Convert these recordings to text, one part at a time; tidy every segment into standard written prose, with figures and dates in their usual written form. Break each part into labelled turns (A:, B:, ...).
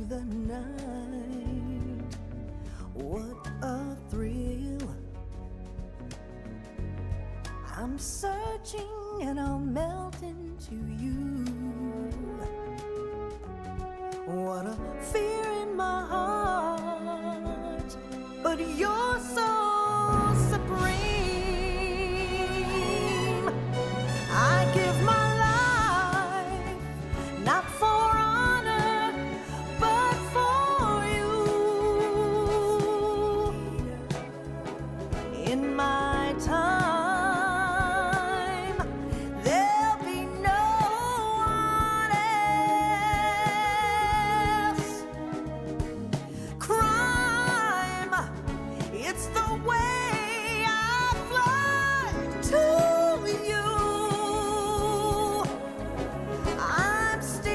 A: the night. What a thrill. I'm searching and I'll melt into you. What a fear in my heart, but you're so supreme. I give my life, not for honor, but for you. In my time, there'll be no one else. Crime, it's the way I fly to you. I'm still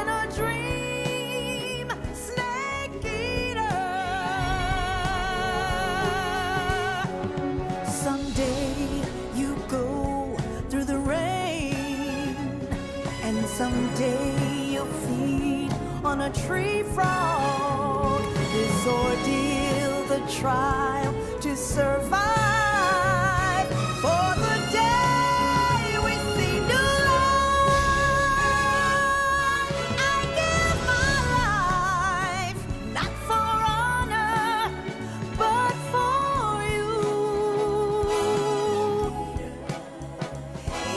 A: in a dream, snake eater. Someday you go through the rain, and someday you'll feed on a tree frog. This ordeal, the trial to survive for the day we see new light. I give my life, not for honor, but for you.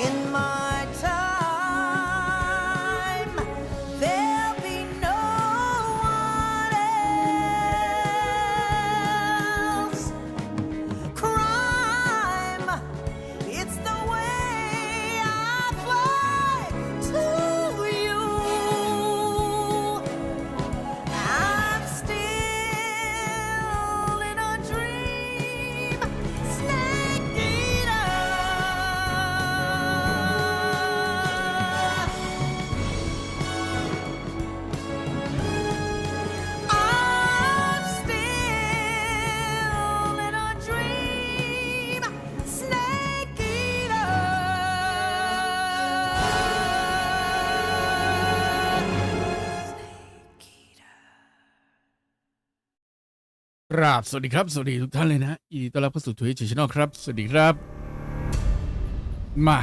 A: In my time, there'll be no one else. Crime, it's the way I fly to you. I'm still in a dream, snake eater. I'm still in a dream, snake eater.
B: ครับสวัสดีครับสวัสดีทุกท่านเลยนะยินดีต้อนรับเข้าสู่ Twitch Channel ครับสวัสดีครับมา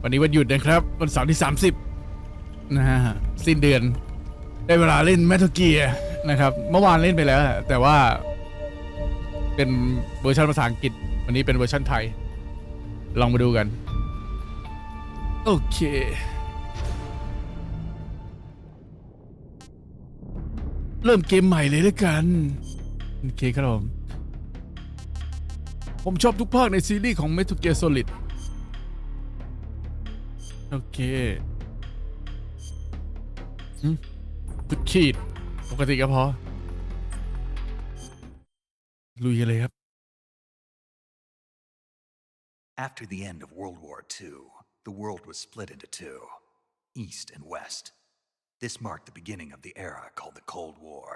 B: วันนี้วันหยุดนะครับวันเสาร์ที่30นะฮะสิ้นเดือนได้เวลาเล่น Metal Gear นะครับเมื่อวานเล่นไปแล้วแต่ว่าเป็นเวอร์ชันภาษาอังกฤษวันนี้เป็นเวอร์ชันไทยลองมาดูกันโอเคเริ่มเกมใหม่เลยด้วยกันโอเคครับผมชอบทุกภาคในซีรีส์ของ Metal Gear Solid โอเคจุดขีดปกติก็พอลุยกันเลยครับ
C: After the end of World War II, the world was split into two, East and West. This marked the beginning of the era called the Cold War.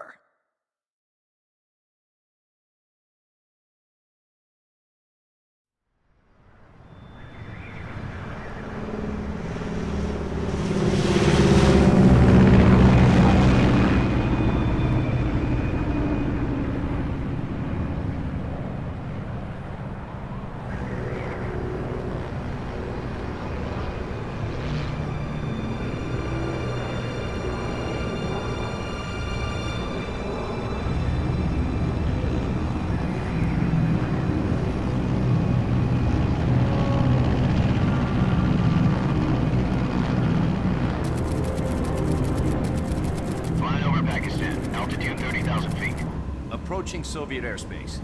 D: Approaching Soviet airspace.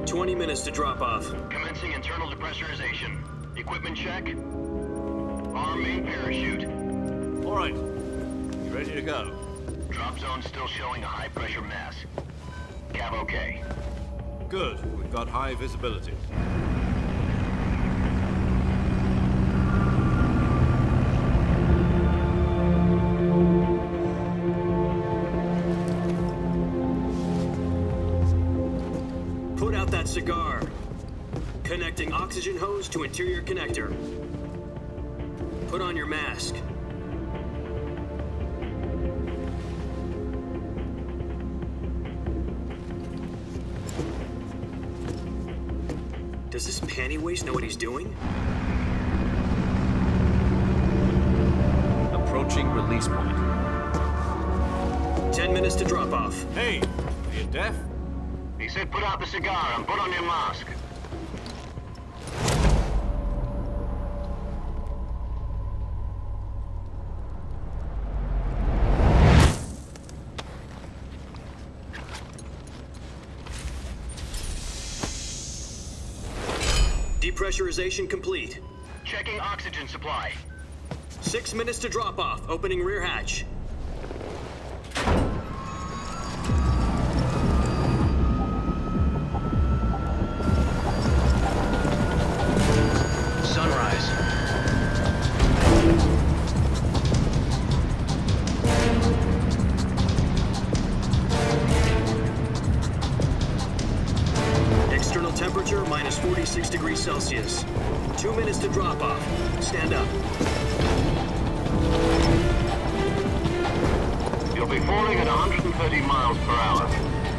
E: 20 minutes to drop off.
F: Commencing internal depressurization. Equipment check. Arm main parachute.
D: All right. You ready to go?
F: Drop zone still showing a high pressure mass. Cav okay.
D: Good. We've got high visibility.
E: Put out that cigar. Connecting oxygen hose to interior connector. Put on your mask. Does this pantywaist know what he's doing?
D: Approaching release point.
E: 10 minutes to drop off.
D: Hey, are you deaf?
F: He said put out the cigar and put on your mask.
E: Depressurization complete.
F: Checking oxygen supply.
E: 6 minutes to drop off. Opening rear hatch.
F: Sunrise.
E: External temperature minus 46 degrees Celsius. 2 minutes to drop off. Stand up.
F: You'll be falling at 130 miles per hour.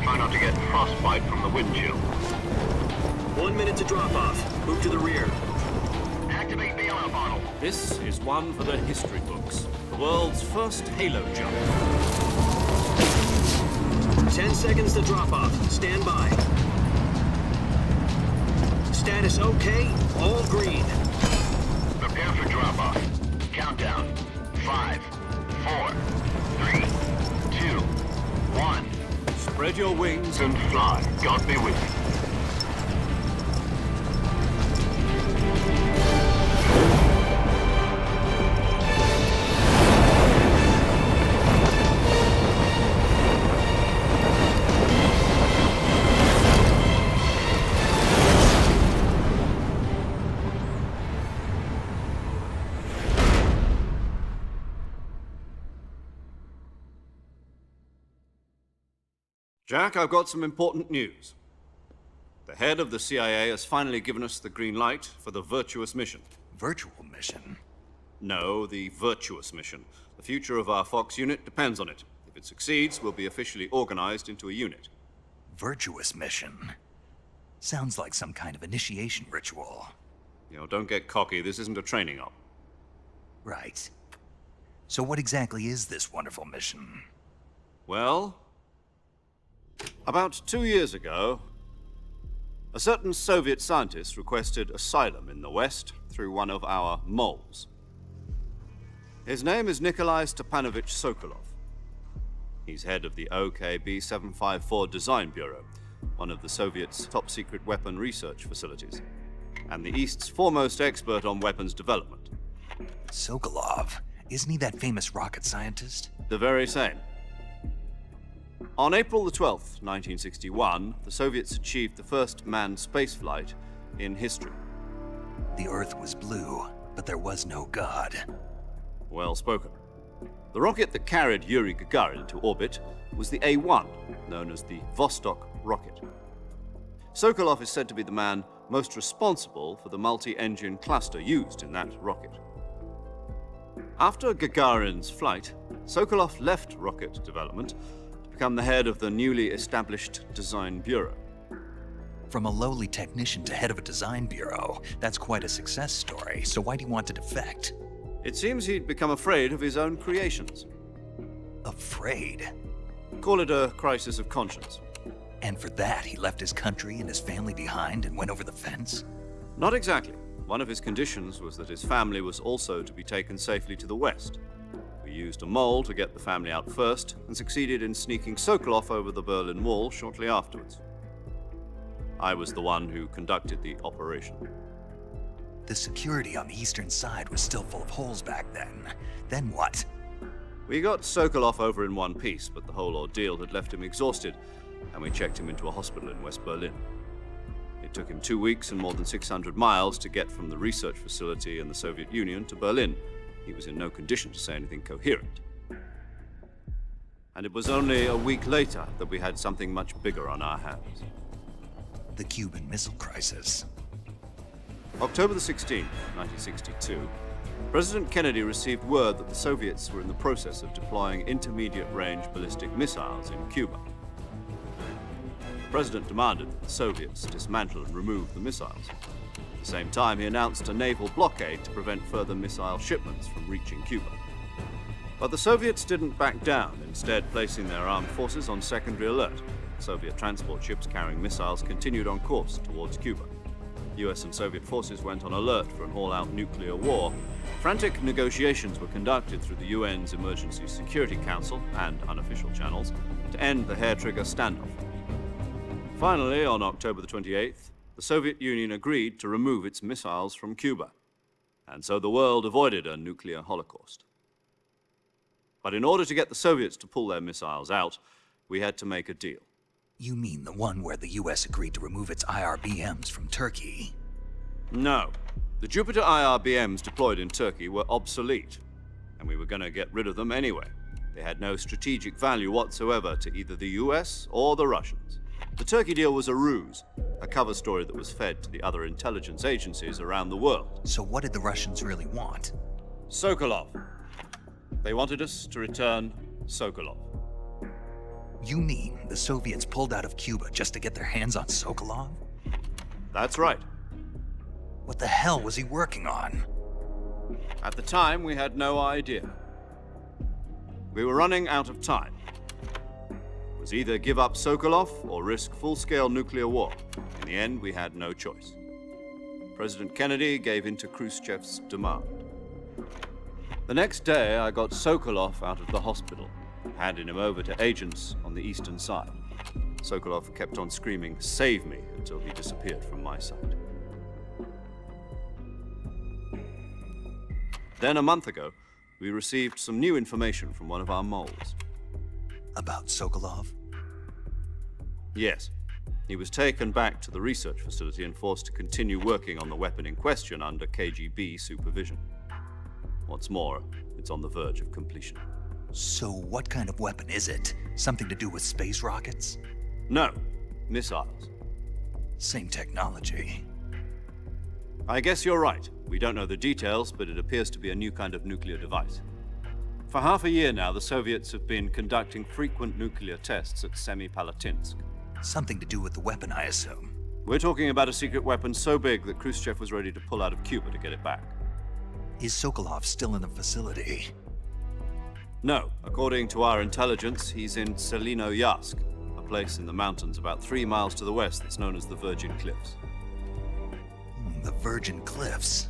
F: Try not to get frostbite from the wind chill.
E: 1 minute to drop off. Move to the rear.
F: Activate the yellow bottle.
D: This is one for the history books. The world's first halo jump.
E: 10 seconds to drop off. Stand by. Status okay. All green.
F: Prepare for drop-off. Countdown. 5, 4, 3, 2, 1.
D: Spread your wings
F: And fly. God be with you.
D: Jack, I've got some important news. The head of the CIA has finally given us the green light for the virtuous mission.
C: Virtual mission?
D: No, the virtuous mission. The future of our Fox unit depends on it. If it succeeds, we'll be officially organized into a unit.
C: Virtuous mission? Sounds like some kind of initiation ritual.
D: You know, don't get cocky. This isn't a training op.
C: Right. So what exactly is this wonderful mission?
D: Well, about 2 years ago, a certain Soviet scientist requested asylum in the West through one of our moles. His name is Nikolai Stepanovich Sokolov. He's head of the OKB 754 Design Bureau, one of the Soviets' top-secret weapon research facilities, and the East's foremost expert on weapons development.
C: Sokolov? Isn't he that famous rocket scientist?
D: The very same. On April the 12th, 1961, the Soviets achieved the first manned spaceflight in history.
C: The Earth was blue, but there was no God.
D: Well spoken. The rocket that carried Yuri Gagarin into orbit was the A-1, known as the Vostok rocket. Sokolov is said to be the man most responsible for the multi-engine cluster used in that rocket. After Gagarin's flight, Sokolov left rocket development to become the head of the newly established Design Bureau.
C: From a lowly technician to head of a design bureau, that's quite a success story, so why do you want to defect?
D: It seems he'd become afraid of his own creations.
C: Afraid?
D: Call it a crisis of conscience.
C: And for that, he left his country and his family behind and went over the fence?
D: Not exactly. One of his conditions was that his family was also to be taken safely to the West. We used a mole to get the family out first and succeeded in sneaking Sokolov over the Berlin Wall shortly afterwards. I was the one who conducted the operation.
C: The security on the eastern side was still full of holes back then. Then what?
D: We got Sokolov over in one piece, but the whole ordeal had left him exhausted, and we checked him into a hospital in West Berlin. It took him 2 weeks and more than 600 miles to get from the research facility in the Soviet Union to Berlin. He was in no condition to say anything coherent. And it was only a week later that we had something much bigger on our hands.
C: The Cuban Missile Crisis.
D: October the 16th, 1962, President Kennedy received word that the Soviets were in the process of deploying intermediate-range ballistic missiles in Cuba. The President demanded that the Soviets dismantle and remove the missiles. At the same time, he announced a naval blockade to prevent further missile shipments from reaching Cuba. But the Soviets didn't back down, instead placing their armed forces on secondary alert. Soviet transport ships carrying missiles continued on course towards Cuba. US and Soviet forces went on alert for an all-out nuclear war. Frantic negotiations were conducted through the UN's Emergency Security Council and unofficial channels to end the hair-trigger standoff. Finally, on October the 28th, the Soviet Union agreed to remove its missiles from Cuba, and so the world avoided a nuclear holocaust. But in order to get the Soviets to pull their missiles out, we had to make a deal.
C: You mean the one where the US agreed to remove its IRBMs from Turkey?
D: No. The Jupiter IRBMs deployed in Turkey were obsolete, and we were going to get rid of them anyway. They had no strategic value whatsoever to either the US or the Russians. The Turkey deal was a ruse, a cover story that was fed to the other intelligence agencies around the world.
C: So what did the Russians really want?
D: Sokolov. They wanted us to return Sokolov.
C: You mean the Soviets pulled out of Cuba just to get their hands on Sokolov?
D: That's right.
C: What the hell was he working on?
D: At the time, we had no idea. We were running out of time. It was either give up Sokolov or risk full-scale nuclear war. In the end, we had no choice. President Kennedy gave in to Khrushchev's demand. The next day, I got Sokolov out of the hospital, handing him over to agents on the eastern side. Sokolov kept on screaming, "Save me," until he disappeared from my sight. Then, a month ago, we received some new information from one of our moles.
C: About Sokolov?
D: Yes. He was taken back to the research facility and forced to continue working on the weapon in question under KGB supervision. What's more, it's on the verge of completion.
C: So what kind of weapon is it? Something to do with space rockets?
D: No, missiles.
C: Same technology.
D: I guess you're right. We don't know the details, but it appears to be a new kind of nuclear device. For half a year now, the Soviets have been conducting frequent nuclear tests at Semipalatinsk.
C: Something to do with the weapon, I assume.
D: We're talking about a secret weapon so big that Khrushchev was ready to pull out of Cuba to get it back.
C: Is Sokolov still in the facility?
D: No. According to our intelligence, he's in Selinoyarsk, a place in the mountains about 3 miles to the west that's known as the Virgin Cliffs.
C: The Virgin Cliffs.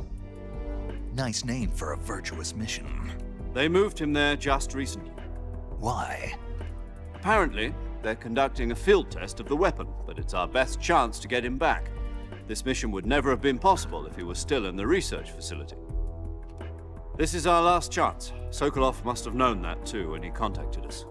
C: Nice name for a virtuous mission.
D: They moved him there just recently.
C: Why?
D: Apparently, they're conducting a field test of the weapon, but it's our best chance to get him back. This mission would never have been possible if he was still in the research facility. This is our last chance. Sokolov must have known that too when he contacted us.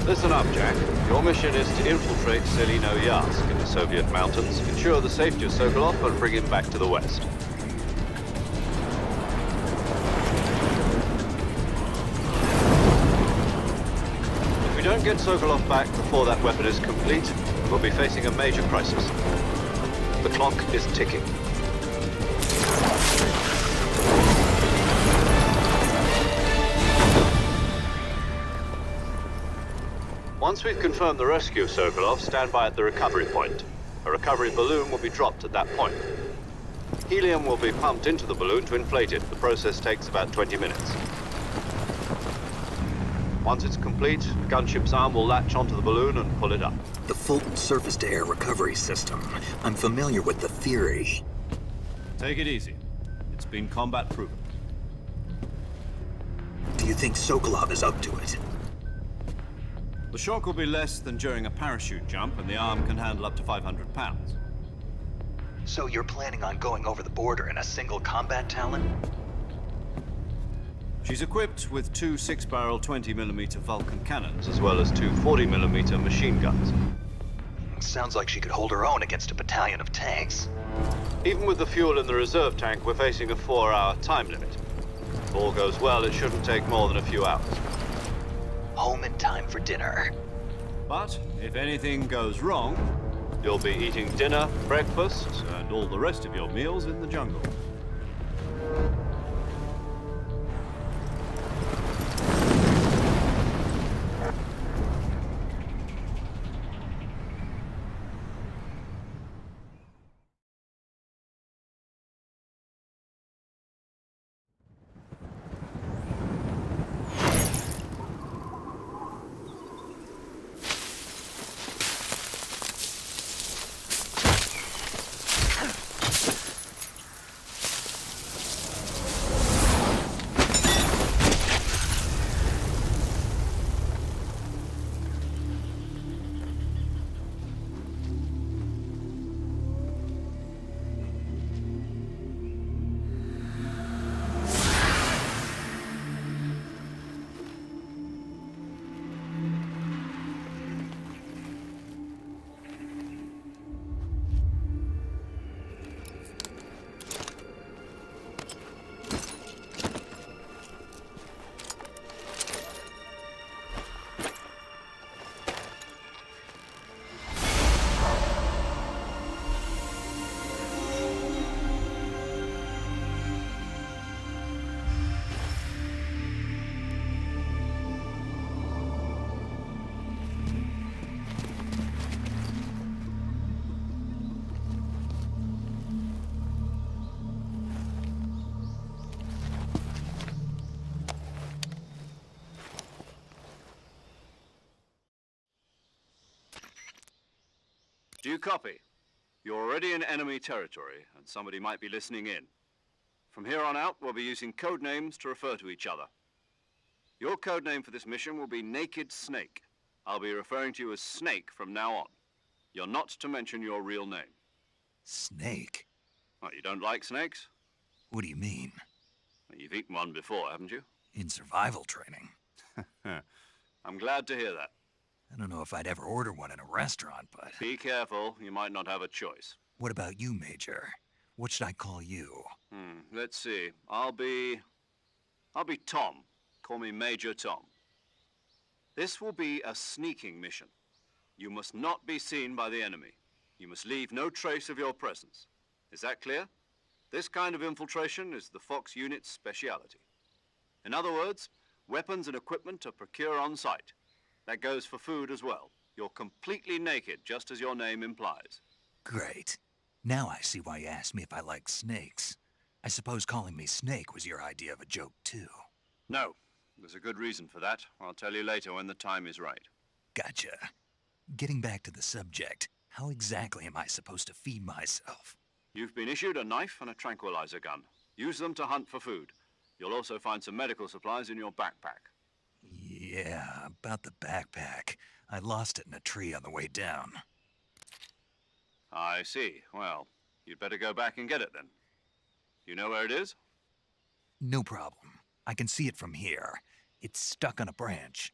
D: Listen up, Jack. Your mission is to infiltrate Selinoyarsk in the Soviet mountains, ensure the safety of Sokolov, and bring him back to the west. If we don't get Sokolov back before that weapon is complete, we'll be facing a major crisis. The clock is ticking. Once we've confirmed the rescue of Sokolov, stand by at the recovery point. A recovery balloon will be dropped at that point. Helium will be pumped into the balloon to inflate it. The process takes about 20 minutes. Once it's complete, the gunship's arm will latch onto the balloon and pull it up.
C: The Fulton surface-to-air recovery system. I'm familiar with the theory.
D: Take it easy. It's been combat-proven.
C: Do you think Sokolov is up to it?
D: The shock will be less than during a parachute jump, and the arm can handle up to 500 pounds.
C: So you're planning on going over the border in a single combat Talon?
D: She's equipped with two 6-barrel 20mm Vulcan cannons, as well as two 40mm machine guns.
C: Sounds like she could hold her own against a battalion of tanks.
D: Even with the fuel in the reserve tank, we're facing a 4-hour time limit. If all goes well, it shouldn't take more than a few hours.
C: Home in time for dinner.
D: But if anything goes wrong, you'll be eating dinner, breakfast, and all the rest of your meals in the jungle. Do you copy? You're already in enemy territory, and somebody might be listening in. From here on out, we'll be using code names to refer to each other. Your code name for this mission will be Naked Snake. I'll be referring to you as Snake from now on. You're not to mention your real name.
C: Snake?
D: What, you don't like snakes?
C: What do you mean?
D: Well, you've eaten one before, haven't you?
C: In survival training.
D: I'm glad to hear that.
C: I don't know if I'd ever order one in a restaurant, but...
D: Be careful, you might not have a choice.
C: What about you, Major? What should I call you?
D: Let's see. I'll be Tom. Call me Major Tom. This will be a sneaking mission. You must not be seen by the enemy. You must leave no trace of your presence. Is that clear? This kind of infiltration is the Fox unit's speciality. In other words, weapons and equipment are procured on site. That goes for food as well. You're completely naked, just as your name implies.
C: Great. Now I see why you asked me if I like snakes. I suppose calling me Snake was your idea of a joke, too.
D: No. There's a good reason for that. I'll tell you later when the time is right.
C: Gotcha. Getting back to the subject, how exactly am I supposed to feed myself?
D: You've been issued a knife and a tranquilizer gun. Use them to hunt for food. You'll also find some medical supplies in your backpack.
C: Yeah, about the backpack. I lost it in a tree on the way down.
D: I see. Well, you'd better go back and get it then. You know where it is?
C: No problem. I can see it from here. It's stuck on a branch.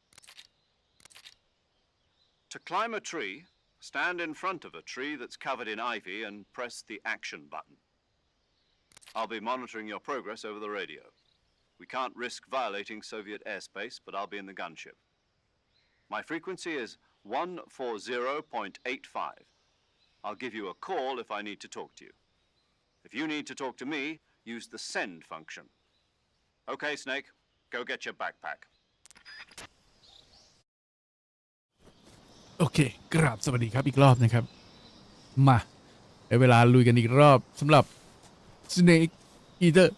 D: To climb a tree, stand in front of a tree that's covered in ivy and press the action button. I'll be monitoring your progress over the radio. We can't risk violating Soviet airspace, but I'll be in the gunship. My frequency is 140.85. I'll give you a call if I need to talk to you. If you need to talk to me, use the send function. Okay, Snake, go get your backpack.
B: โอเคกราบสวัสดีครับอีกรอบนะครับมาได้เวลาลุยกันอีกรอบสำหรับ Snake Eater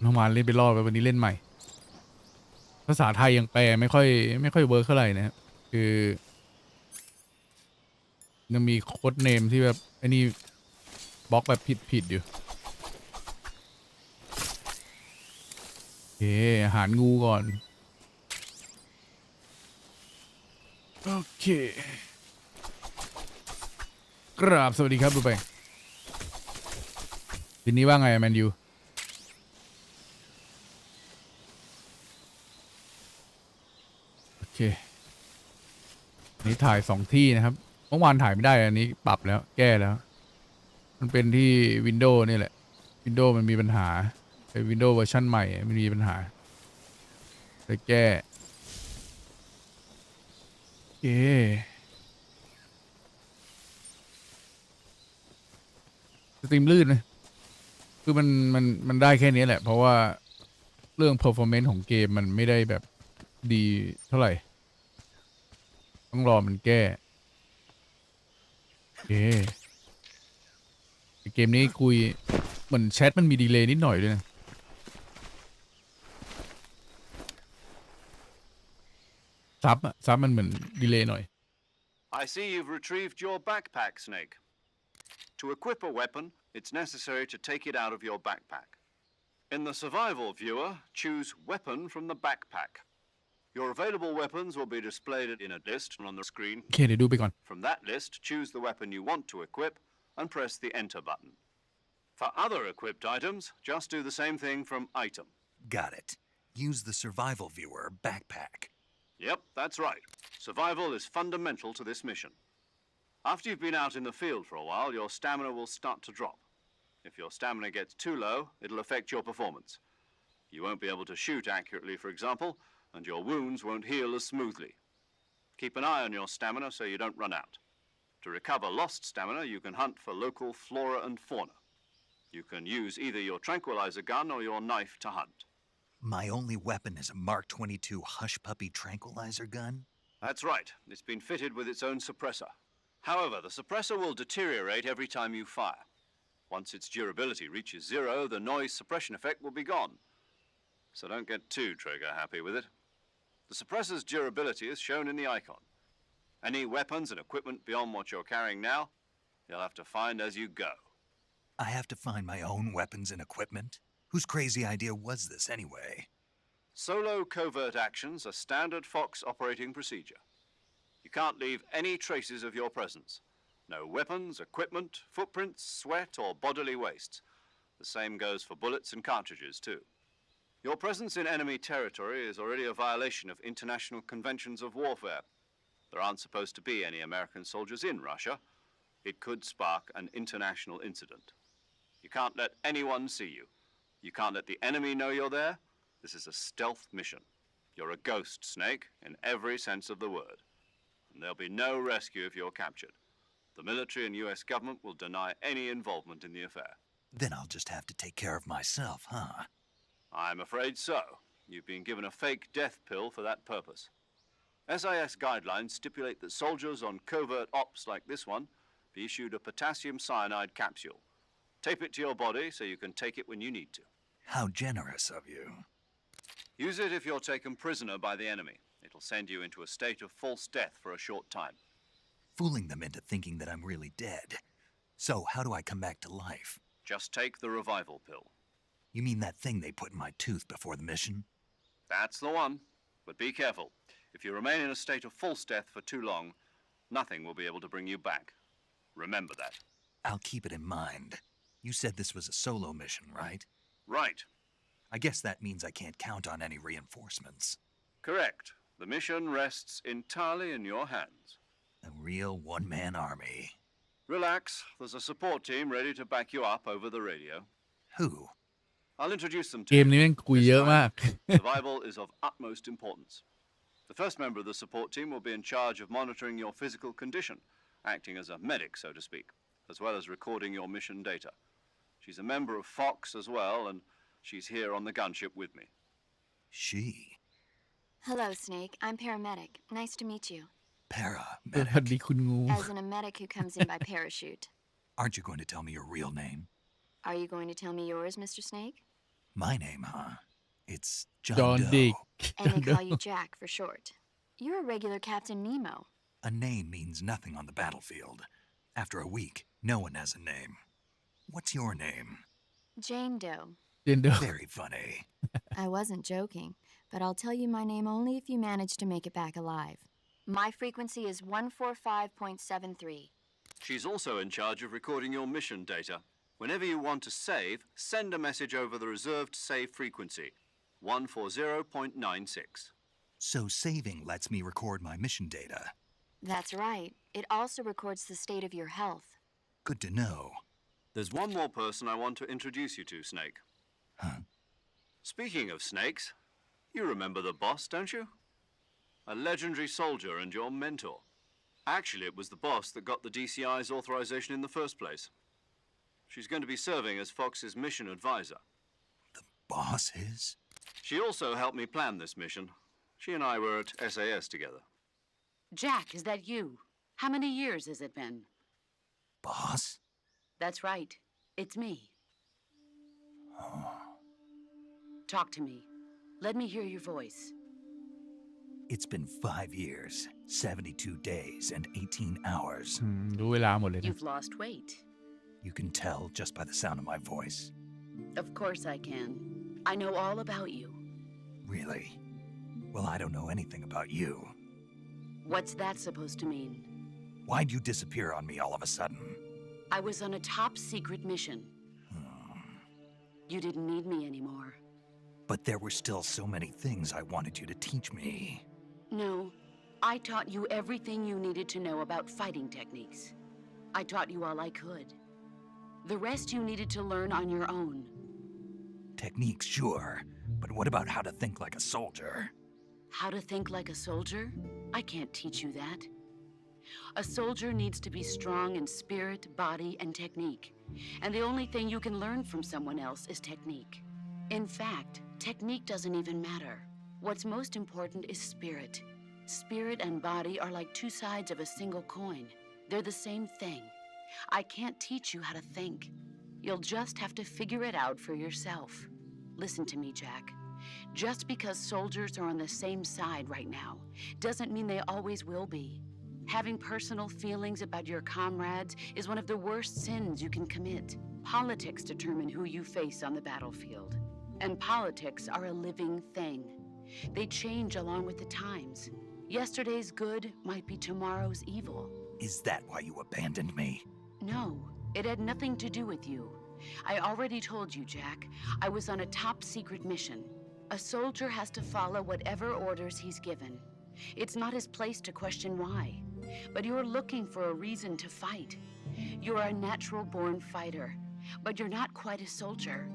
B: เมื่อวานเล่นไปรอบแล้ววันนี้เล่นใหม่ภาษาไทยยังแปลไม่ค่อยเวิร์คเท่าไหร่นะครับคือยังมีโค้ดเนมที่แบบไอ้นี่บล็อกแบบผิดอยู่โอเคอาหารงูก่อนโอเค กราบสวัสดีครับดูไปทีนี้ว่าไงแมนยูโอเคนี่ถ่าย2ที่นะครับเมื่อวานถ่ายไม่ได้อันนี้ปรับแล้วแก้แล้วมันเป็นที่ Windows นี่แหละ Windows มันมีปัญหาไอ้ Windows เวอร์ชันใหม่มันมีปัญหาไปแก้โอเคสตรีมลื่นนะคือมันได้แค่นี้แหละเพราะว่าเรื่อง performance ของเกมมันไม่ได้แบบดีเท่าไหร่ต้องรอมันแก้โอเคเกมนี้คุยเหมือนแชทมันมีดีเลย์นิดหน่อยด้วยนะซับมันเหมือนดีเลย์หน่อย
D: I see you've retrieved your backpack, Snake. To equip a weapon, it's necessary to take it out of your backpack. In the survival viewer, choose Weapon from the backpack. Your available weapons will be displayed in a list on the screen.
B: โอเคเดี๋ยวดูไปก่อน
D: From that list, choose the weapon you want to equip and press the Enter button. For other equipped items, just do the same thing from Item.
C: Got it. Use the survival viewer backpack.
D: Yep, that's right. Survival is fundamental to this mission. After you've been out in the field for a while, your stamina will start to drop. If your stamina gets too low, it'll affect your performance. You won't be able to shoot accurately, for example, and your wounds won't heal as smoothly. Keep an eye on your stamina so you don't run out. To recover lost stamina, you can hunt for local flora and fauna. You can use either your tranquilizer gun or your knife to hunt.
C: My only weapon is a Mark 22 Hush Puppy tranquilizer gun?
D: That's right. It's been fitted with its own suppressor. However, the suppressor will deteriorate every time you fire. Once its durability reaches 0, the noise suppression effect will be gone. So don't get too trigger happy with it. The suppressor's durability is shown in the icon. Any weapons and equipment beyond what you're carrying now, you'll have to find as you go.
C: I have to find my own weapons and equipment? Whose crazy idea was this anyway?
D: Solo covert actions are standard Fox operating procedure. You can't leave any traces of your presence. No weapons, equipment, footprints, sweat, or bodily waste. The same goes for bullets and cartridges, too. Your presence in enemy territory is already a violation of international conventions of warfare. There aren't supposed to be any American soldiers in Russia. It could spark an international incident. You can't let anyone see you. You can't let the enemy know you're there. This is a stealth mission. You're a ghost, Snake, in every sense of the word. And there'll be no rescue if you're captured. The military and US government will deny any involvement in the affair.
C: Then I'll just have to take care of myself, huh?
D: I'm afraid so. You've been given a fake death pill for that purpose. SIS guidelines stipulate that soldiers on covert ops like this one be issued a potassium cyanide capsule. Tape it to your body so you can take it when you need to.
C: How generous of you.
D: Use it if you're taken prisoner by the enemy. It'll send you into a state of false death for a short time.
C: Fooling them into thinking that I'm really dead. So how do I come back to life?
D: Just take the revival pill.
C: You mean that thing they put in my tooth before the mission?
D: That's the one. But be careful. If you remain in a state of false death for too long, nothing will be able to bring you back. Remember that.
C: I'll keep it in mind. You said this was a solo mission, right?
D: Right.
C: I guess that means I can't count on any reinforcements.
D: Correct. The mission rests entirely in your hands.
C: A real one-man army.
D: Relax. There's a support team ready to back you up over the radio.
C: Who?
D: I'll introduce them to
B: เก
D: you.
B: มนี้แม่งคุยเยอะมาก
D: Survival is of utmost importance. The first member of the support team will be in charge of monitoring your physical condition, acting as a medic, so to speak, as well as recording your mission data. She's a member of Fox as well, and she's here on the gunship with me.
C: She.
G: Hello, Snake. I'm paramedic. Nice to meet you.
B: สวัส
C: Paramedic.
B: ดีคุณงู
G: As in a medic who comes in by parachute.
C: Aren't you going to tell me your real name?
G: Are you going to tell me yours, Mr. Snake?
C: My name, huh? It's
B: จอ
C: John
B: ห์น
C: Doe.
B: ดิก
G: And they call you Jack for short. You're a regular Captain Nemo.
C: A name means nothing on the battlefield. After a week, no one has a name. What's your name?
G: Jane Doe.
B: เจนเดอร์
C: Very funny.
G: I wasn't joking, but I'll tell you my name only if you manage to make it back alive. My frequency is 145.73.
D: She's also in charge of recording your mission data. Whenever you want to save, send a message over the reserved save frequency, 140.96.
C: So saving lets me record my mission data.
G: That's right. It also records the state of your health.
C: Good to know.
D: There's one more person I want to introduce you to, Snake.
C: Huh?
D: Speaking of snakes, you remember the boss, don't you? A legendary soldier and your mentor. Actually, it was the boss that got the DCI's authorization in the first place. She's going to be serving as Fox's mission advisor.
C: The boss is?
D: She also helped me plan this mission. She and I were at SAS together.
H: Jack, is that you? How many years has it been?
C: Boss?
H: That's right. It's me.
C: Oh.
H: Talk to me. Let me hear your voice.
C: It's been 5 years, 72 days, and 18 hours.
B: รู้เวลาหมดเลยนะ
H: You've lost weight.
C: You can tell just by the sound of my voice.
H: Of course I can. I know all about you.
C: Really? Well, I don't know anything about you.
H: What's that supposed to mean?
C: Why'd you disappear on me all of a sudden?
H: I was on a top secret mission. You didn't need me anymore.
C: But there were still so many things I wanted you to teach me.
H: No, I taught you everything you needed to know about fighting techniques. I taught you all I could. The rest you needed to learn on your own.
C: Techniques, sure. But what about how to think like a soldier?
H: How to think like a soldier? I can't teach you that. A soldier needs to be strong in spirit, body, and technique. And the only thing you can learn from someone else is technique. In fact, technique doesn't even matter. What's most important is spirit. Spirit and body are like two sides of a single coin. They're the same thing. I can't teach you how to think. You'll just have to figure it out for yourself. Listen to me, Jack. Just because soldiers are on the same side right now doesn't mean they always will be. Having personal feelings about your comrades is one of the worst sins you can commit. Politics determine who you face on the battlefield. And politics are a living thing. They change along with the times. Yesterday's good might be tomorrow's evil.
C: Is that why you abandoned me?
H: No, it had nothing to do with you. I already told you, Jack. I was on a top secret mission. A soldier has to follow whatever orders he's given. It's not his place to question why. But you're looking for a reason to fight. You're a natural-born fighter, but you're not quite a soldier.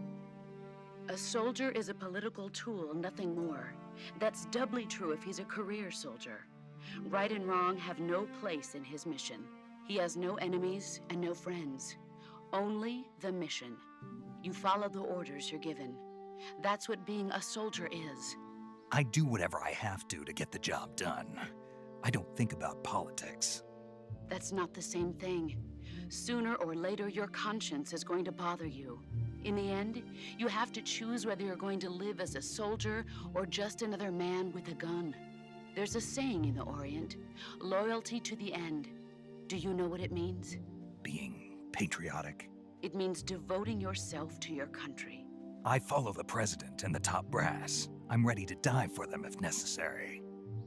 H: A soldier is a political tool, nothing more. That's doubly true if he's a career soldier. Right and wrong have no place in his mission. He has no enemies and no friends. Only the mission. You follow the orders you're given. That's what being a soldier is.
C: I do whatever I have to get the job done. I don't think about politics.
H: That's not the same thing. Sooner or later, your conscience is going to bother you. In the end, you have to choose whether you're going to live as a soldier or just another man with a gun. There's a saying in the Orient, loyalty to the end. Do you know what it means?
C: Being patriotic.
H: It means devoting yourself to your country.
C: I follow the president and the top brass. I'm ready to die for them if necessary.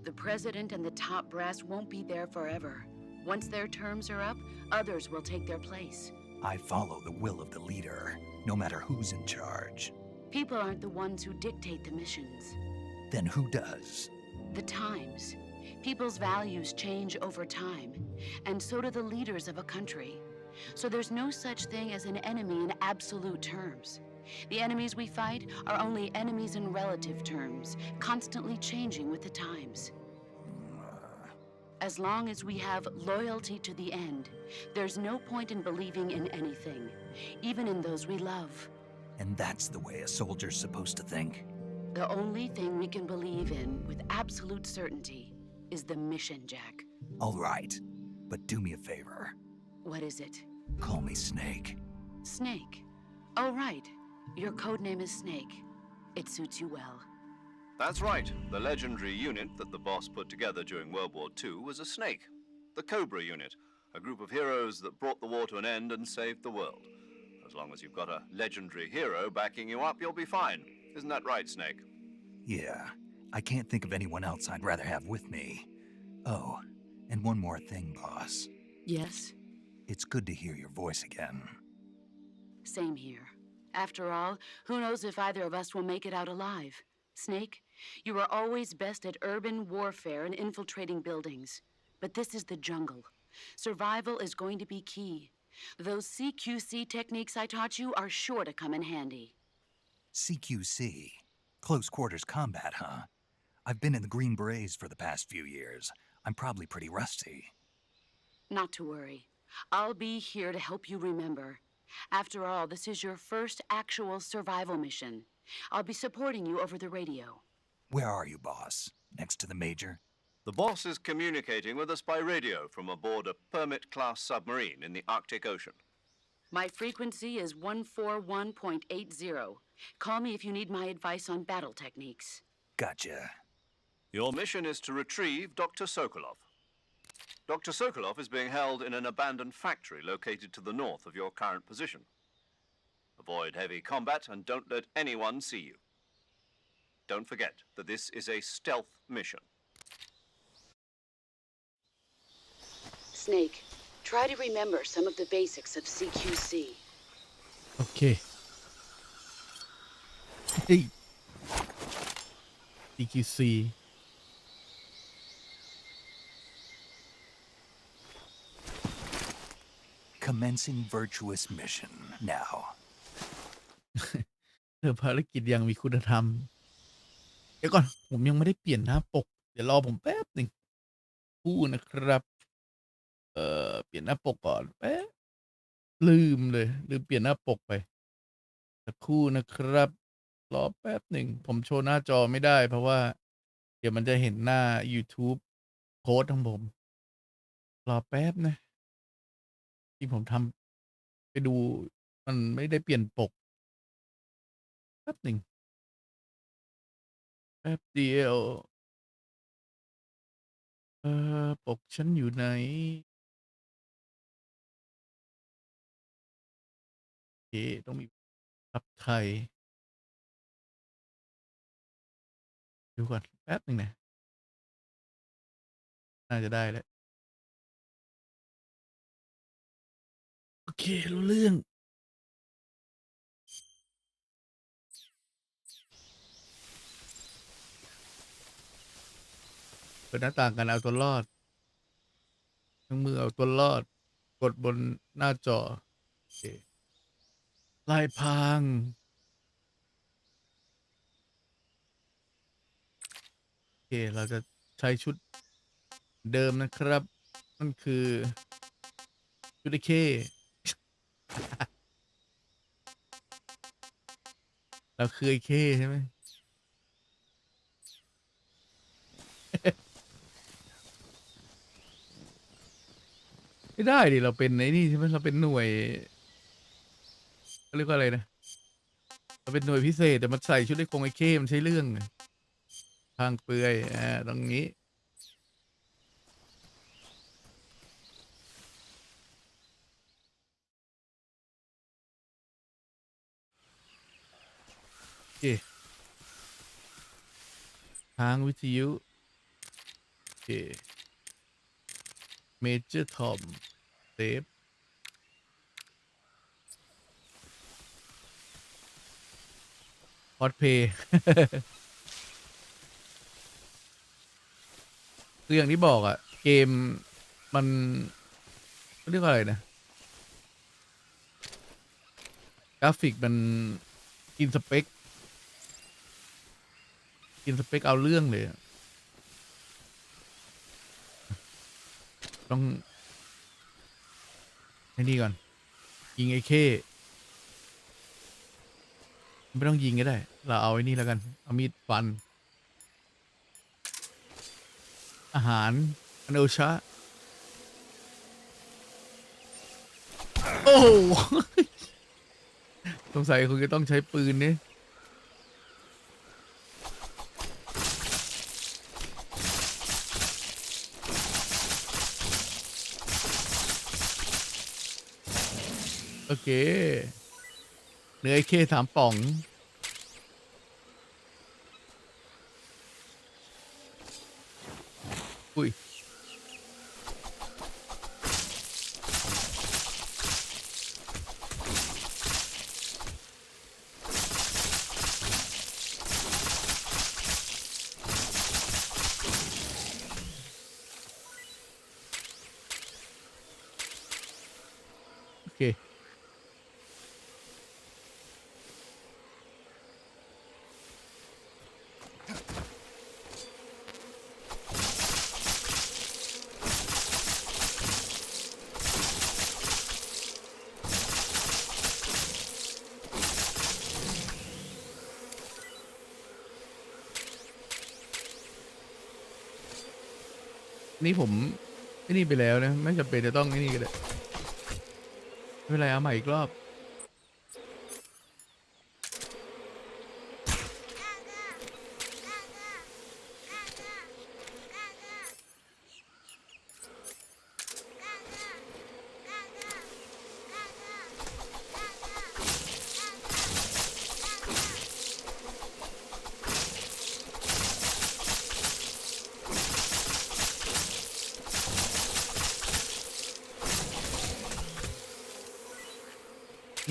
H: The president and the top brass won't be there forever. Once their terms are up, others will take their place.
C: I follow the will of the leader, no matter who's in charge.
H: People aren't the ones who dictate the missions.
C: Then who does?
H: The times. People's values change over time, and so do the leaders of a country. So there's no such thing as an enemy in absolute terms. The enemies we fight are only enemies in relative terms, constantly changing with the times. As long as we have loyalty to the end, there's no point in believing in anything, even in those we love.
C: And that's the way a soldier's supposed to think?
H: The only thing we can believe in with absolute certainty is the mission, Jack.
C: All right, but do me a favor.
H: What is it?
C: Call me Snake.
H: Snake. Oh, right. Your codename is Snake. It suits you well.
D: That's right. The legendary unit that the boss put together during World War II was a snake. The Cobra unit, a group of heroes that brought the war to an end and saved the world. As long as you've got a legendary hero backing you up, you'll be fine. Isn't that right, Snake?
C: Yeah, I can't think of anyone else I'd rather have with me. Oh, and one more thing, boss.
H: Yes?
C: It's good to hear your voice again.
H: Same here. After all, who knows if either of us will make it out alive? Snake, you are always best at urban warfare and infiltrating buildings. But this is the jungle. Survival is going to be key. Those CQC techniques I taught you are sure to come in handy.
C: CQC? Close quarters combat, huh? I've been in the Green Berets for the past few years. I'm probably pretty rusty.
H: Not to worry. I'll be here to help you remember. After all, this is your first actual survival mission. I'll be supporting you over the radio.
C: Where are you, boss? Next to the major?
D: The boss is communicating with us by radio from aboard a Permit-class submarine in the Arctic Ocean.
H: My frequency is 141.80. Call me if you need my advice on battle techniques.
C: Gotcha.
D: Your mission is to retrieve Dr. Sokolov. Dr. Sokolov is being held in an abandoned factory located to the north of your current position. Avoid heavy combat and don't let anyone see you. Don't forget that this is a stealth mission.
H: Snake, try to remember some of the basics of CQC.
B: Okay. Hey. CQC.
C: Commencing virtuous mission now.
B: ภารกิจอย่างมีคุณธรรม เดี๋ยวก่อนผมยังไม่ได้เปลี่ยนหน้าปก เดี๋ยวรอผมแป๊บหนึ่งคู่นะครับ เปลี่ยนหน้าปกก่อนแป๊บลืมเปลี่ยนหน้าปกไปสักครู่นะครับ รอแป๊บหนึ่งผมโชว์หน้าจอไม่ได้เพราะว่าเดี๋ยวมันจะเห็นหน้า YouTube โค้ดของผมรอแป๊บนะที่ผมทำไปดูมันไม่ได้เปลี่ยนปกแป๊บหนึ่งแป๊บเดียวปกฉันอยู่ไหนโอเคต้องมีซับไทยดูก่อนแป๊บหนึ่งนะน่าจะได้แล้วโอเครู้เรื่องเปิดหน้าต่างกันเอาตัวรอดทั้งมือเอาตัวรอดกดบนหน้าจอโอเคลายพรางโอเคเราจะใช้ชุดเดิมนะครับนั่นคือชุดไอเค เราคือไอเคใช่ไหม ไม่ได้ดิเราเป็นไอ้นี่ใช่ไหมเราเป็นหน่วยเขาเรียกว่าอะไรนะเราเป็นหน่วยพิเศษแต่มันใส่ชุดไอ้คงไอ้เคมันใช้เรื่องทางเปลือยตรงนี้โอเคทางวิทยุโอเคเมเจอร์ทอมเซฟพอดเพย์ คืออย่างที่บอกอะเกมมันเรียกว่าอะไรนะกราฟิกมันกินสเปคเอาเรื่องเลยต้องให้นี่ก่อนยิงไอ้เคไม่ต้องยิงก็ได้เราเอาไอ้นี่แล้วกันเอามีดฟันอาหารอันโอชะโอ้สงสัยคุณจะต้องใช้ปืนนี่โอเคเนื้อไอเค3 ป่องอุ้ย นี่ผมไอ้นี่ไปแล้วนะไม่จำเป็นจะต้องไอ้นี่ก็ได้ไม่เป็นไรเอาใหม่อีกรอบ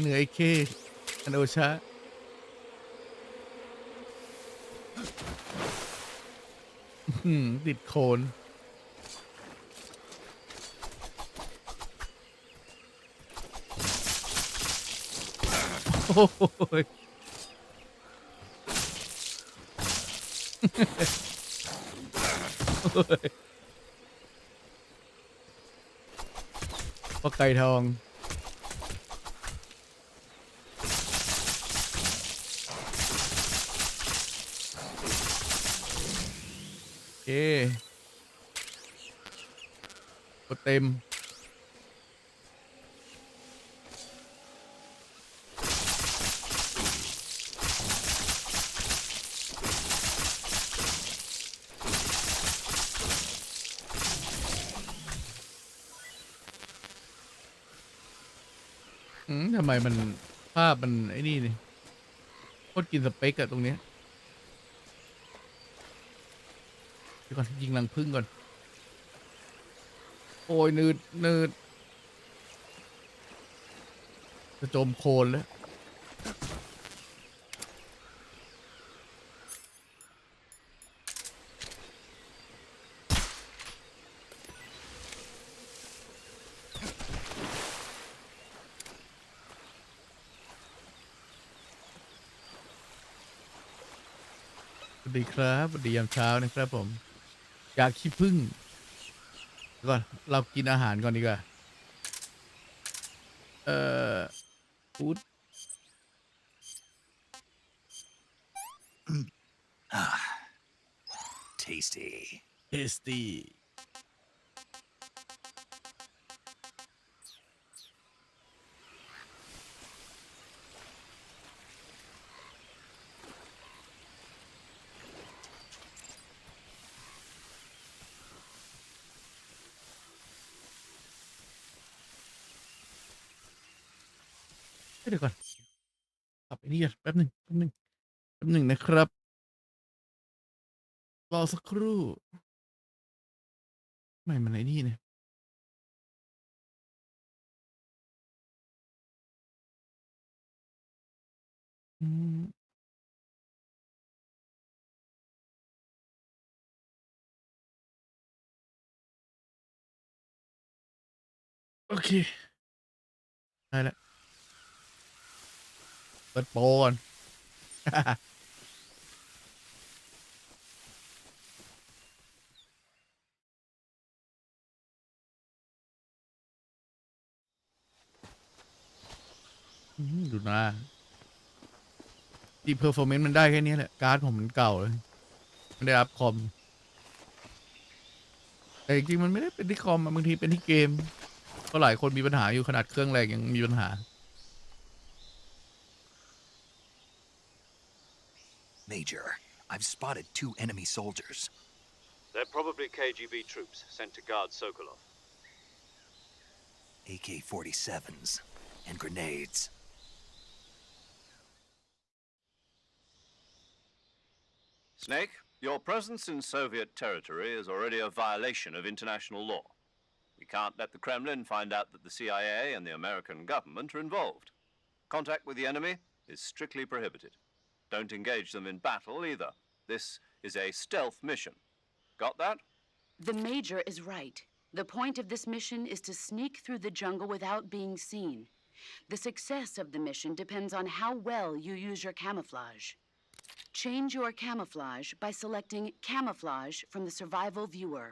B: เหนื่อยเคอันโอชะติดโคนโอ้ยปลาไก่ทองก็เต็มทำไมมันภาพมันไอ้นี่นี่โคตรกินสเปกอะตรงเนี้ยเดี๋ยวก่อนยิงรังผึ้งก่อนโอ้ยนืดจะจมโคลนแล้วสวัสดีครับสวัสดียามเช้านะครับผมอยากขี้ผึ้งก่อนเรากินอาหารก่อนดีกว่าฟู้ด
C: Tasty.
B: เทสตี้เดี๋ยวก่อนกลับไอ้นี่กันแป๊บหนึ่งนะครับรอสักครู่ไม่มันไอ้นี่เนี่ยโอเคได้แล้วเปิดโปรก่อน ดูนะดีเพอร์ฟอร์แมนซ์มันได้แค่นี้แหละการ์ดผมมันเก่าเลยไม่ได้อัพคอมแต่จริงๆมันไม่ได้เป็นที่คอมบางทีเป็นที่เกมก็หลายคนมีปัญหาอยู่ขนาดเครื่องแรงยังมีปัญหา
C: Major, I've spotted 2 enemy soldiers.
D: They're probably KGB troops sent to guard Sokolov.
C: AK-47s and grenades.
D: Snake, your presence in Soviet territory is already a violation of international law. We can't let the Kremlin find out that the CIA and the American government are involved. Contact with the enemy is strictly prohibited. Don't engage them in battle either. This is a stealth mission. Got that?
H: The Major is right. The point of this mission is to sneak through the jungle without being seen. The success of the mission depends on how well you use your camouflage. Change your camouflage by selecting Camouflage from the Survival Viewer.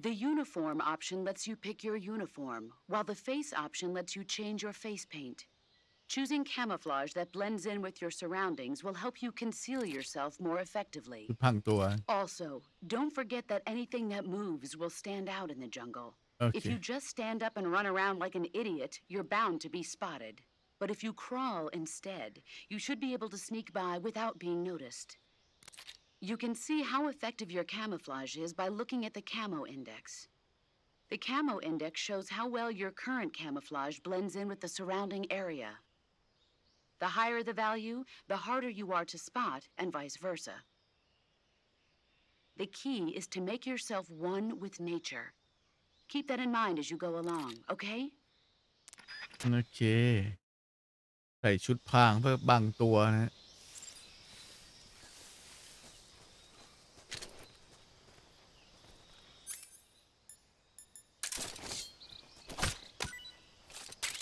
H: The Uniform option lets you pick your uniform, while the Face option lets you change your face paint. Choosing camouflage that blends in with your surroundings will help you conceal yourself more effectively.
B: พังตัว
H: Also, don't forget that anything that moves will stand out in the jungle. If you just stand up and run around like an idiot, you're bound to be spotted. But if you crawl instead, you should be able to sneak by without being noticed. You can see how effective your camouflage is by looking at the Camo Index. The Camo Index shows how well your current camouflage blends in with the surrounding area. The higher the value, the harder you are to spot, and vice versa. The key is to make yourself one with nature. Keep that in mind as you go along, okay?
B: โอเคใส่ชุดพรางเพื่อบังตัวนะ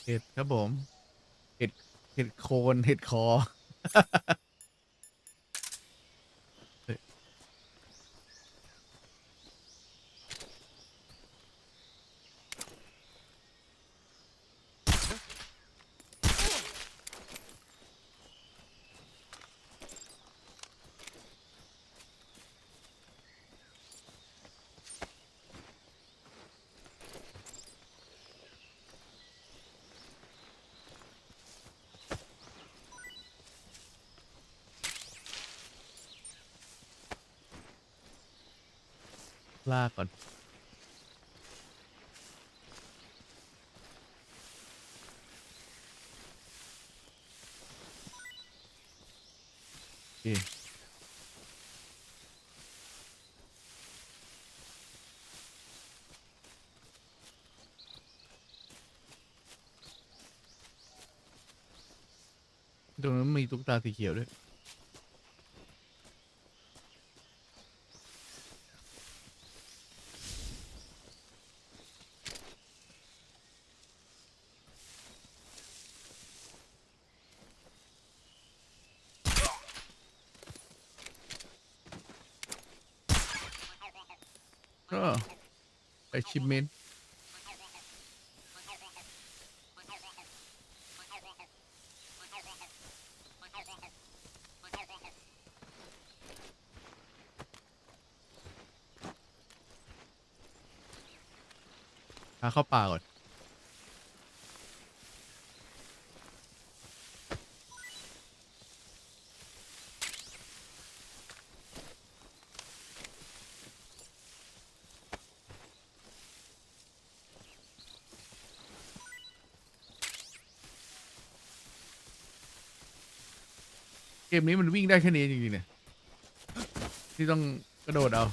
B: เห็ดครับผมเห็ดโคนเห็ดคอ ลากก่อนโอเคตรงนั้นมีตุ๊กตาสีเขียวด้วยก็achievement พาเข้าป่าก่อนเกมนี้มันวิ่งได้แค่นี้จริงๆเนี่ยที่ต้องกระโดดเอา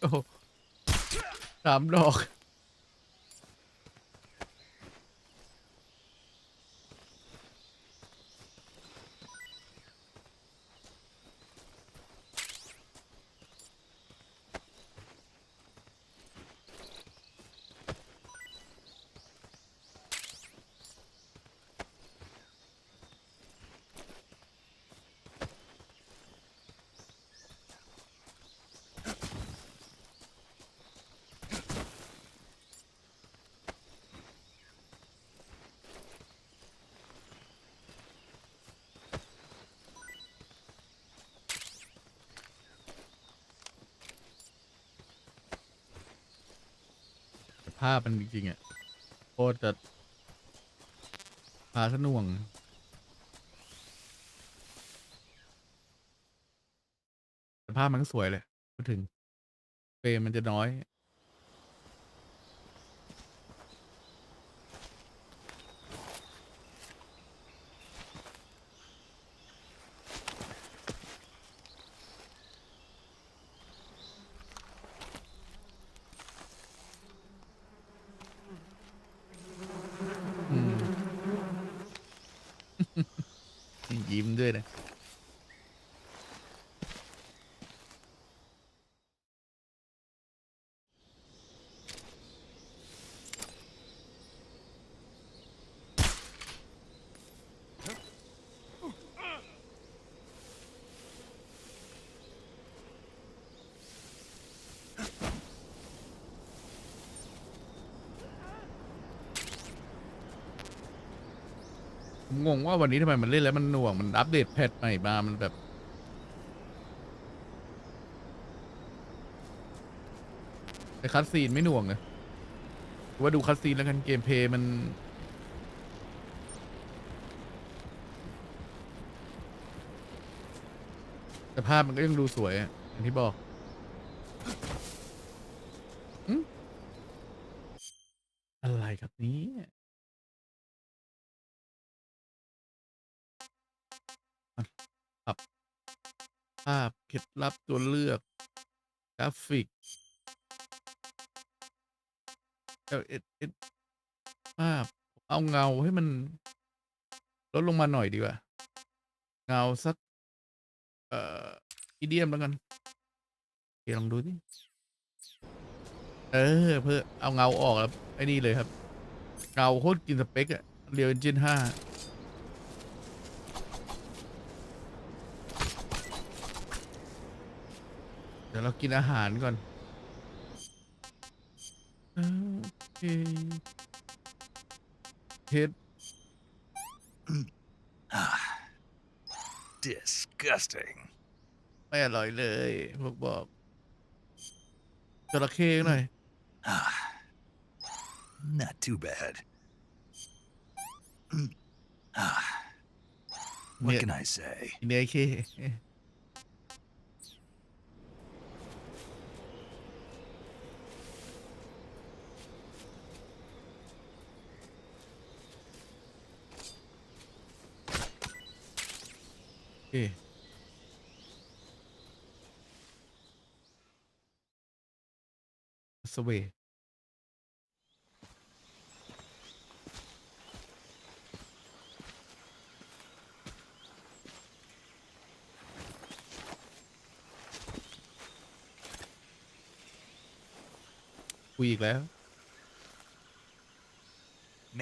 B: โอ้โห3 ดอกภาพมันจริงๆอ่ะโคตรจะพาสน่วงแต่ภาพมันก็สวยเลยพูดถึงเฟรมมันจะน้อย ยิ้มด้วยนะ ผมงงว่าวันนี้ทำไมมันเล่นแล้วมันหน่วงมันอัปเดตแพทใหม่มามันแบบแต่คัสซีนไม่หน่วงนะว่าดูคัสซีนแล้วกันเกมเพลย์มันแต่ภาพมันก็ยังดูสวยอย่างที่บอกอะไรครับนี้ปรับภาพเคล็ดลับตัวเลือกกราฟิก LSS ภาพเอาเงาให้มันลดลงมาหน่อยดีกว่าเงาสักอีเดียมแล้วกันลองดูดิเพื่อเอาเงาออกแล้วไอ้นี่เลยครับเงาโคตรกินสเปคอะเรียวเอนจิน5เดี๋ยวเรากินอาหารก่อนโอเคเฮ็ด
C: Disgusting.
B: ไม่อร่อยเลยพวกบอกจระเข้หน่อย
C: Not too bad. What can I say?
B: เนื้อเข้สเวย์คุยอีกแล้ว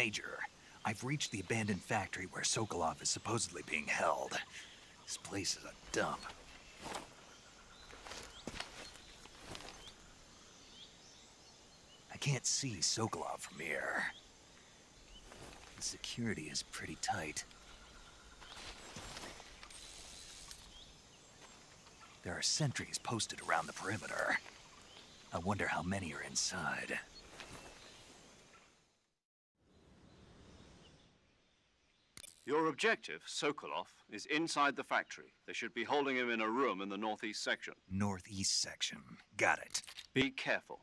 C: Major, I've reached the abandoned factory where Sokolov is supposedly being held. This place is a dump. I can't see Sokolov from here. The security is pretty tight. There are sentries posted around the perimeter. I wonder how many are inside.
D: Your objective, Sokolov, is inside the factory. They should be holding him in a room in the northeast section.
C: Northeast section. Got it.
D: Be careful.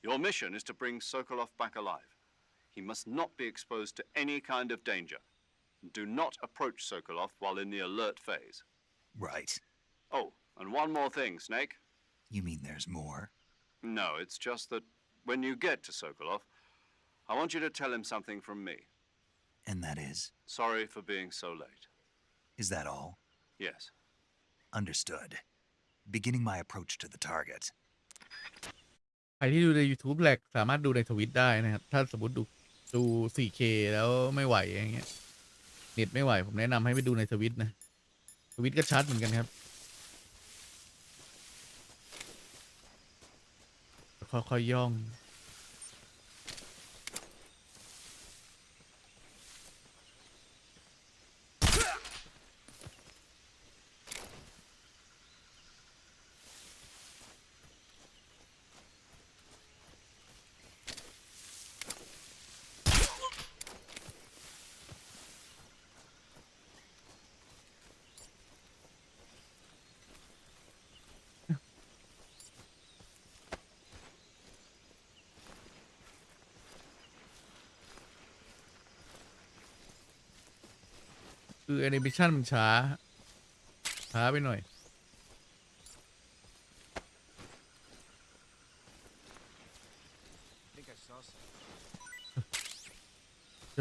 D: Your mission is to bring Sokolov back alive. He must not be exposed to any kind of danger. Do not approach Sokolov while in the alert phase.
C: Right.
D: Oh, and one more thing, Snake.
C: You mean there's more?
D: No, it's just that when you get to Sokolov, I want you to tell him something from me.
C: And that is?
D: Sorry for being so late.
C: Is that all?
D: Yes.
C: Understood. Beginning my approach to the target.
B: ใครที่ดูใน YouTube แหลกสามารถดูในทวิตได้นะครับถ้าสมมติดู 4K แล้วไม่ไหวอย่างเงี้ยเน็ตไม่ไหวผมแนะนำให้ไปดูในทวิตนะทวิตก็ชัดเหมือนกันครับค่อยๆย่องคือแอนิเมชันมันช้าไปหน่อยโจ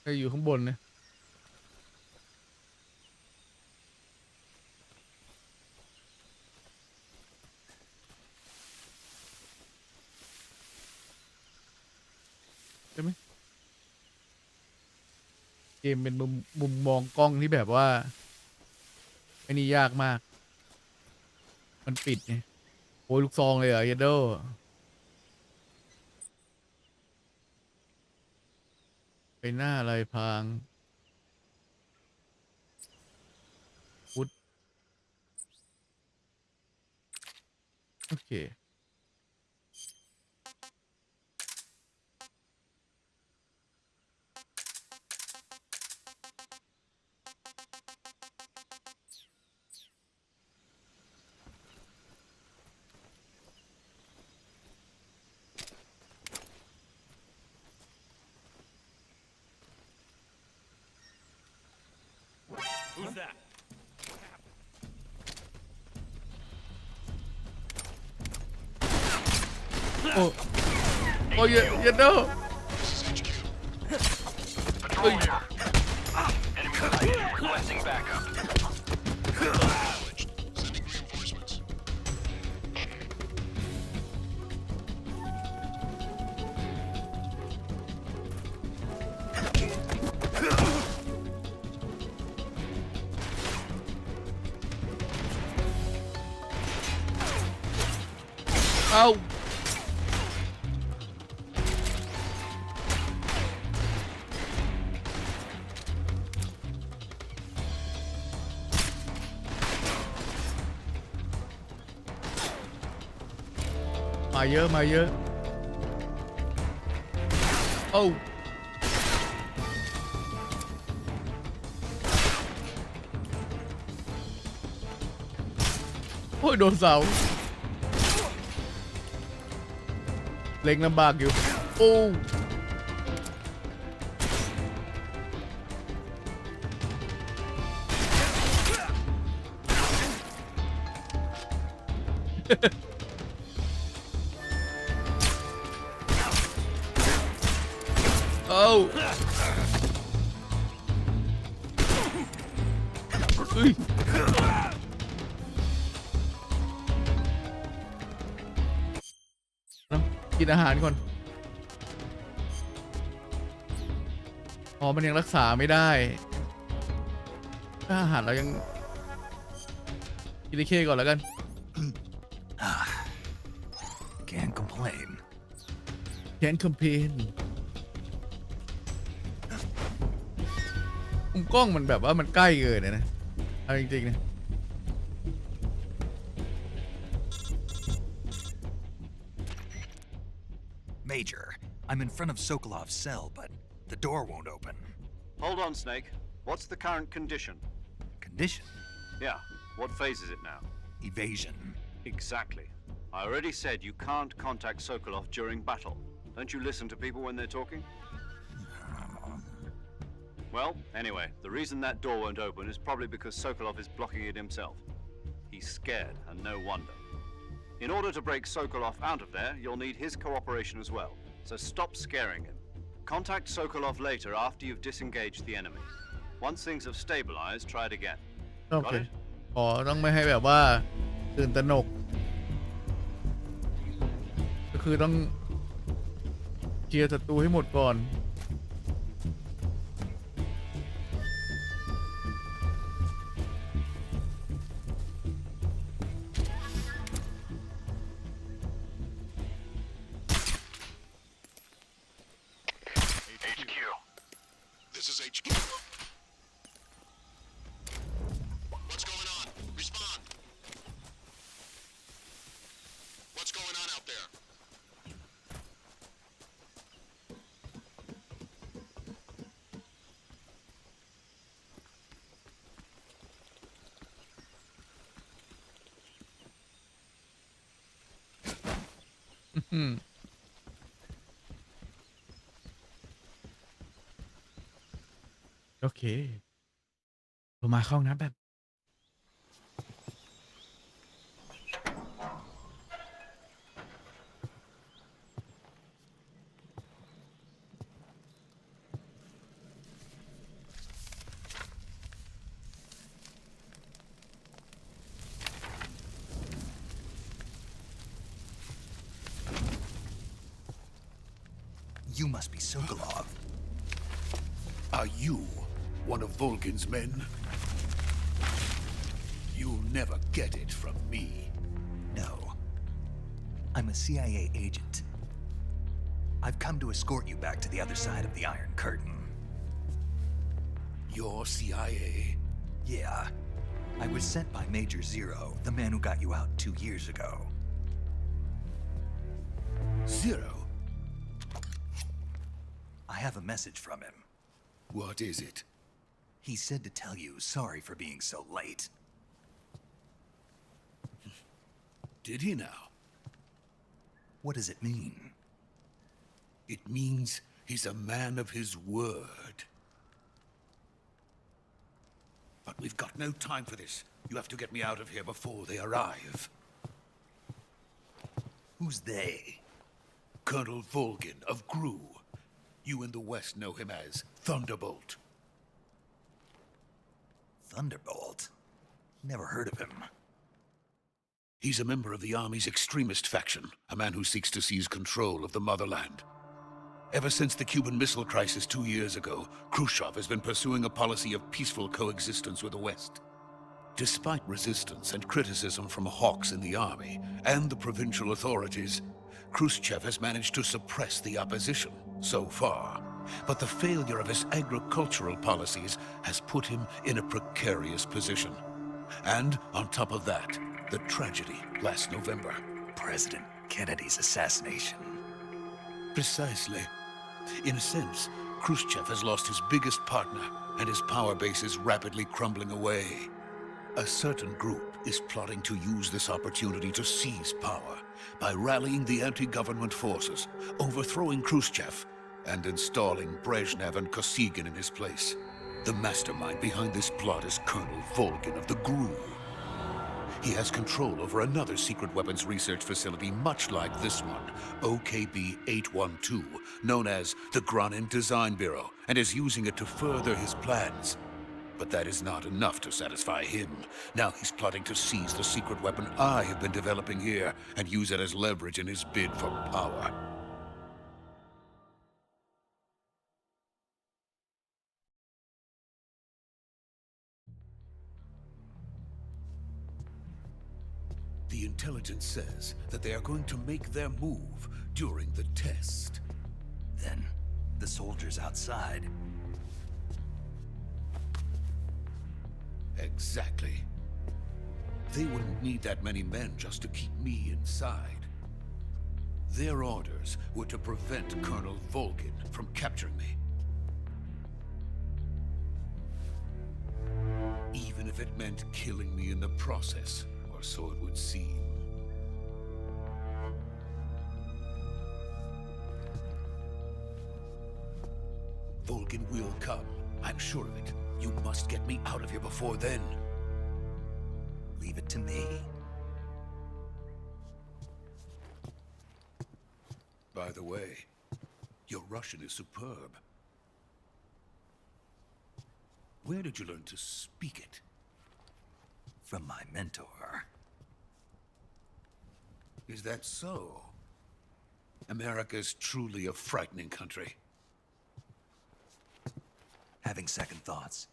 B: ก็อยู่ข้างบนเนี่ยใช่ไหมเกมเป็นมุมมองกล้องที่แบบว่าไอ้นี่ยากมากมันปิดไงโอ้ยลูกซองเลยเหรอเยโดไปหน้าอะไรพางวุดโอเคโอ้โอ้ยเยโดเฮ้ย
F: Enemy requesting backup.
B: เอามาเยอะมาเยอะโอ้โอ้ยโดนเสาเล็งลำบากอยู่โอ้โอ้เฮ้ยกินอาหารก่อนอ๋อมันยังรักษาไม่ได้ถ้าอาหารเรายังกินเคก่อนแล้วกัน
C: Can't complain.
B: แคนคอมเพนมุมกล้องมันแบบว่ามันใกล้เกินนะเอาจริงๆนะ
C: Major, I'm in front of Sokolov's cell, but the door won't open.
D: Hold on, Snake. What's the current condition?
C: Condition?
D: Yeah, what phase is it now?
C: Evasion.
D: Exactly. I already said you can't contact Sokolov during battle. Don't you listen to people when they're talking? Well, anyway, the reason that door won't open is probably because Sokolov is blocking it himself. He's scared, and no wonder. In order to break Sokolov out of there, you'll need his cooperation as well. So stop scaring him. Contact Sokolov later after you've disengaged the enemy. Once things have stabilized, try it again.
B: โอเค
D: Got it?
B: ขอต้องไม่ให้แบบว่าตื่นตระหนกก็คือต้องเคลียร์ศัตรูให้หมดก่อน
F: HQ.
I: This is HQ. What's going on? Respond. What's going on out there?
B: โอเคผมมาเข้าห้องน้ำแบบ
C: You must be Sokolov.
J: Are you one of Volgin's men? You'll never get it from me.
C: No. I'm a CIA agent. I've come to escort you back to the other side of the Iron Curtain.
J: You're CIA?
C: Yeah. I was sent by Major Zero, the man who got you out 2 years ago.
J: Zero?
C: I have a message from him.
J: What is it?
C: He said to tell you sorry for being so late.
J: Did he now?
C: What does it mean?
J: It means he's a man of his word. But we've got no time for this. You have to get me out of here before they arrive.
C: Who's they?
J: Colonel Volgin of GRU. You in the West know him as Thunderbolt.
C: Thunderbolt? Never heard of him.
J: He's a member of the Army's extremist faction, a man who seeks to seize control of the motherland. Ever since the Cuban Missile Crisis 2 years ago, Khrushchev has been pursuing a policy of peaceful coexistence with the West. Despite resistance and criticism from hawks in the army and the provincial authorities, Khrushchev has managed to suppress the opposition so far. But the failure of his agricultural policies has put him in a precarious position. And on top of that, the tragedy last November.
C: President Kennedy's assassination.
J: Precisely. In a sense, Khrushchev has lost his biggest partner, and his power base is rapidly crumbling away. A certain group is plotting to use this opportunity to seize power by rallying the anti-government forces, overthrowing Khrushchev, and installing Brezhnev and Kosygin in his place. The mastermind behind this plot is Colonel Volgin of the GRU. He has control over another secret weapons research facility much like this one, OKB-812, known as the Granin Design Bureau, and is using it to further his plans. But that is not enough to satisfy him. Now he's plotting to seize the secret weapon I have been developing here and use it as leverage in his bid for power. The intelligence says that they are going to make their move during the test.
C: Then, the soldiers outside.
J: Exactly. They wouldn't need that many men just to keep me inside. Their orders were to prevent Colonel Volgin from capturing me. Even if it meant killing me in the process, or so it would seem. Volgin will come. I'm sure of it. You must get me out of here before then.
C: Leave it to me.
J: By the way, your Russian is superb. Where did you learn to speak it?
C: From my mentor.
J: Is that so? America's truly a frightening country.
C: Having second thoughts?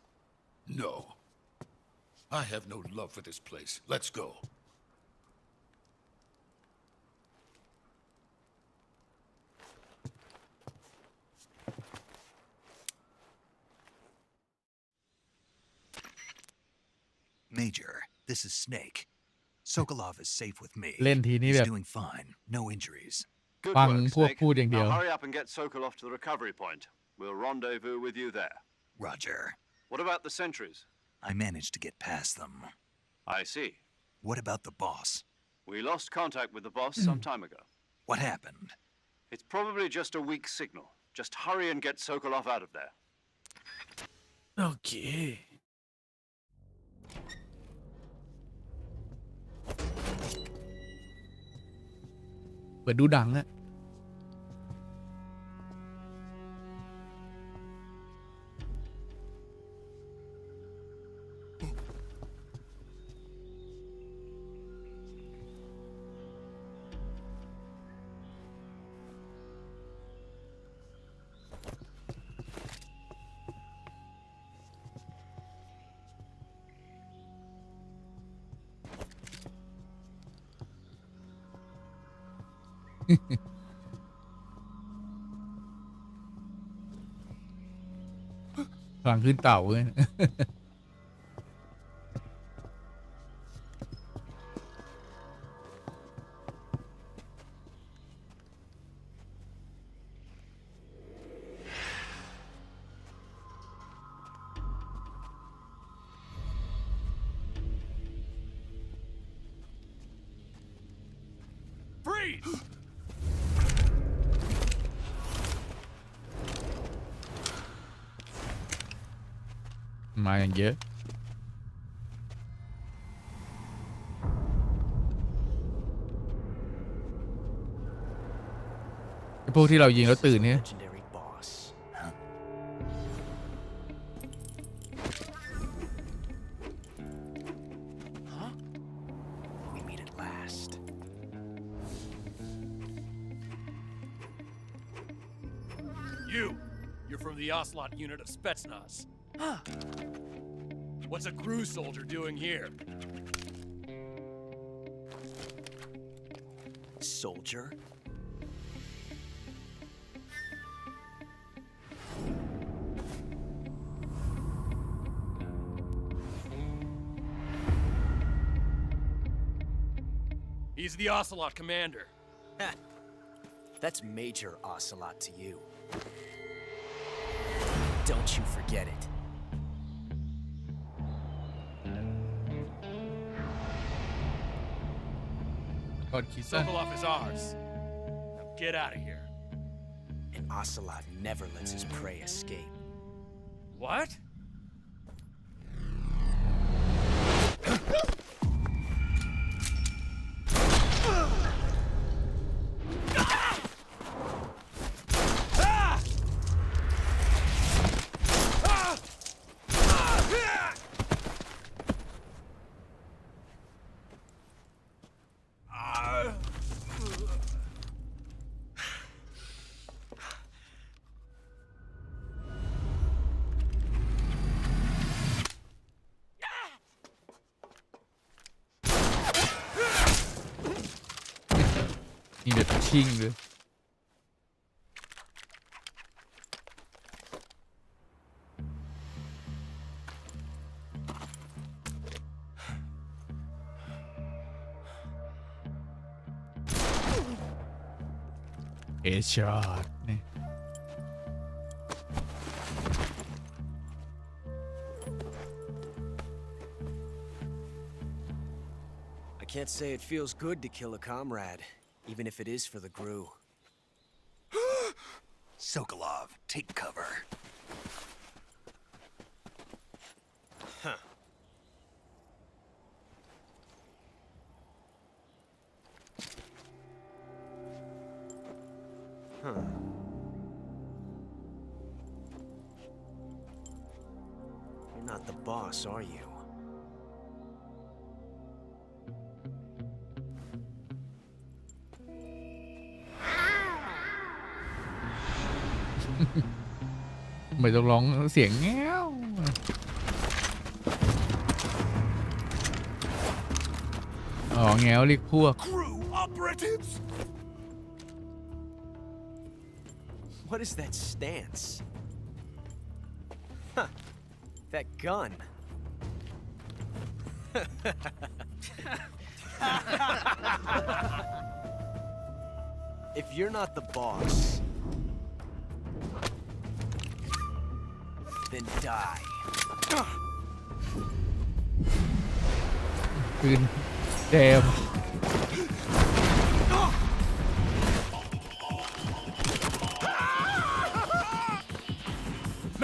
J: No. I have no love for this place. Let's go.
C: Major, this is Snake. Sokolov is safe with me.
B: เล่นทีนี้
C: He's
B: แบบ
C: doing fine. No injuries.
D: Good
B: ฟัง
D: work,
B: พวก
D: Snake.
B: พูดอย่างเดียว
D: Now hurry up and get Sokolov to the recovery point. We'll rendezvous with you there.
C: Roger.
D: What about the sentries?
C: I managed to get past them.
D: I see.
C: What about the boss?
D: We lost contact with the boss some time ago.
C: What happened?
D: It's probably just a weak signal. Just hurry and get Sokolov out of there.
B: โอเคเปิดดูดังอะ พลังขึ้นเต่าเลย
E: Freeze!
B: มาอย่างเยอะไอ้พวกที่เรายิงแล้วตื่นเนี่ย
E: Legendary boss. Huh? We meet at last. You're from the Ocelot unit of Spetsnaz. Huh. What's a crew soldier doing here? Soldier? He's the Ocelot commander.
K: That's Major Ocelot to you. Don't you forget it.
E: Sokolov is ours. Now get out of here.
K: And Ocelot never lets his prey escape.
E: What?
B: นี่เด็ดชิงเลยเอชอตนี่
K: I can't say it feels good to kill a comrade, even if it is for the GRU.
C: Sokolov, take cover.
K: Huh. Huh. You're not the boss, are you?
B: ไม่ต้องร้องเสียงแง้วอ๋อแง้วเรียกพวก
E: Crew operatives!
K: What is that stance? Huh. That gun. If you're not the boss, then die.
B: ปืนแดม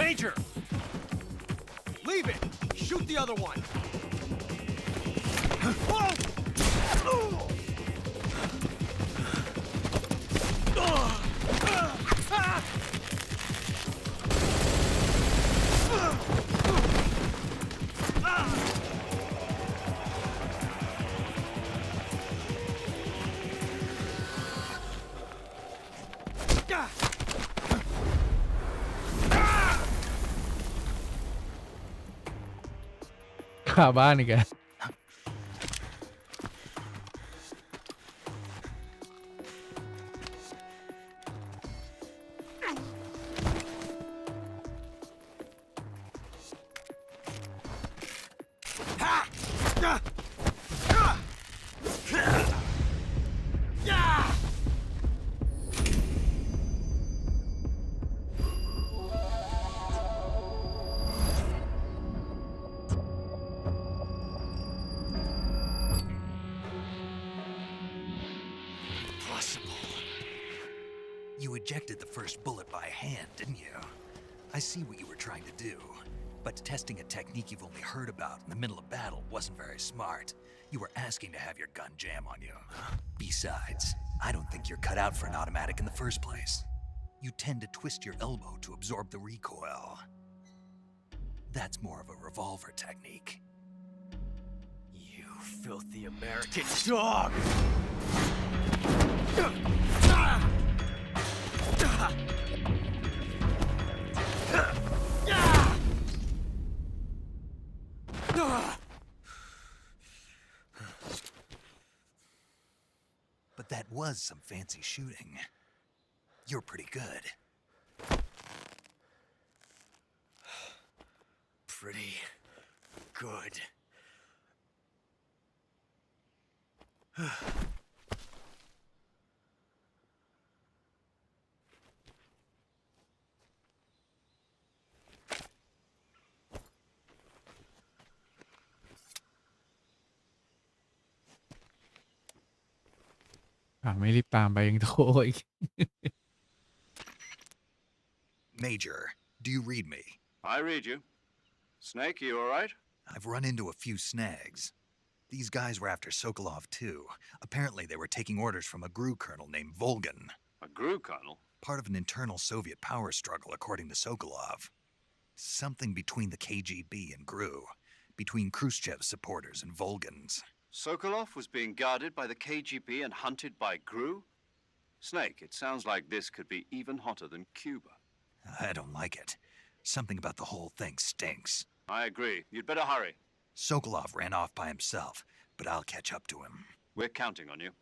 E: Major! Leave it! Shoot the other one! Ah!
B: ขาบ้านอีกแก
C: Impossible. You ejected the first bullet by hand, didn't you? I see what you were trying to do, but testing a technique you've only heard about in the middle of battle wasn't very smart. You were asking to have your gun jam on you. Besides, I don't think you're cut out for an automatic in the first place. You tend to twist your elbow to absorb the recoil. That's more of a revolver technique.
K: You filthy American dog!
C: But that was some fancy shooting. You're pretty good.
K: Pretty good.
B: ไม่รีบตามไปยังโทรอีก
C: Major, do you read me?
D: I read you. Snake, you all right?
C: I've run into a few snags. These guys were after Sokolov too. Apparently they were taking orders from a GRU colonel named Volgan.
D: A GRU colonel?
C: Part of an internal Soviet power struggle, according to Sokolov. Something between the KGB and GRU. Between Khrushchev's supporters and Volgan's.
D: Sokolov was being guarded by the KGB and hunted by GRU? Snake, it sounds like this could be even hotter than Cuba.
C: I don't like it. Something about the whole thing stinks.
D: I agree. You'd better hurry.
C: Sokolov ran off by himself, but I'll catch up to him.
D: We're counting on you.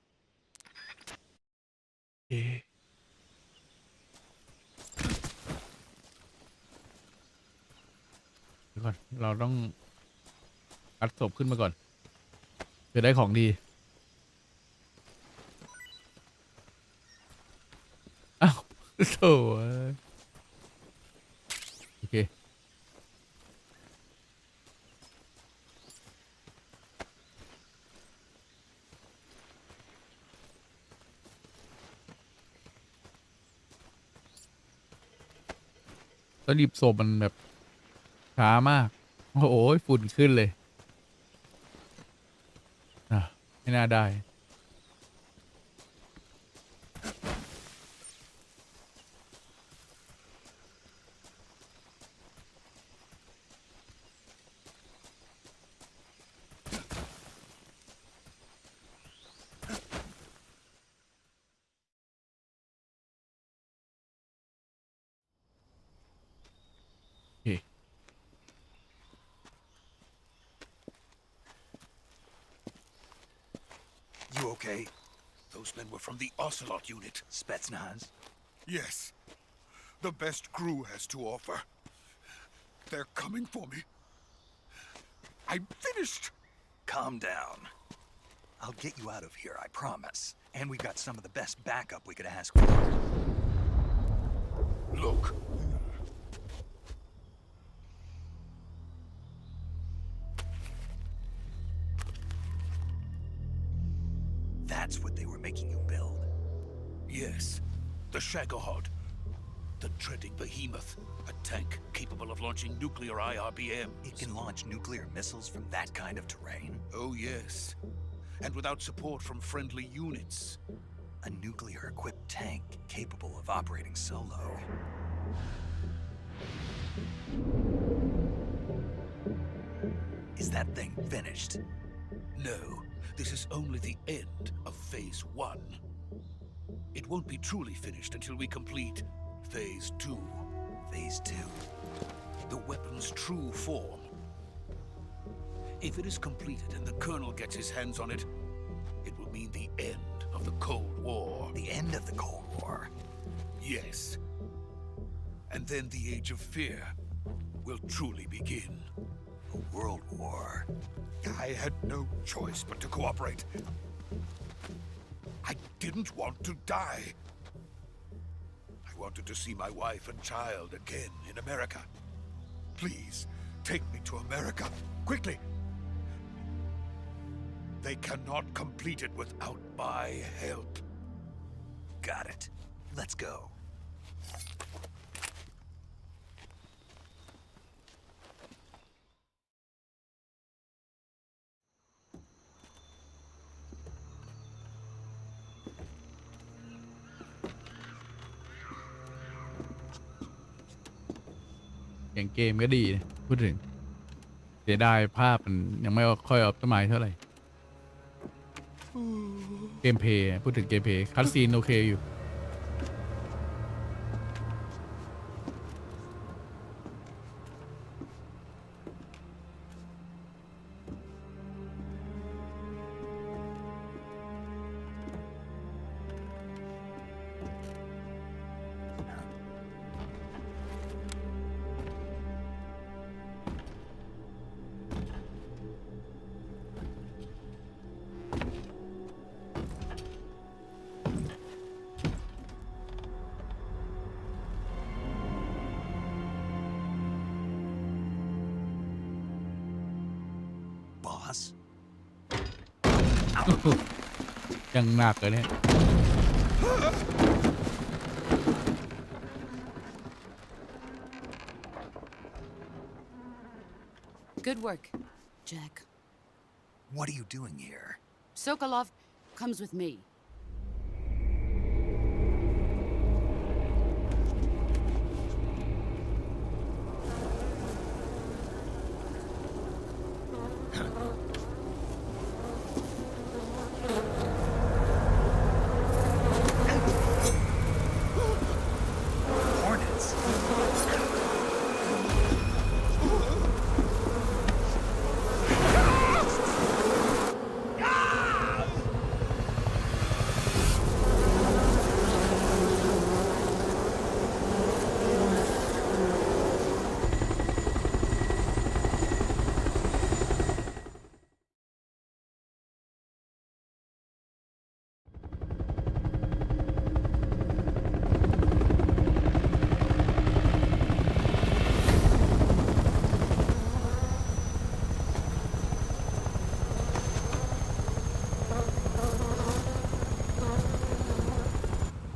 B: เดี๋ยวก่อนเราต้องอัดศพขึ้นมาก่อนเพื่อได้ของดีอ้าวโถ่โอเคแล้วรีบศพมันแบบช้ามากโอ้โหฝุ่นขึ้นเลยไม่น่าได้โอเค
C: You okay?
J: Those men were from the Ocelot unit.
C: Spetsnaz?
J: Yes. The best GRU has to offer. They're coming for me. I'm finished.
C: Calm down. I'll get you out of here, I promise. And we've got some of the best backup we could ask for.
J: Look.
C: That's what they were making you build?
J: Yes. The Shagohod. The dreading behemoth. A tank capable of launching nuclear IRBMs.
C: It can launch nuclear missiles from that kind of terrain?
J: Oh, yes. And without support from friendly units.
C: A nuclear-equipped tank capable of operating solo. Is that thing finished?
J: No. This is only the end of Phase 1. It won't be truly finished until we complete Phase 2.
C: Phase 2?
J: The weapon's true form. If it is completed and the Colonel gets his hands on it, it will mean the end of the Cold War.
C: The end of the Cold War?
J: Yes. And then the Age of Fear will truly begin.
C: A world war?
J: I had no choice but to cooperate. I didn't want to die. I wanted to see my wife and child again in America. Please, take me to America, quickly. They cannot complete it without my help.
C: got it. Let's go.
B: อย่างเกมก็ดีนะพูดถึงเสียดายภาพมันยังไม่ค่อยออปติไมซ์เท่าไหร่เกมเพย์พูดถึงเกมเพย์คัสซีนโอเคอยู่
C: Boss?
B: ยังหนักเลยเนี่ย
H: Good work, Jack.
C: What are you doing here?
H: Sokolov comes with me.
C: Hornets?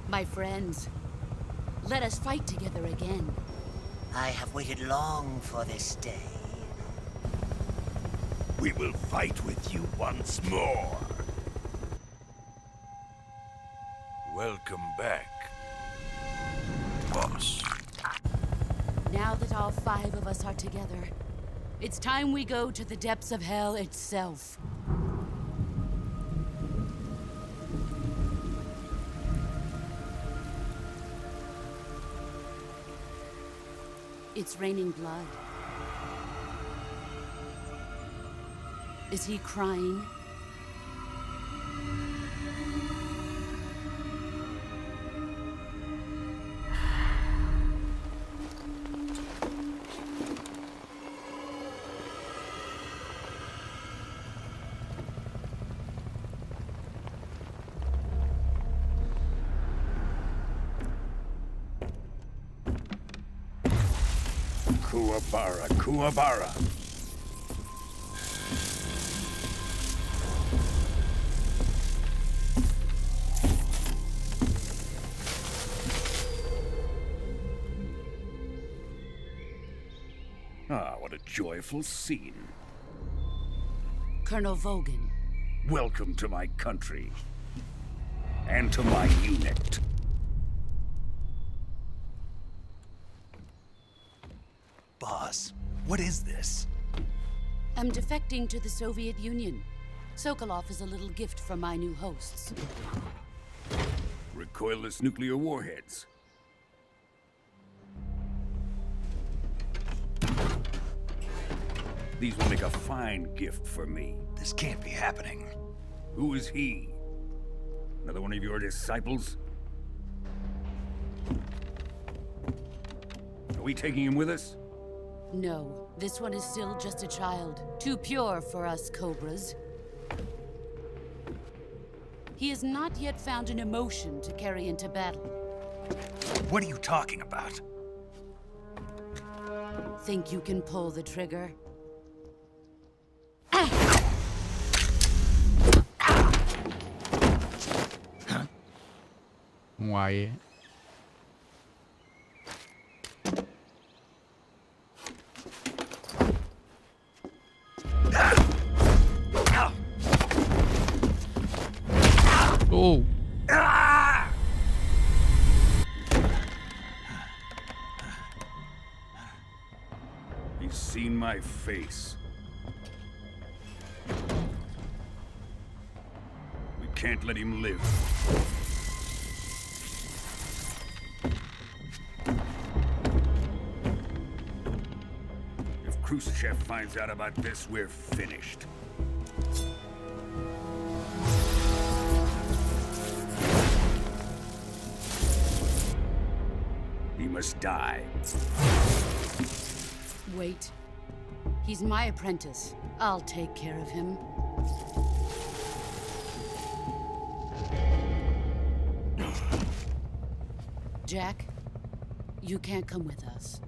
H: My friends, let us fight together again.
L: I have waited long for this day.
J: We will fight with you once more. Welcome back, boss.
H: Now that all 5 of us are together, it's time we go to the depths of hell itself. It's raining blood. Is he crying?
J: Kuwabara, Kuwabara. Ah, what a joyful scene.
H: Colonel Vogan.
J: Welcome to my country. And to my unit.
C: Boss, what is this?
H: I'm defecting to the Soviet Union. Sokolov is a little gift from my new hosts.
J: Recoilless nuclear warheads. These will make a fine gift for me.
C: This can't be happening.
J: Who is he? Another one of your disciples? Are we taking him with us?
H: No, this one is still just a child. Too pure for us Cobras. He has not yet found an emotion to carry into battle.
C: What are you talking about?
H: Think you can pull the trigger?
B: ไว้ โอ้
J: He's seen my face. We can't let him live. If Khrushchev finds out about this, we're finished. He must die.
H: Wait. He's my apprentice. I'll take care of him. Jack, you can't come with us.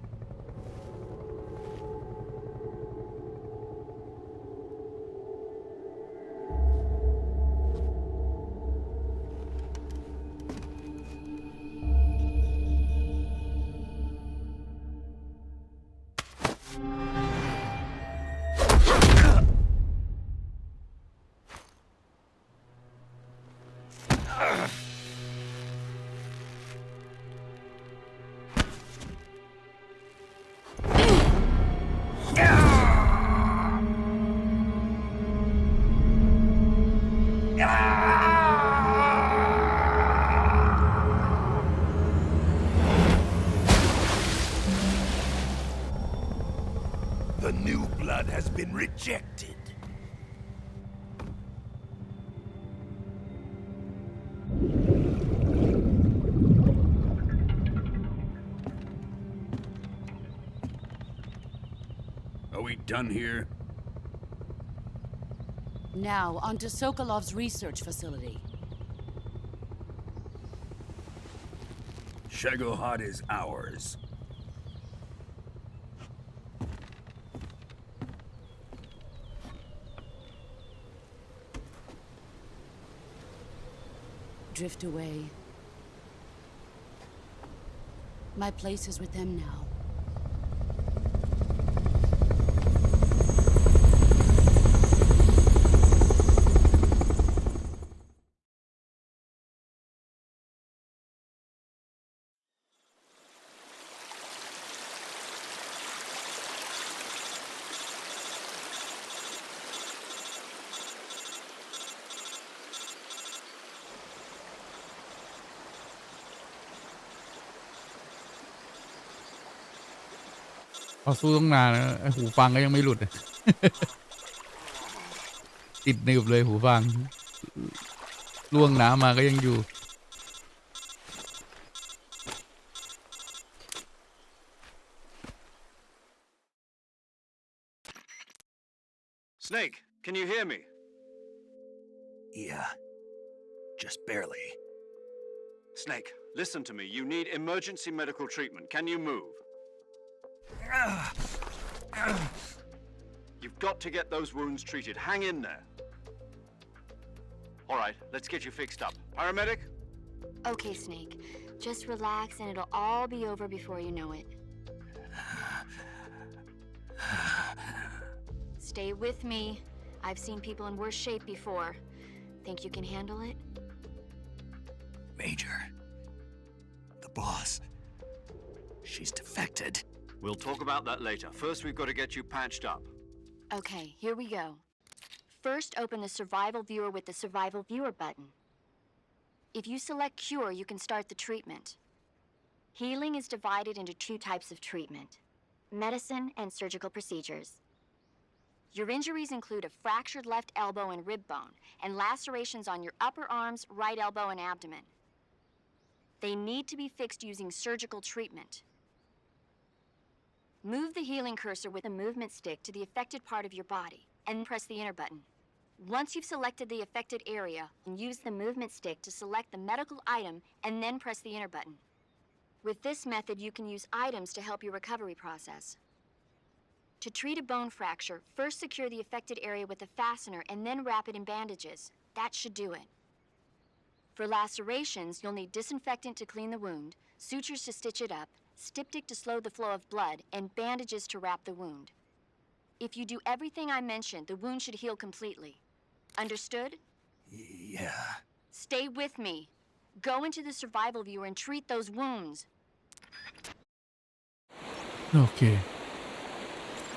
J: The new blood has been rejected. Are we done here?
H: Now, onto Sokolov's research facility.
J: Shagohod is ours.
H: Drift away. My place is with them now.
B: พอสู้ตั้งนานแล้วไอ้หูฟังก็ยังไม่หลุด ติดหนึบเลยหูฟังล่วงน้ำมาก็ยังอยู่
D: Snake, can you hear me?
C: Yeah. Just barely.
D: Snake, listen to me. You need emergency medical treatment. Can you move? You've got to get those wounds treated. Hang in there. All right, let's get you fixed up. Paramedic?
G: Okay, Snake. Just relax and it'll all be over before you know it. Stay with me. I've seen people in worse shape before. Think you can handle it?
C: Major. The boss. She's defected.
D: We'll talk about that later. First, we've got to get you patched up.
G: Okay, here we go. First, open the Survival Viewer with the Survival Viewer button. If you select Cure, you can start the treatment. Healing is divided into two types of treatment: medicine and surgical procedures. Your injuries include a fractured left elbow and rib bone, and lacerations on your upper arms, right elbow, and abdomen. They need to be fixed using surgical treatment. Move the healing cursor with the movement stick to the affected part of your body, and press the enter button. Once you've selected the affected area, use the movement stick to select the medical item, and then press the enter button. With this method, you can use items to help your recovery process. To treat a bone fracture, first secure the affected area with a fastener and then wrap it in bandages. That should do it. For lacerations, you'll need disinfectant to clean the wound, sutures to stitch it up, styptic to slow the flow of blood, and bandages to wrap the wound. If you do everything I mentioned, the wound should heal completely. Understood?
C: Yeah.
G: Stay with me. Go into the survival viewer and treat those wounds.
B: โอเค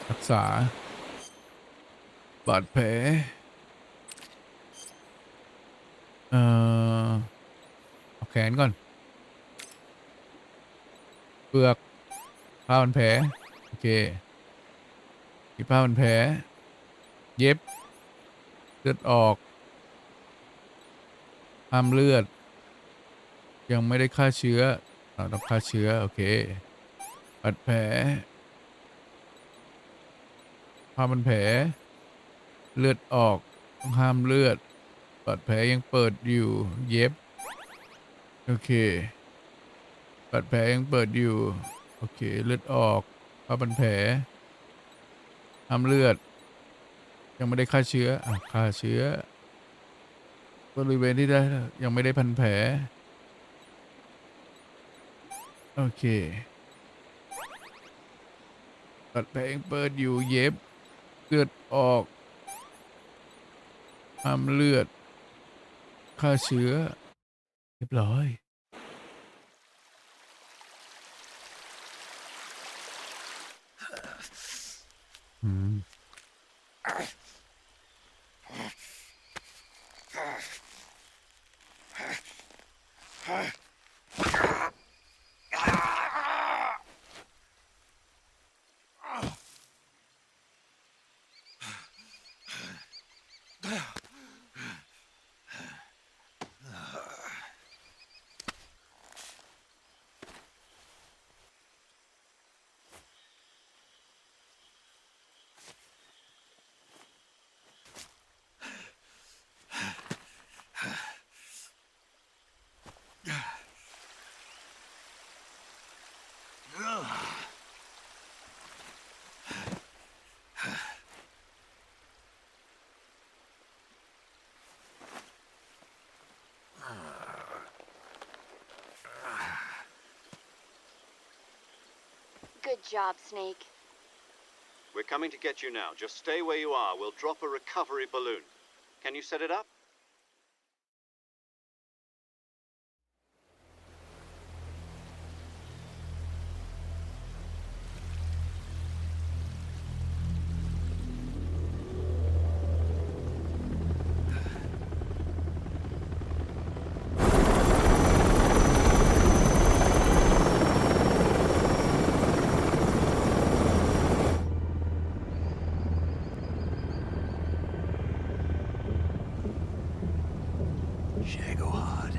B: รักษาบาดแผลเอาแขนก่อนเปลือกผ้าพันแผลโอเคที่ผ้าพันแผลเย็บเลือดออกห้ามเลือดยังไม่ได้ฆ่าเชื้อต้องฆ่าเชื้อโอเคบาดแผลผ้าพันแผลเลือดออกต้องห้ามเลือดบาดแผลยังเปิดอยู่เย็บโอเคบาดแผลยังเปิดอยู่โอเคเลือดออกผ้าพันแผลห้ามเลือดยังไม่ได้ฆ่าเชื้อฆ่าเชื้อบริเวณที่ได้ยังไม่ได้พันแผลโอเคบาดแผลยังเปิดอยู่เย็บเลือดออกห้ามเลือดฆ่าเชื้อเรียบร้อย
G: Good job, Snake.
D: We're coming to get you now. Just stay where you are. We'll drop a recovery balloon. Can you set it up?
C: Shagohod.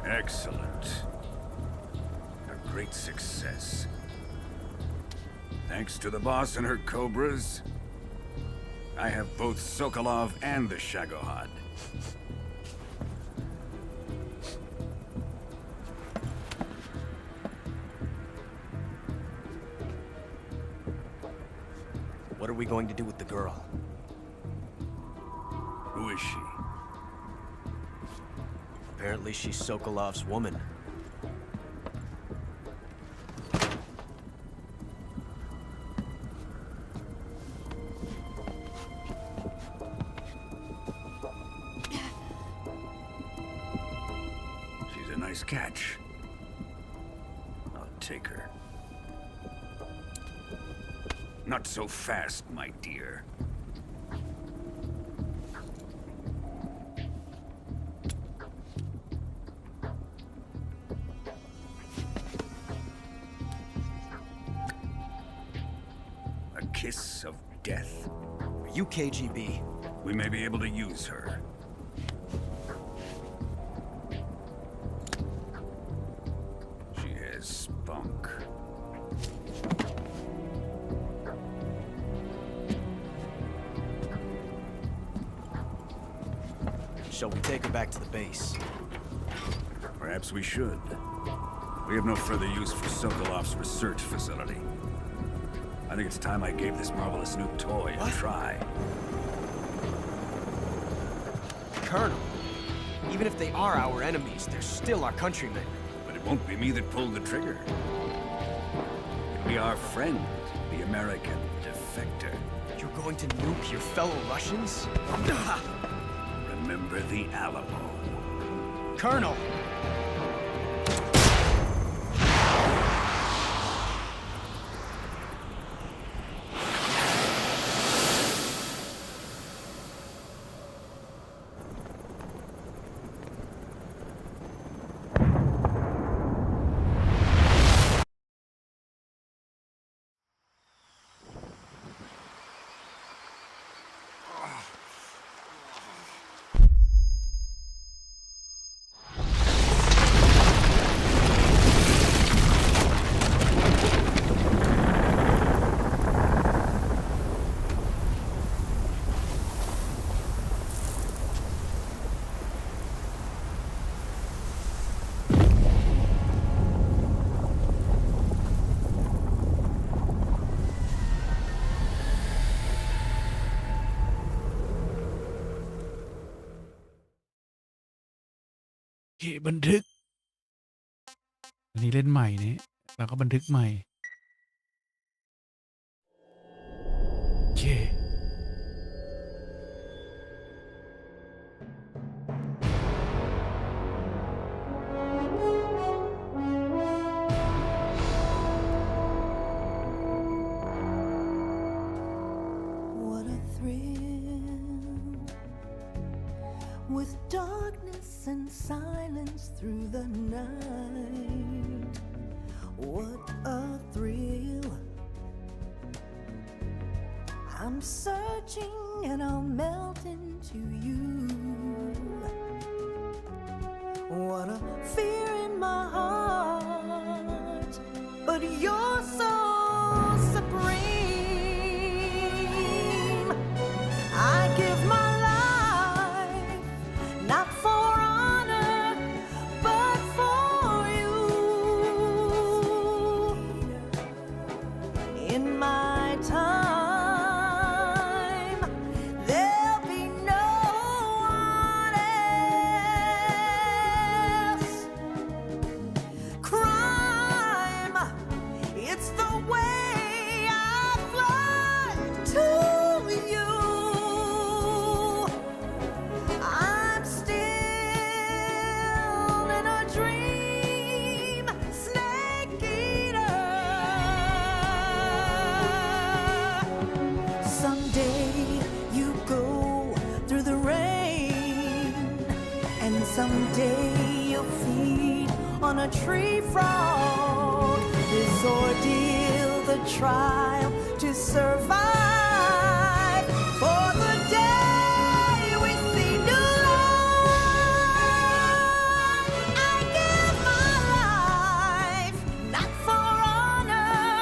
M: Excellent. A great success. Thanks to the boss and her cobras, I have both Sokolov and the Shagohod.
K: What are we going to do with the girl?
M: Who is she?
K: Apparently she's Sokolov's woman.
M: She's a nice catch. I'll take her. Not so fast, my dear. A kiss of death?
K: Are you KGB?
M: We may be able to use her. She has spunk.
K: Shall we take her back to the base?
M: Perhaps we should. We have no further use for Sokolov's research facility. I think it's time I gave this marvelous new toy a try.
K: Colonel, even if they are our enemies, they're still our countrymen.
M: But it won't be me that pulled the trigger. It'll be our friend, the American defector.
K: You're going to nuke your fellow Russians?
M: Remember the Alamo.
K: Colonel!
B: โอเคบันทึกอันนี้เล่นใหม่นี่แล้วก็บันทึกใหม่โอเค
A: What a thrill, with darkness and silence through the night. What a thrill. I'm searching and I'll melt into you. What a fear in my heart, but you're so supreme. I give my life, not for honor, but for you. In my time, there'll be no one else. Crime, it's the way I fly to you. I'm still in a dream, snake eater. Someday you go through the rain, and someday you'll feed on a tree frog. This ordeal, the trial to survive, for the day we see new light. I give my life, not for honor,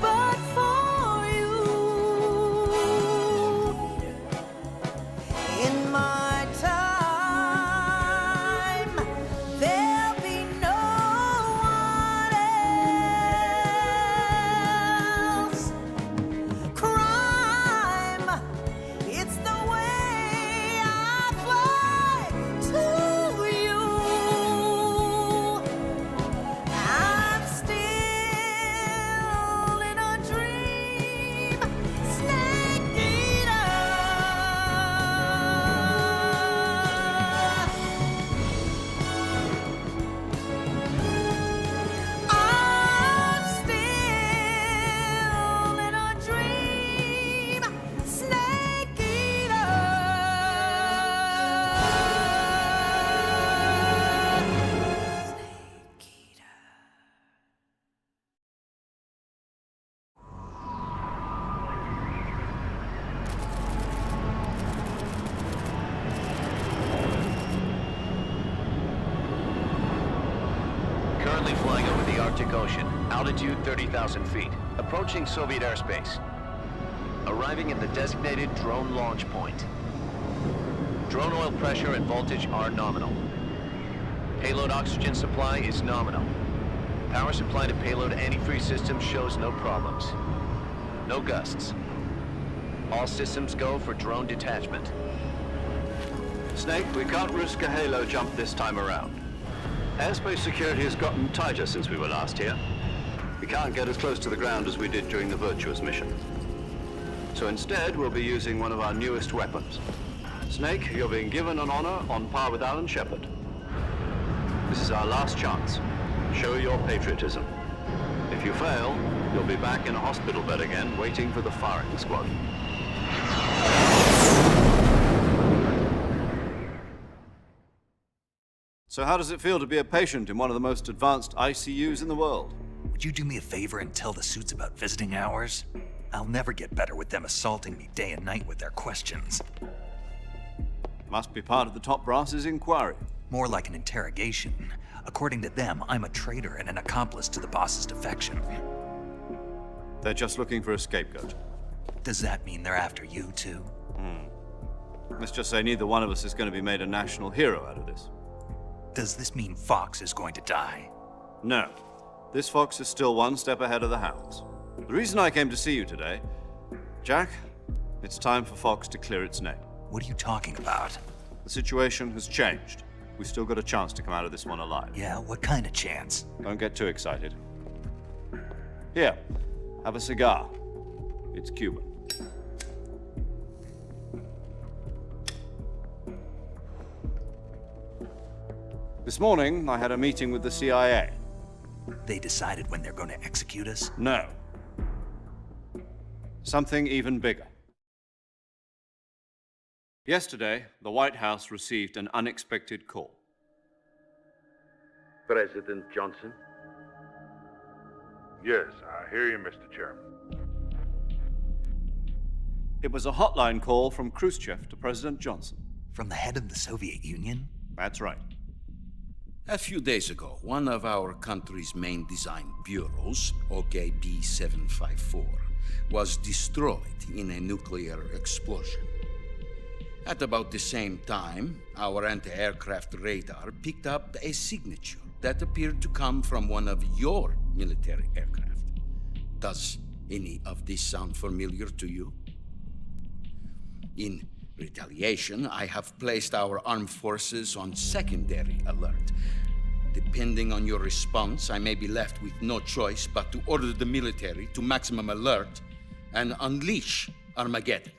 A: but for you. In my time, there'll be no one else.
F: Altitude 30,000 feet. Approaching Soviet airspace. Arriving at the designated drone launch point. Drone oil pressure and voltage are nominal. Payload oxygen supply is nominal. Power supply to payload antifreeze system shows no problems. No gusts. All systems go for drone detachment.
D: Snake, we can't risk a halo jump this time around. Airspace security has gotten tighter since we were last here. We can't get as close to the ground as we did during the Virtuous mission. So instead, we'll be using one of our newest weapons. Snake, you're being given an honor on par with Alan Shepard. This is our last chance. Show your patriotism. If you fail, you'll be back in a hospital bed again, waiting for the firing squad. So how does it feel to be a patient in one of the most advanced ICUs in the world?
C: Would you do me a favor and tell the suits about visiting hours? I'll never get better with them assaulting me day and night with their questions.
D: Must be part of the top brass's inquiry.
C: More like an interrogation. According to them, I'm a traitor and an accomplice to the boss's defection.
D: They're just looking for a scapegoat.
C: Does that mean they're after you, too?
D: Let's just say neither one of us is going to be made a national hero out of this.
C: Does this mean Fox is going to die?
D: No. This fox is still one step ahead of the hounds. The reason I came to see you today, Jack, it's time for Fox to clear its name.
C: What are you talking about?
D: The situation has changed. We've still got a chance to come out of this one alive.
C: Yeah, what kind of chance?
D: Don't get too excited. Here, have a cigar. It's Cuban. This morning, I had a meeting with the CIA.
C: They decided when they're going to execute us?
D: No. Something even bigger. Yesterday, the White House received an unexpected call.
N: President Johnson? Yes, I hear you, Mr. Chairman.
D: It was a hotline call from Khrushchev to President Johnson.
C: From the head of the Soviet Union?
D: That's right.
J: A few days ago, one of our country's main design bureaus, OKB 754, was destroyed in a nuclear explosion. At about the same time, our anti-aircraft radar picked up a signature that appeared to come from one of your military aircraft. Does any of this sound familiar to you? In retaliation, I have placed our armed forces on secondary alert. Depending on your response, I may be left with no choice but to order the military to maximum alert and unleash Armageddon.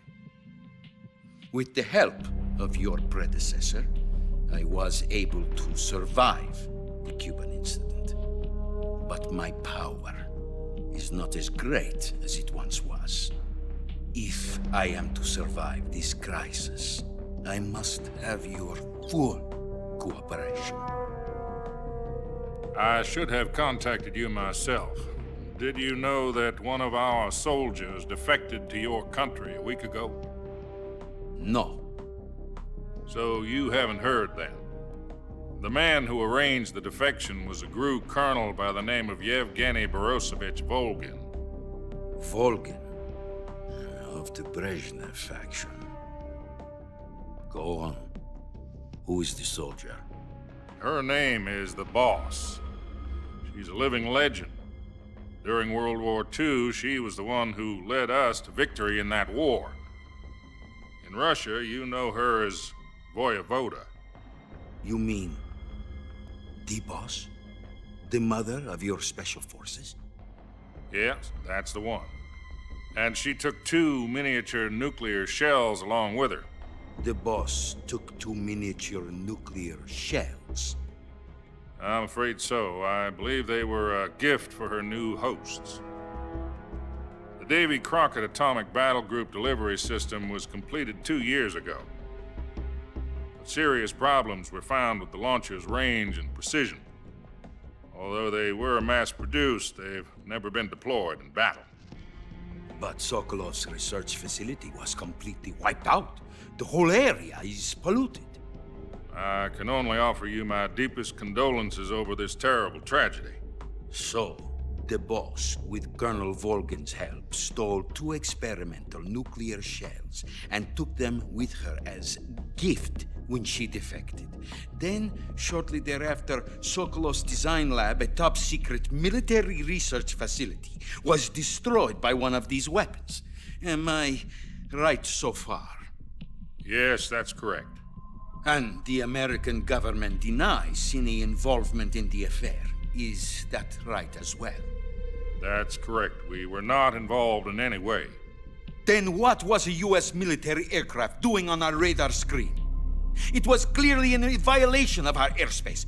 J: With the help of your predecessor, I was able to survive the Cuban incident. But my power is not as great as it once was. If I am to survive this crisis, I must have your full cooperation.
N: I should have contacted you myself. Did you know that one of our soldiers defected to your country a week ago?
J: No.
N: So you haven't heard then? The man who arranged the defection was a GRU colonel by the name of Yevgeny Borosovich Volgin.
J: Volgin? Of the Brezhnev faction. Go on. Who is the soldier?
N: Her name is the Boss. She's a living legend. During World War II, she was the one who led us to victory in that war. In Russia, you know her as Voyevoda.
J: You mean the Boss? The mother of your special forces?
N: Yes, that's the one. And she took 2 miniature nuclear shells along with her.
J: The Boss took 2 miniature nuclear shells?
N: I'm afraid so. I believe they were a gift for her new hosts. The Davy Crockett Atomic Battle Group delivery system was completed 2 years ago. But serious problems were found with the launcher's range and precision. Although they were mass-produced, they've never been deployed in battle.
J: But Sokolov's research facility was completely wiped out. The whole area is polluted.
N: I can only offer you my deepest condolences over this terrible tragedy.
J: So, The boss, with Colonel Volgin's help, stole 2 experimental nuclear shells and took them with her as gift when she defected. Then, shortly thereafter, Sokolov's design lab, a top-secret military research facility, was destroyed by one of these weapons. Am I right so far?
N: Yes, that's correct.
J: And the American government denies any involvement in the affair. Is that right as well?
N: That's correct. We were not involved in any way.
J: Then what was a U.S. military aircraft doing on our radar screen? It was clearly in violation of our airspace.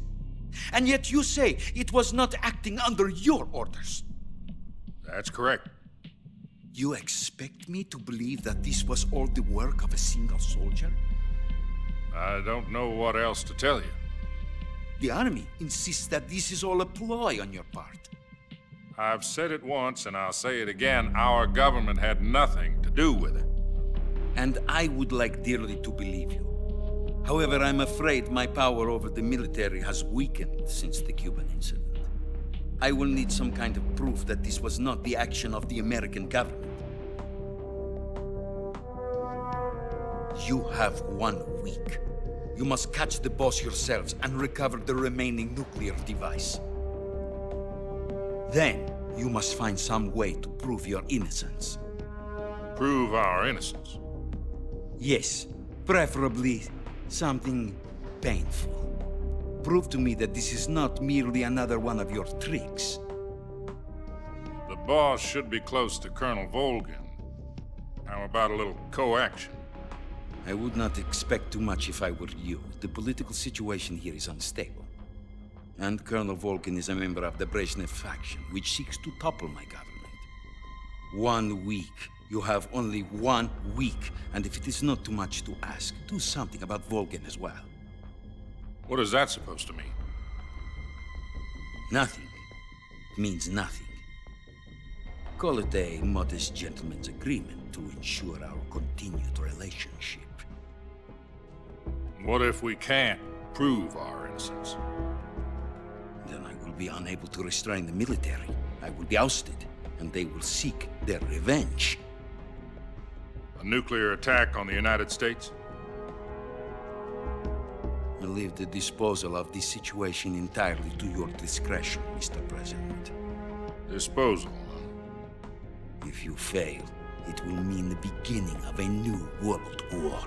J: And yet you say it was not acting under your orders.
N: That's correct.
J: You expect me to believe that this was all the work of a single soldier?
N: I don't know what else to tell you.
J: The army insists that this is all a ploy on your part.
N: I've said it once and I'll say it again. Our government had nothing to do with it.
J: And I would like dearly to believe you. However, I'm afraid my power over the military has weakened since the Cuban incident. I will need some kind of proof that this was not the action of the American government. You have 1 week. You must catch the boss yourselves and recover the remaining nuclear device. Then, you must find some way to prove your innocence.
N: Prove our innocence?
J: Yes, preferably something painful. Prove to me that this is not merely another one of your tricks.
N: The boss should be close to Colonel Volgin. How about a little co-action?
J: I would not expect too much if I were you. The political situation here is unstable. And Colonel Volgin is a member of the Brezhnev faction, which seeks to topple my government. 1 week. You have only 1 week, and if it is not too much to ask, do something about Volgin as well.
N: What is that supposed to mean?
J: Nothing. It means nothing. Call it a modest gentleman's agreement to ensure our continued relationship.
N: What if we can't prove our innocence?
J: Then I will be unable to restrain the military. I will be ousted, and they will seek their revenge.
N: A nuclear attack on the United States?
J: I leave the disposal of this situation entirely to your discretion, Mr. President.
N: Disposal?
J: If you fail, it will mean the beginning of a new world war.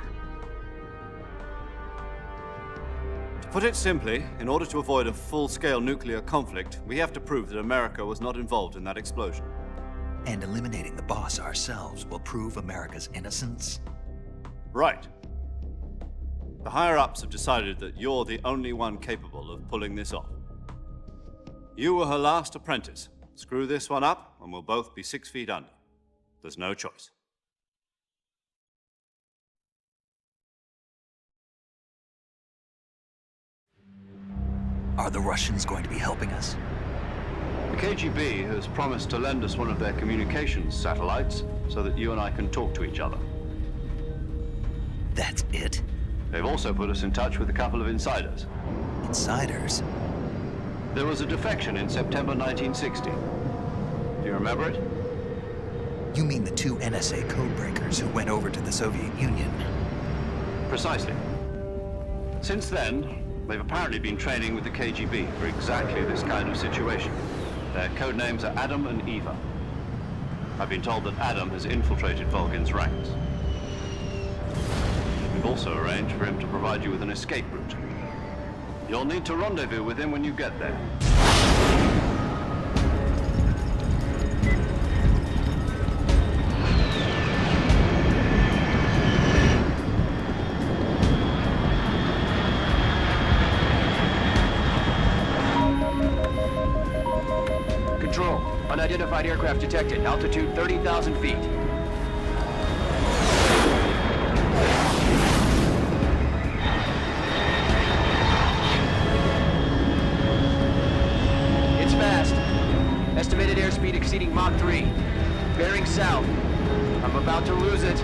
D: To put it simply, in order to avoid a full-scale nuclear conflict, we have to prove that America was not involved in that explosion.
C: And eliminating the boss ourselves will prove America's innocence?
D: Right. The higher-ups have decided that you're the only one capable of pulling this off. You were her last apprentice. Screw this one up, and we'll both be 6 feet under. There's no choice.
C: Are the Russians going to be helping us?
O: The KGB has promised to lend us one of their communications satellites so that you and I can talk to each other.
C: That's it?
O: They've also put us in touch with a couple of insiders.
C: Insiders?
O: There was a defection in September 1960. Do you remember it?
C: You mean the 2 NSA codebreakers who went over to the Soviet Union?
O: Precisely. Since then, they've apparently been training with the KGB for exactly this kind of situation. Their code names are Adam and Eva. I've been told that Adam has infiltrated Volgin's ranks. We've also arranged for him to provide you with an escape route. You'll need to rendezvous with him when you get there.
E: Control. Unidentified aircraft detected. Altitude 30,000 feet. It's fast. Estimated airspeed exceeding Mach 3. Bearing south. I'm about to lose it.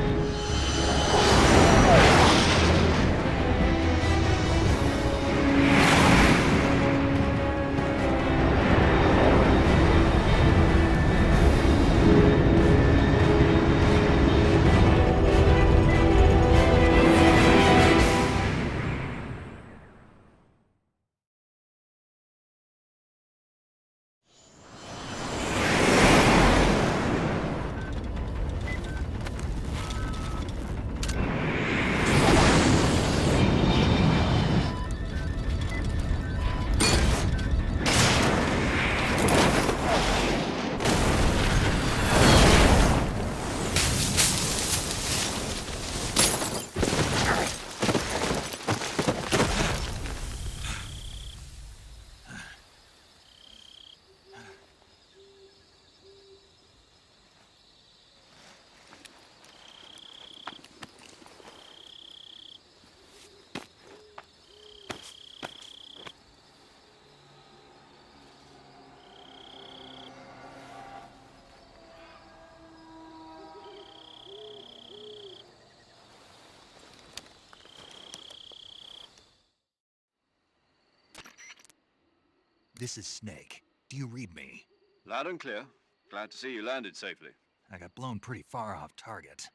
C: This is Snake. Do you read me?
D: Loud and clear. Glad to see you landed safely.
C: I got blown pretty far off target.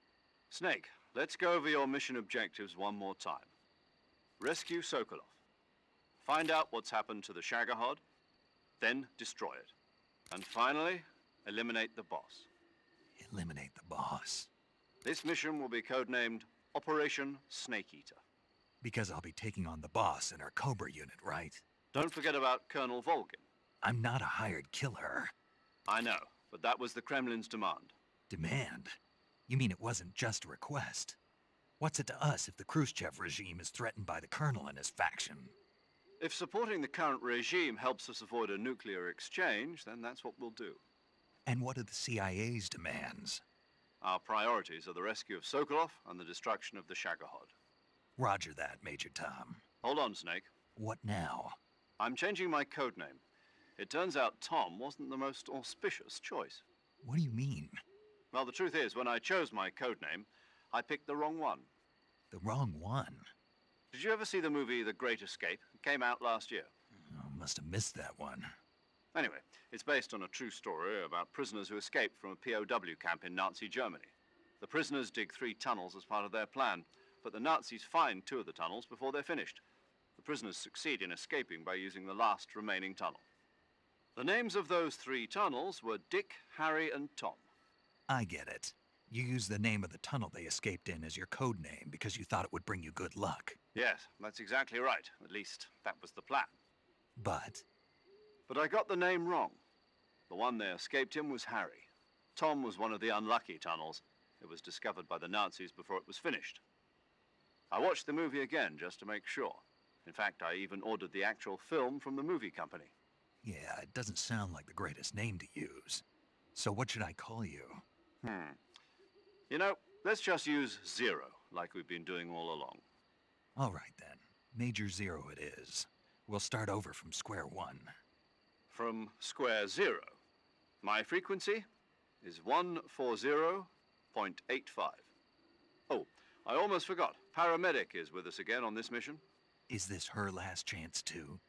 D: Snake, let's go over your mission objectives one more time. Rescue Sokolov. Find out what's happened to the Shagohod, then destroy it. And finally, eliminate the boss.
C: Eliminate the boss.
D: This mission will be codenamed Operation Snake Eater.
C: Because I'll be taking on the boss in our Cobra unit, right?
D: Don't forget about Colonel Volgin.
C: I'm not a hired killer.
D: I know, but that was the Kremlin's demand.
C: Demand? You mean it wasn't just a request? What's it to us if the Khrushchev regime is threatened by the Colonel and his faction?
D: If supporting the current regime helps us avoid a nuclear exchange, then that's what we'll do.
C: And what are the CIA's demands?
D: Our priorities are the rescue of Sokolov and the destruction of the Shagohod.
C: Roger that, Major Tom.
D: Hold on, Snake.
C: What now?
D: I'm changing my codename. It turns out Tom wasn't the most auspicious choice.
C: What do you mean?
D: Well, the truth is, when I chose my codename, I picked the wrong one.
C: The wrong one?
D: Did you ever see the movie The Great Escape? It came out last year.
C: Oh, must have missed that one.
D: Anyway, it's based on a true story about prisoners who escaped from a POW camp in Nazi Germany. The prisoners dig 3 tunnels as part of their plan, but the Nazis find 2 of the tunnels before they're finished. The prisoners succeed in escaping by using the last remaining tunnel. The names of those 3 tunnels were Dick, Harry, and Tom.
C: I get it. You used the name of the tunnel they escaped in as your code name because you thought it would bring you good luck.
D: Yes, that's exactly right. At least, that was the plan.
C: But
D: I got the name wrong. The one they escaped in was Harry. Tom was one of the unlucky tunnels. It was discovered by the Nazis before it was finished. I watched the movie again just to make sure. In fact, I even ordered the actual film from the movie company.
C: yeah, it doesn't sound like the greatest name to use. So what should I call you?
D: You know, let's just use Zero, like we've been doing all along.
C: All right then. Major Zero it is. We'll start over from square one.
D: From square 0. My frequency is 140.85. Oh, I almost forgot. Paramedic is with us again on this mission.
C: Is this her last chance too?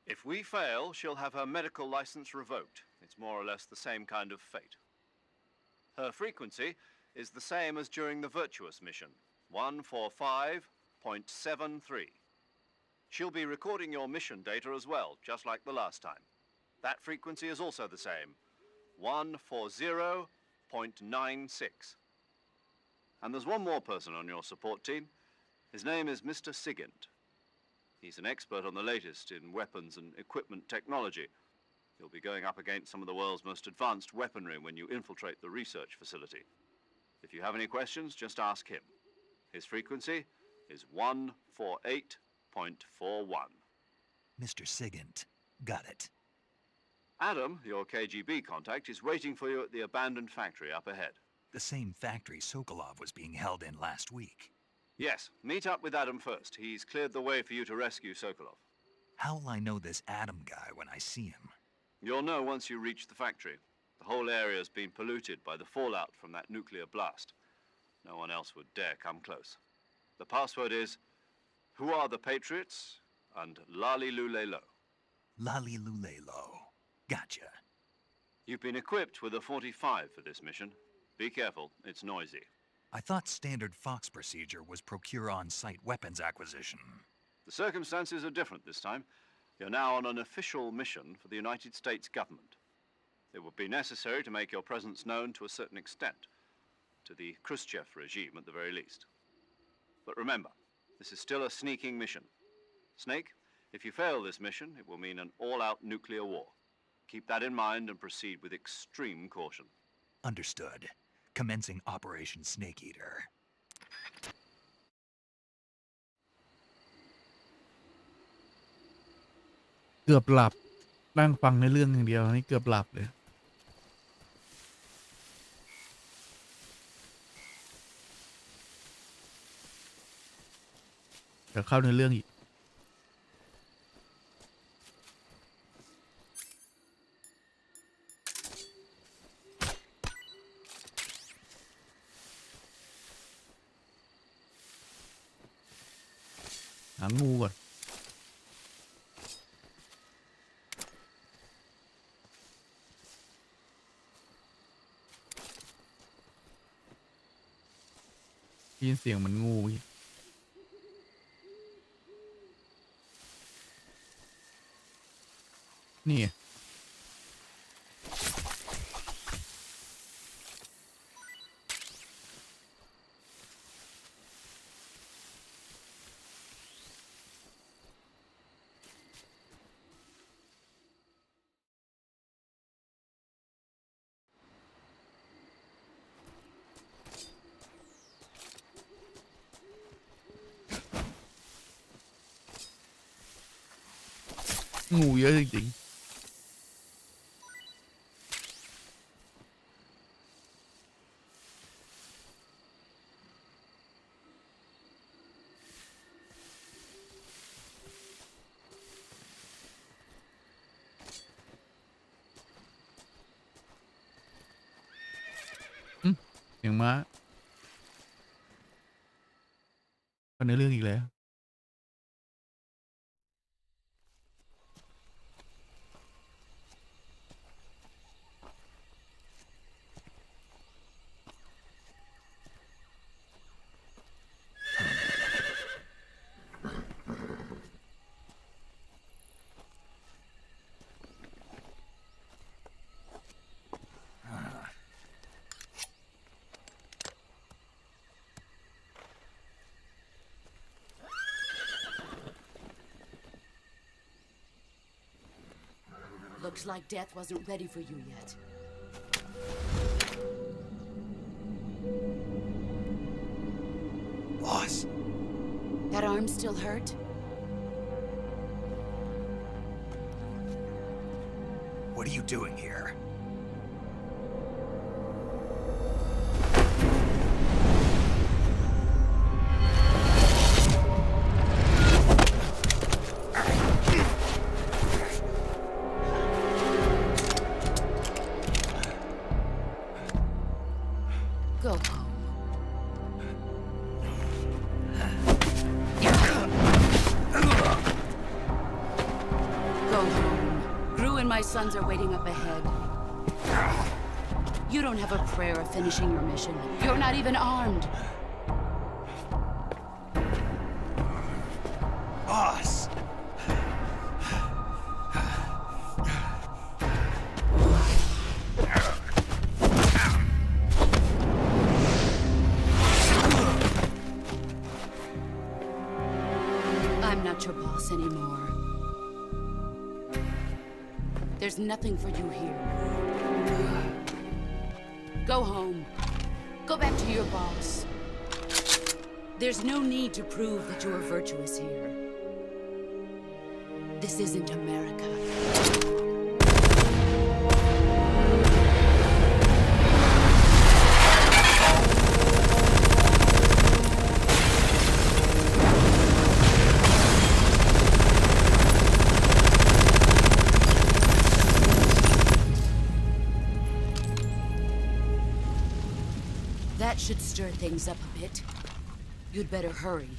D: If we fail, she'll have her medical license revoked. It's more or less the same kind of fate. Her frequency is the same as during the Virtuous mission, 145.73. She'll be recording your mission data as well, just like the last time. That frequency is also the same, 140.96. And there's one more person on your support team. His name is Mr. Sigint. He's an expert on the latest in weapons and equipment technology. You'll be going up against some of the world's most advanced weaponry when you infiltrate the research facility. If you have any questions, just ask him. His frequency is 148.41.
C: Mr. Sigint. Got it.
D: Adam, your KGB contact, is waiting for you at the abandoned factory up ahead.
C: The same factory Sokolov was being held in last week.
D: Yes, meet up with Adam first. He's cleared the way for you to rescue Sokolov.
C: How will I know this Adam guy when I see him?
D: You'll know once you reach the factory. The whole area's been polluted by the fallout from that nuclear blast. No one else would dare come close. The password is, "Who are the Patriots?" and Lali Lule Lo.
C: Lali Lule Lo. Gotcha.
D: You've been equipped with a 45 for this mission. Be careful, it's noisy.
C: I thought standard Fox procedure was procure on-site weapons acquisition.
D: The circumstances are different this time. You're now on an official mission for the United States government. It would be necessary to make your presence known to a certain extent, to the Khrushchev regime at the very least. But remember, this is still a sneaking mission. Snake, if you fail this mission, it will mean an all-out nuclear war. Keep that in mind and proceed with extreme caution.
C: Understood. Commencing Operation Snake Eater.
B: เกือบหลับนั่งฟังในเรื่องอย่างเดียวนี่เกือบหลับเลยเดี๋ยวเข้าในเรื่องอีกหางูก่อน ได้ยินเสียงเหมือนงูอีกนี่ไงงูเยอะจริงๆเสียงม้าเป็นเรื่องอีกแล้ว
H: Looks like death wasn't ready for you yet.
C: Boss.
H: That arm still hurt?
C: What are you doing here?
H: Go home. Go home. Gru and my sons are waiting up ahead. You don't have a prayer of finishing your mission. You're not even armed.
C: Boss!
H: I'm not your boss anymore. There's nothing for you here. Go home. Go back to your boss. There's no need to prove that you are virtuous here. This isn't America. That should stir things up a bit. You'd better hurry.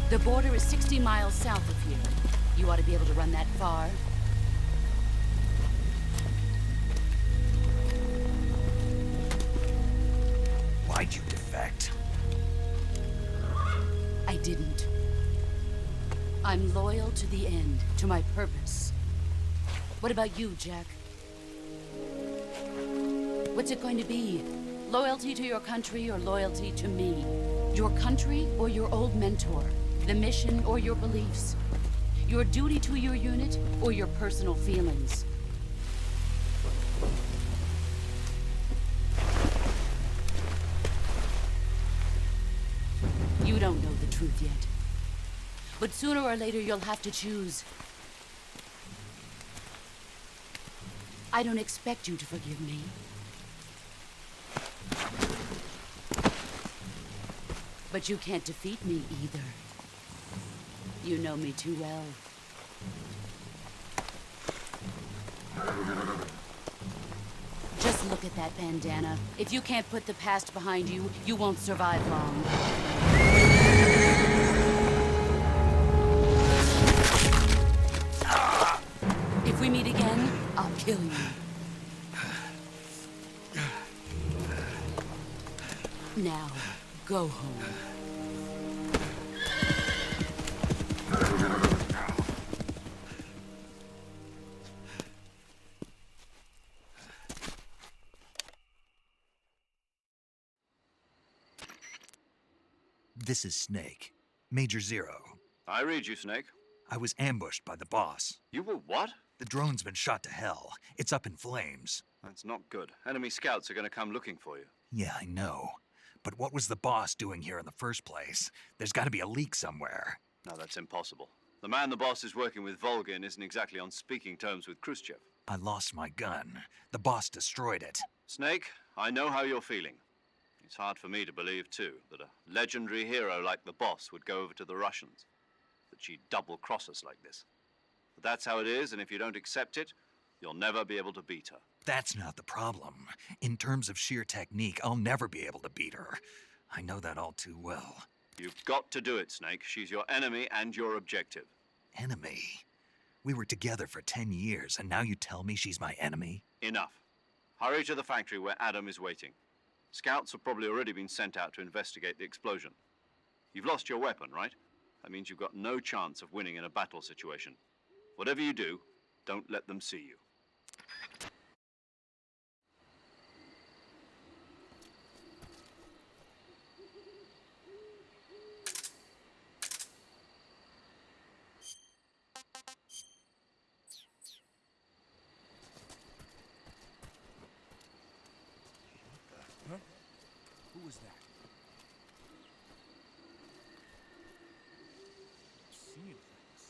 H: The border is 60 miles south of here. You ought to be able to run that far.
C: Why'd you defect?
H: I didn't. I'm loyal to the end, to my purpose. What about you, Jack? What's it going to be? Loyalty to your country or loyalty to me? Your country or your old mentor? The mission or your beliefs? Your duty to your unit or your personal feelings? You don't know the truth yet. But sooner or later, you'll have to choose. I don't expect you to forgive me. But you can't defeat me either. You know me too well. Just look at that bandana. If you can't put the past behind you, you won't survive long. If killing you. Now, go home.
C: This is Snake. Major Zero.
D: I read you, Snake.
C: I was ambushed by the boss.
D: You were what?
C: The drone's been shot to hell. It's up in flames.
D: That's not good. Enemy scouts are going to come looking for you.
C: Yeah, I know. But what was the boss doing here in the first place? There's got to be a leak somewhere.
D: No, that's impossible. The man the boss is working with, Volgin, isn't exactly on speaking terms with Khrushchev.
C: I lost my gun. The boss destroyed it.
D: Snake, I know how you're feeling. It's hard for me to believe, too, that a legendary hero like the boss would go over to the Russians. That she'd double-cross us like this. But that's how it is, and if you don't accept it, you'll never be able to beat her.
C: That's not the problem. In terms of sheer technique, I'll never be able to beat her. I know that all too well.
D: You've got to do it, Snake. She's your enemy and your objective.
C: Enemy? We were together for 10 years, and now you tell me she's my enemy?
D: Enough. Hurry to the factory where Adam is waiting. Scouts have probably already been sent out to investigate the explosion. You've lost your weapon, right? That means you've got no chance of winning in a battle situation. Whatever you do, don't let them see you.
P: Who was that? Seeing things.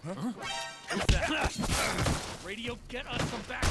P: Huh? Who's that? Radio, get us some back.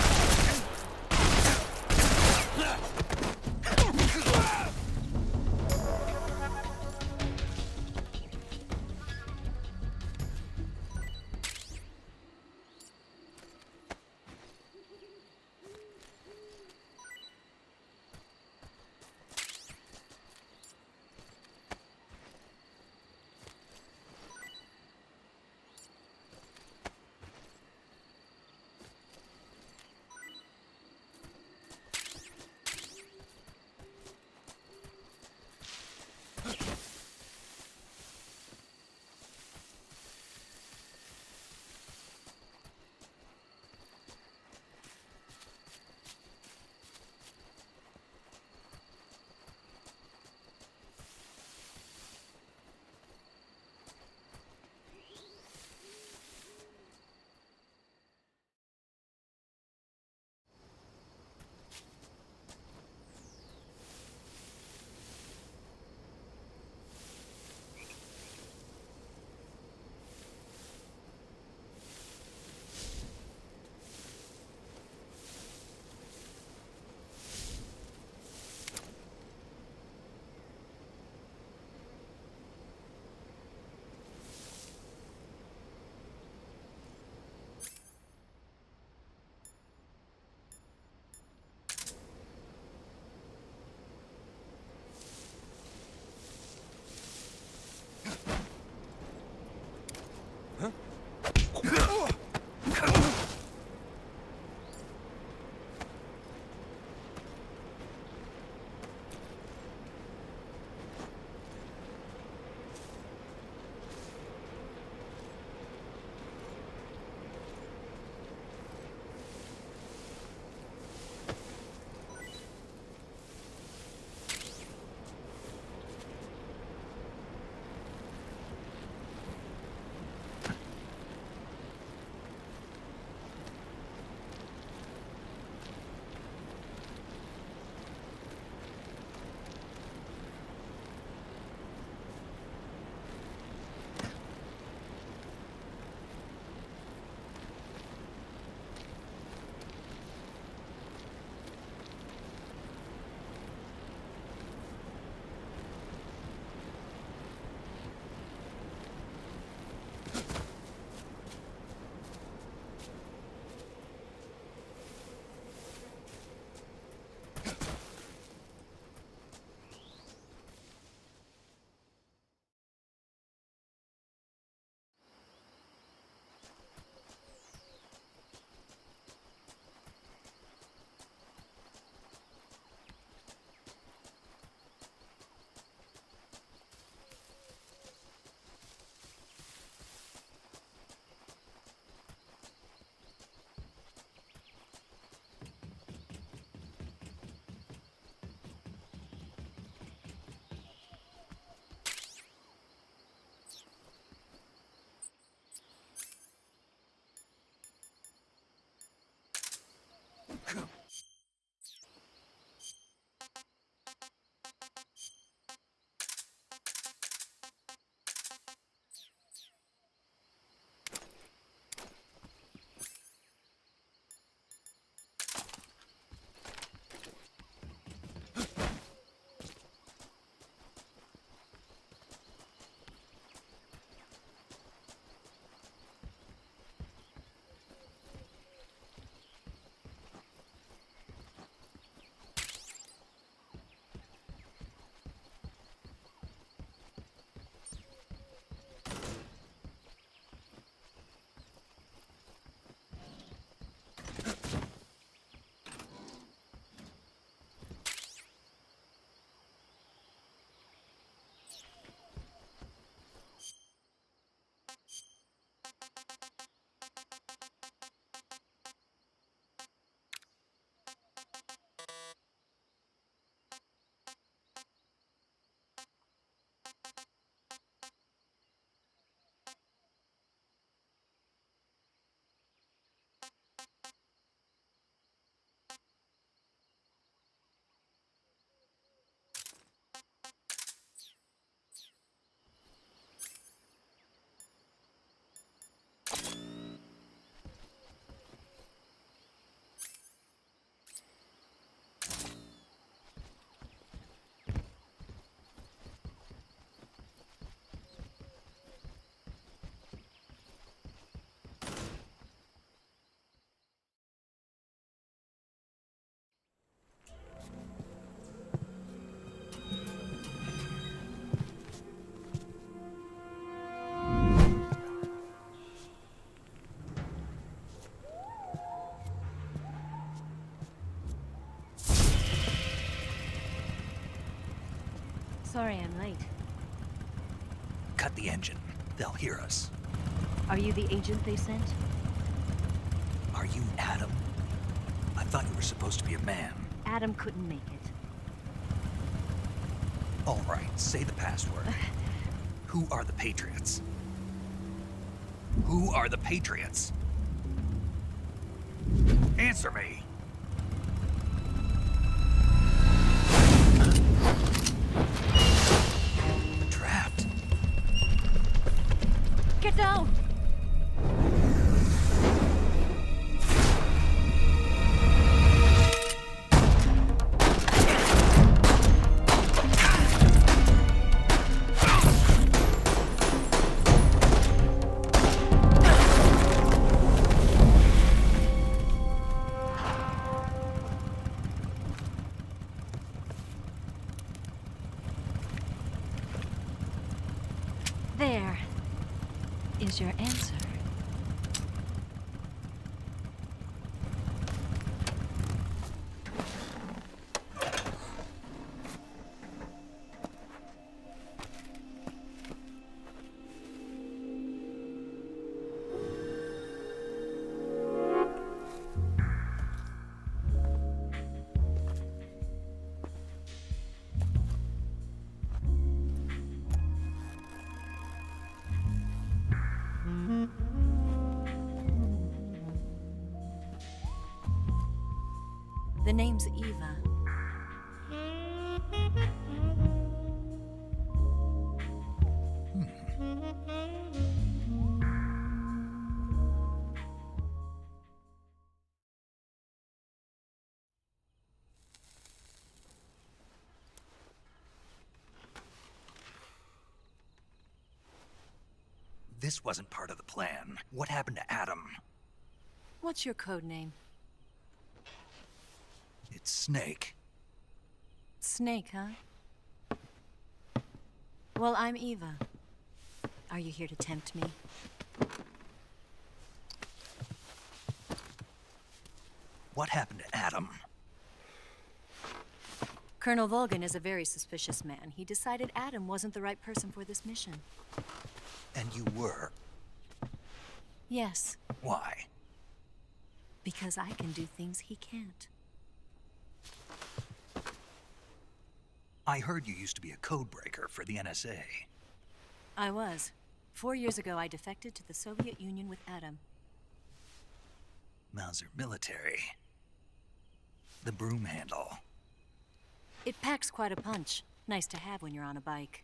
Q: running late.
C: Cut the engine. They'll hear us.
Q: Are you the agent they sent?
C: Are you Adam? I thought you were supposed to be a man.
Q: Adam couldn't make it.
C: All right, say the password. Who are the Patriots? Who are the Patriots? Answer me! I'm trapped.
Q: Get down! There is your answer. The name's Eva.
C: This wasn't part of the plan. What happened to Adam?
Q: What's your code name?
C: It's Snake.
Q: Snake, huh? Well, I'm Eva. Are you here to tempt me?
C: What happened to Adam?
Q: Colonel Volgan is a very suspicious man. He decided Adam wasn't the right person for this mission.
C: And you were?
Q: Yes.
C: Why?
Q: Because I can do things he can't.
C: I heard you used to be a codebreaker for the NSA.
Q: I was. 4 years ago, I defected to the Soviet Union with Adam.
C: Mauser military. The broom handle.
Q: It packs quite a punch. Nice to have when you're on a bike.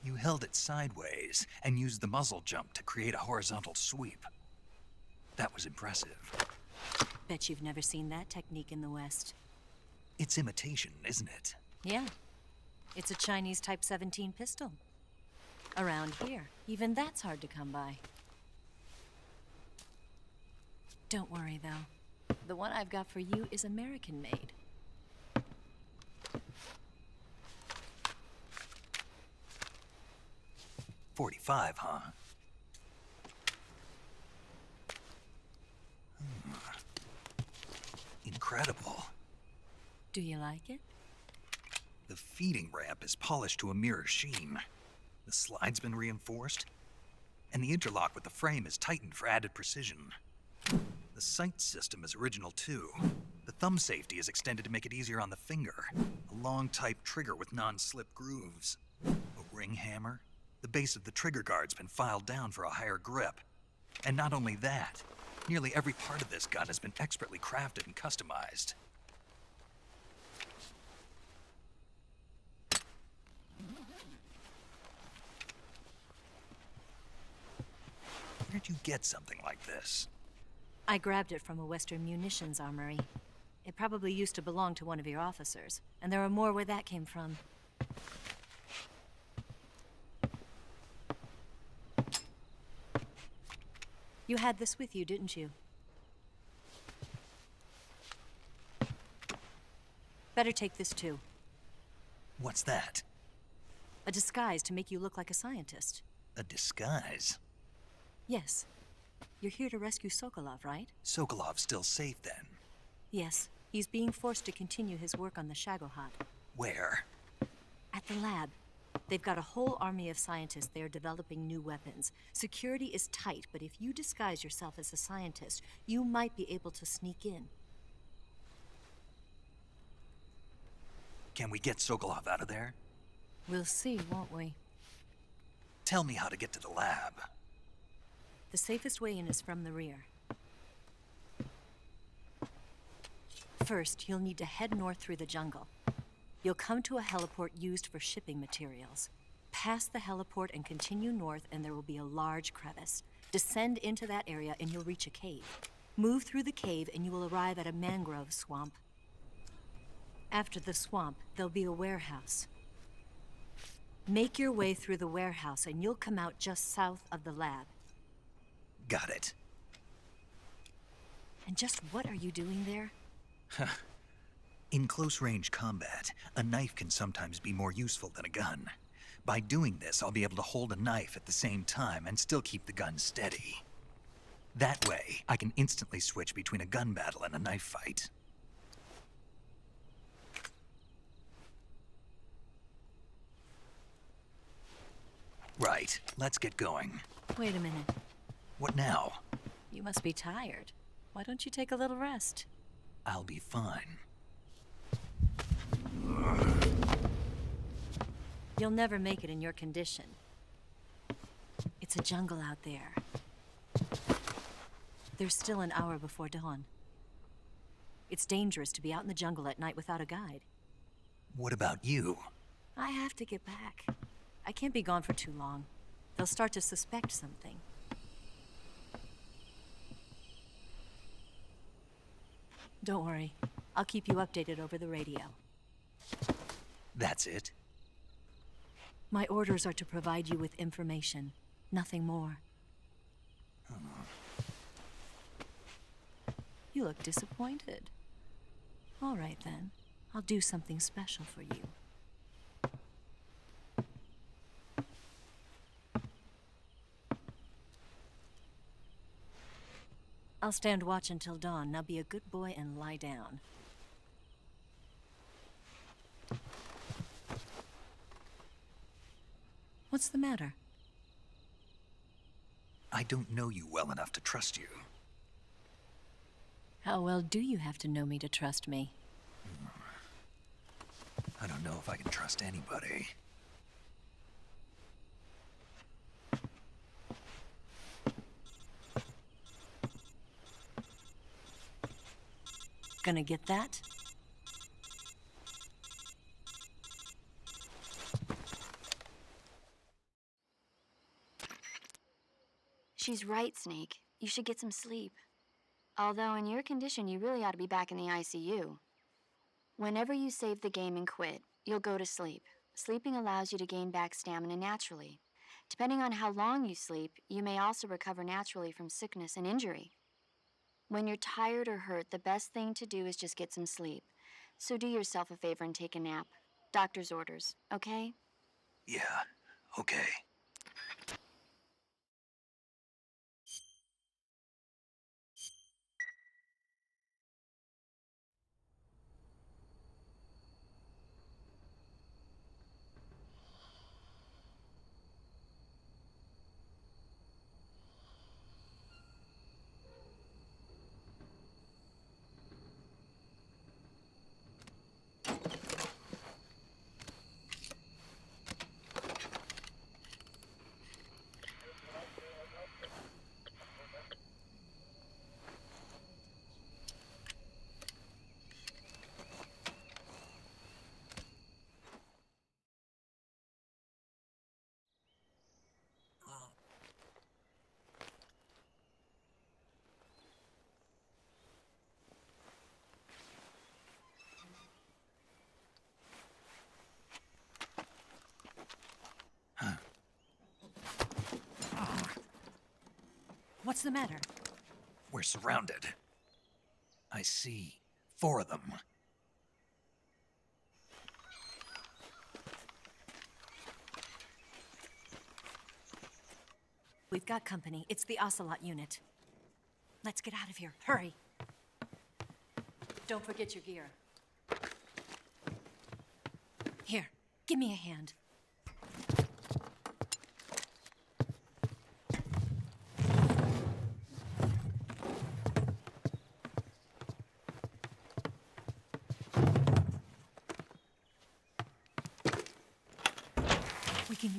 C: You held it sideways and used the muzzle jump to create a horizontal sweep. That was impressive.
Q: Bet you've never seen that technique in the West.
C: It's imitation, isn't it?
Q: Yeah. It's a Chinese Type 17 pistol. Around here, even that's hard to come by. Don't worry, though. The one I've got for you is American-made.
C: .45, huh? Incredible.
Q: Do you like it?
C: The feeding ramp is polished to a mirror sheen. The slide's been reinforced, and the interlock with the frame is tightened for added precision. The sight system is original too. The thumb safety is extended to make it easier on the finger. A long type trigger with non-slip grooves. A ring hammer. The base of the trigger guard's been filed down for a higher grip. And not only that, nearly every part of this gun has been expertly crafted and customized. Where'd you get something like this?
Q: I grabbed it from a Western munitions armory. It probably used to belong to one of your officers, and there are more where that came from. You had this with you, didn't you? Better take this too.
C: What's that?
Q: A disguise to make you look like a scientist.
C: A disguise?
Q: Yes. You're here to rescue Sokolov, right?
C: Sokolov's still safe then?
Q: Yes. He's being forced to continue his work on the Shagohod.
C: Where?
Q: At the lab. They've got a whole army of scientists there developing new weapons. Security is tight, but if you disguise yourself as a scientist, you might be able to sneak in.
C: Can we get Sokolov out of there?
Q: We'll see, won't we?
C: Tell me how to get to the lab.
Q: The safest way in is from the rear. First, you'll need to head north through the jungle. You'll come to a heliport used for shipping materials. Pass the heliport and continue north, and there will be a large crevice. Descend into that area, and you'll reach a cave. Move through the cave, and you will arrive at a mangrove swamp. After the swamp, there'll be a warehouse. Make your way through the warehouse, and you'll come out just south of the lab.
C: Got it.
Q: And just what are you doing there?
C: In close-range combat, a knife can sometimes be more useful than a gun. By doing this, I'll be able to hold a knife at the same time and still keep the gun steady. That way, I can instantly switch between a gun battle and a knife fight. Right, let's get going.
Q: Wait a minute.
C: What now?
Q: You must be tired. Why don't you take a little rest?
C: I'll be fine.
Q: You'll never make it in your condition. It's a jungle out there. There's still an hour before dawn. It's dangerous to be out in the jungle at night without a guide.
C: What about you?
Q: I have to get back. I can't be gone for too long. They'll start to suspect something. Don't worry. I'll keep you updated over the radio.
C: That's it?
Q: My orders are to provide you with information, nothing more. You look disappointed. All right, then. I'll do something special for you. I'll stand watch until dawn. Now be a good boy and lie down. What's the matter?
C: I don't know you well enough to trust you.
Q: How well do you have to know me to trust me?
C: I don't know if I can trust anybody.
Q: Gonna get that?
G: She's right, Snake. You should get some sleep. Although in your condition, you really ought to be back in the ICU. Whenever you save the game and quit, you'll go to sleep. Sleeping allows you to gain back stamina naturally. Depending on how long you sleep, you may also recover naturally from sickness and injury. When you're tired or hurt, the best thing to do is just get some sleep. So do yourself a favor and take a nap. Doctor's orders, okay?
C: Yeah, okay.
Q: What's the matter?
C: We're surrounded. I see 4 of them.
Q: We've got company. It's the Ocelot unit. Let's get out of here. Hurry. Don't forget your gear. Here, give me a hand.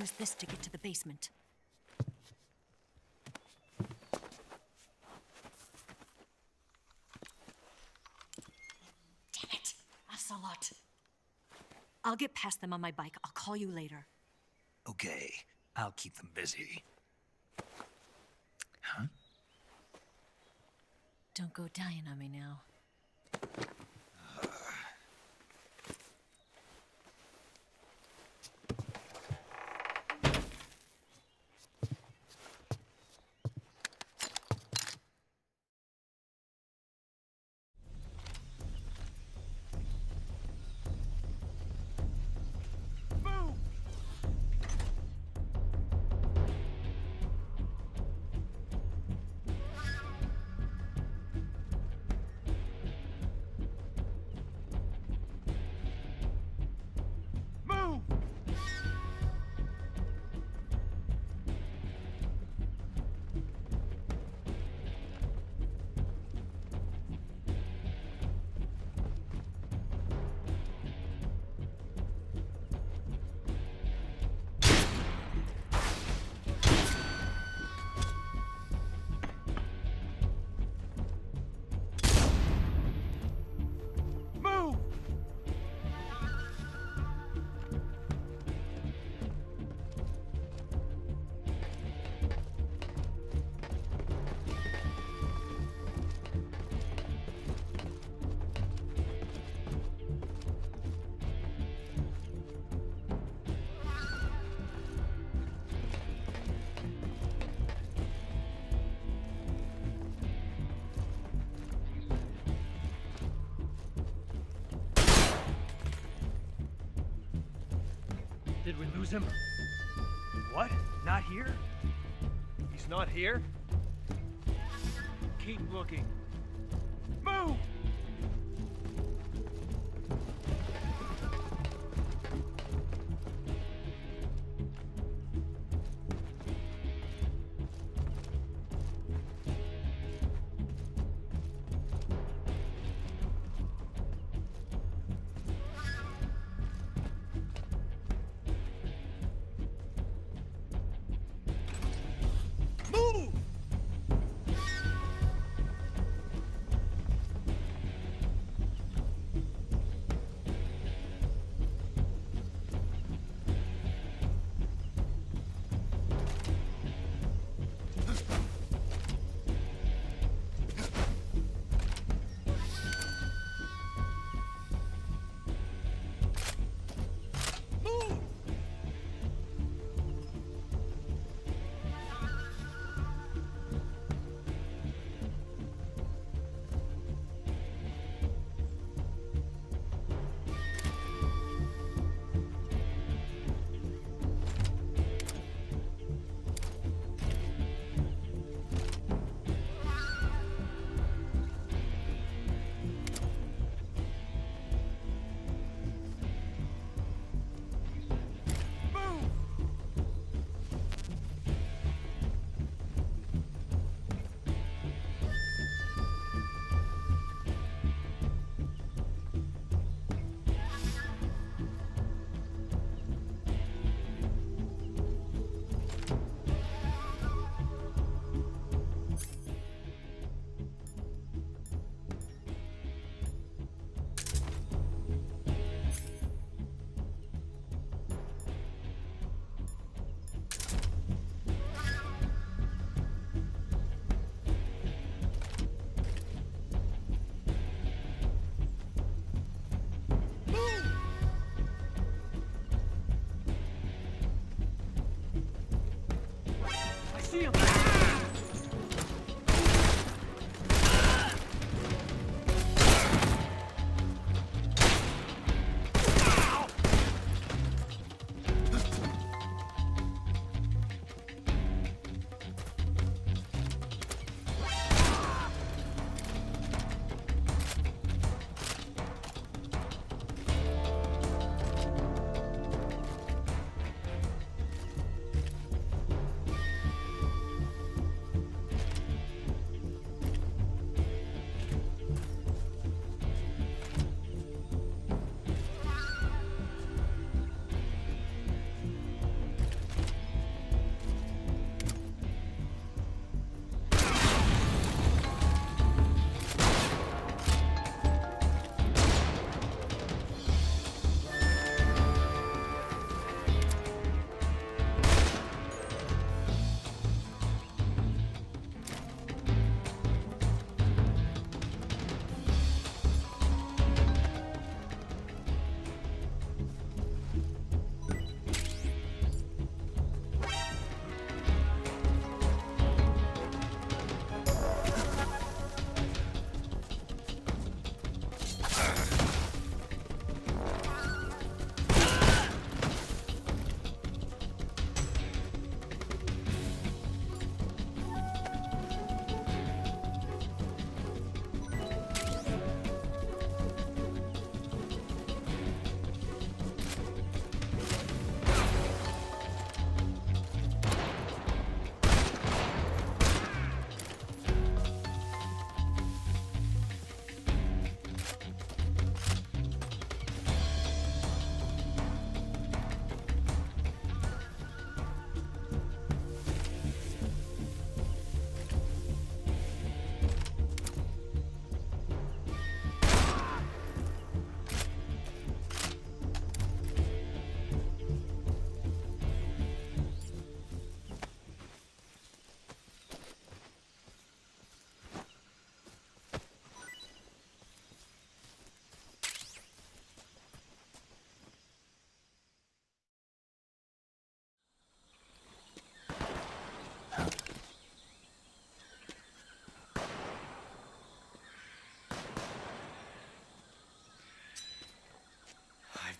Q: use this to get to the basement. Damn it! Ocelot. I'll get past them on my bike. I'll call you later.
C: Okay, I'll keep them busy. Huh?
Q: Don't go dying on me now.
P: Did we lose him? What? Not here? He's not here? Keep looking. Move!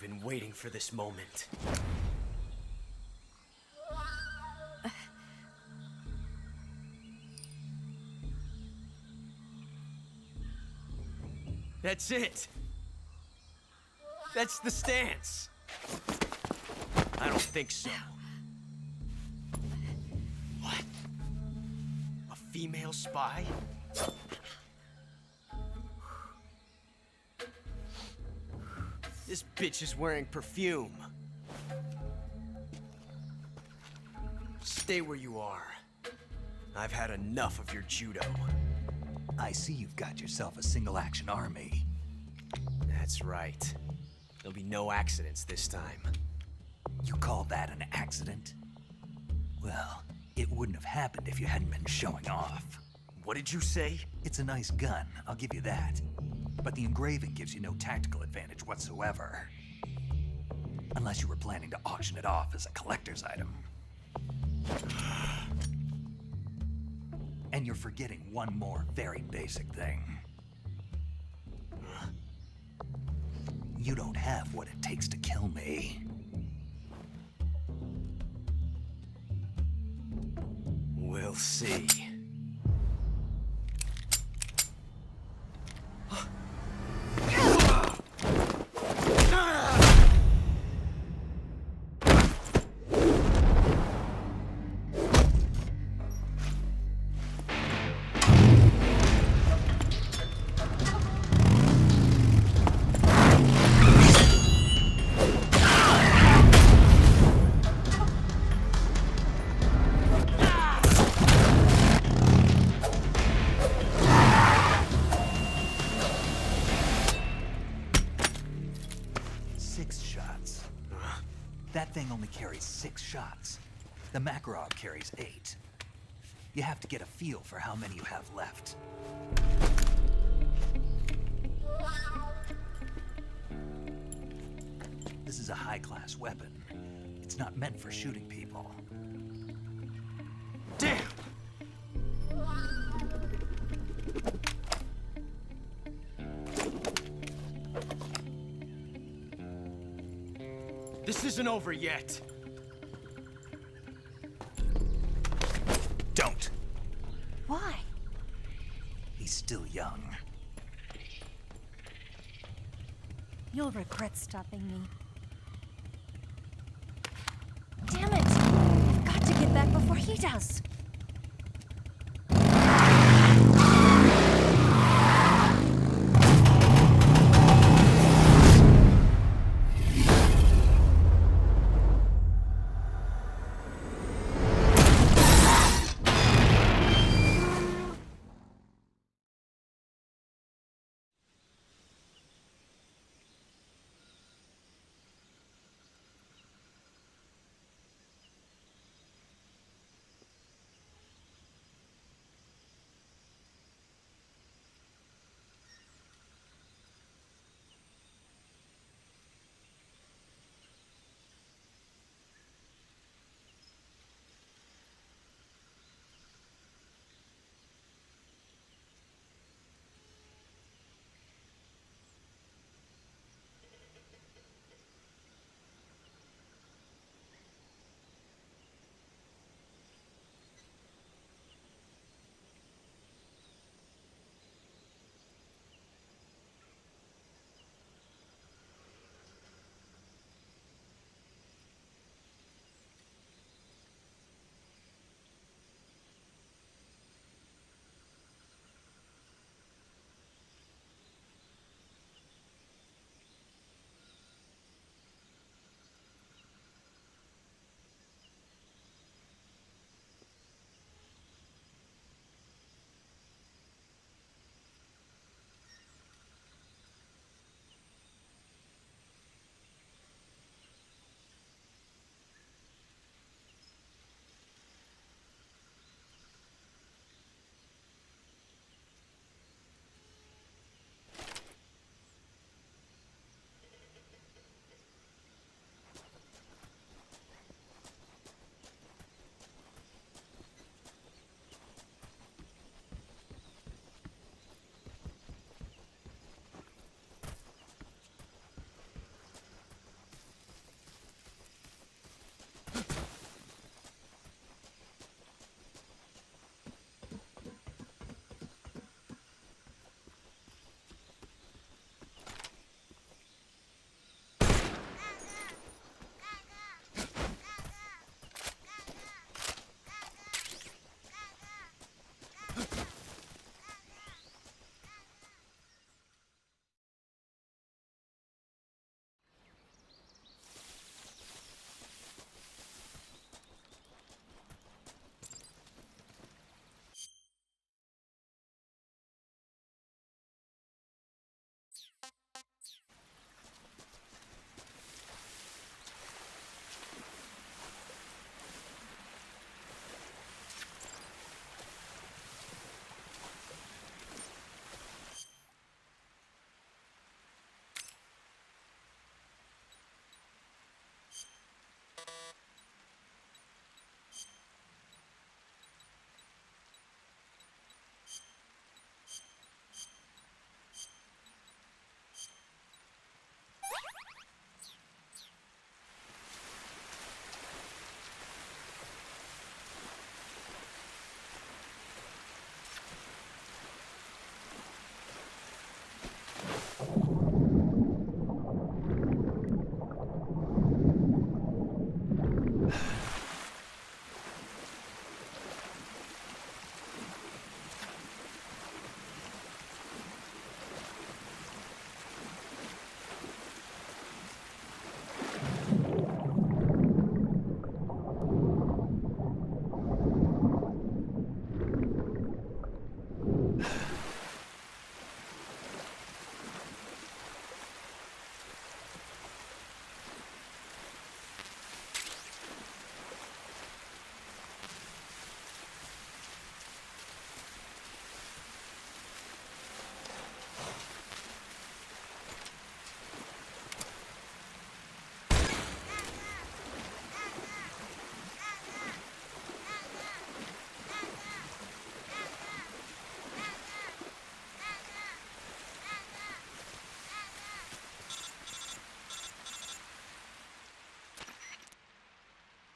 K: been waiting for this moment. That's it. That's the stance. I don't think so. What? A female spy? This bitch is wearing perfume. Stay where you are. I've had enough of your judo.
C: I see you've got yourself a single-action army.
K: That's right. There'll be no accidents this time.
C: You call that an accident? Well, it wouldn't have happened if you hadn't been showing off.
K: What did you say?
C: It's a nice gun, I'll give you that. But the engraving gives you no tactical advantage whatsoever. Unless you were planning to auction it off as a collector's item. And you're forgetting one more very basic thing. You don't have what it takes to kill me.
K: We'll see.
C: That thing only carries 6 shots. The Makarov carries 8. You have to get a feel for how many you have left. This is a high-class weapon. It's not meant for shooting people.
K: Damn! This isn't over yet.
C: Don't.
Q: Why?
C: He's still young.
Q: You'll regret stopping me. Damn it! I've got to get back before he does.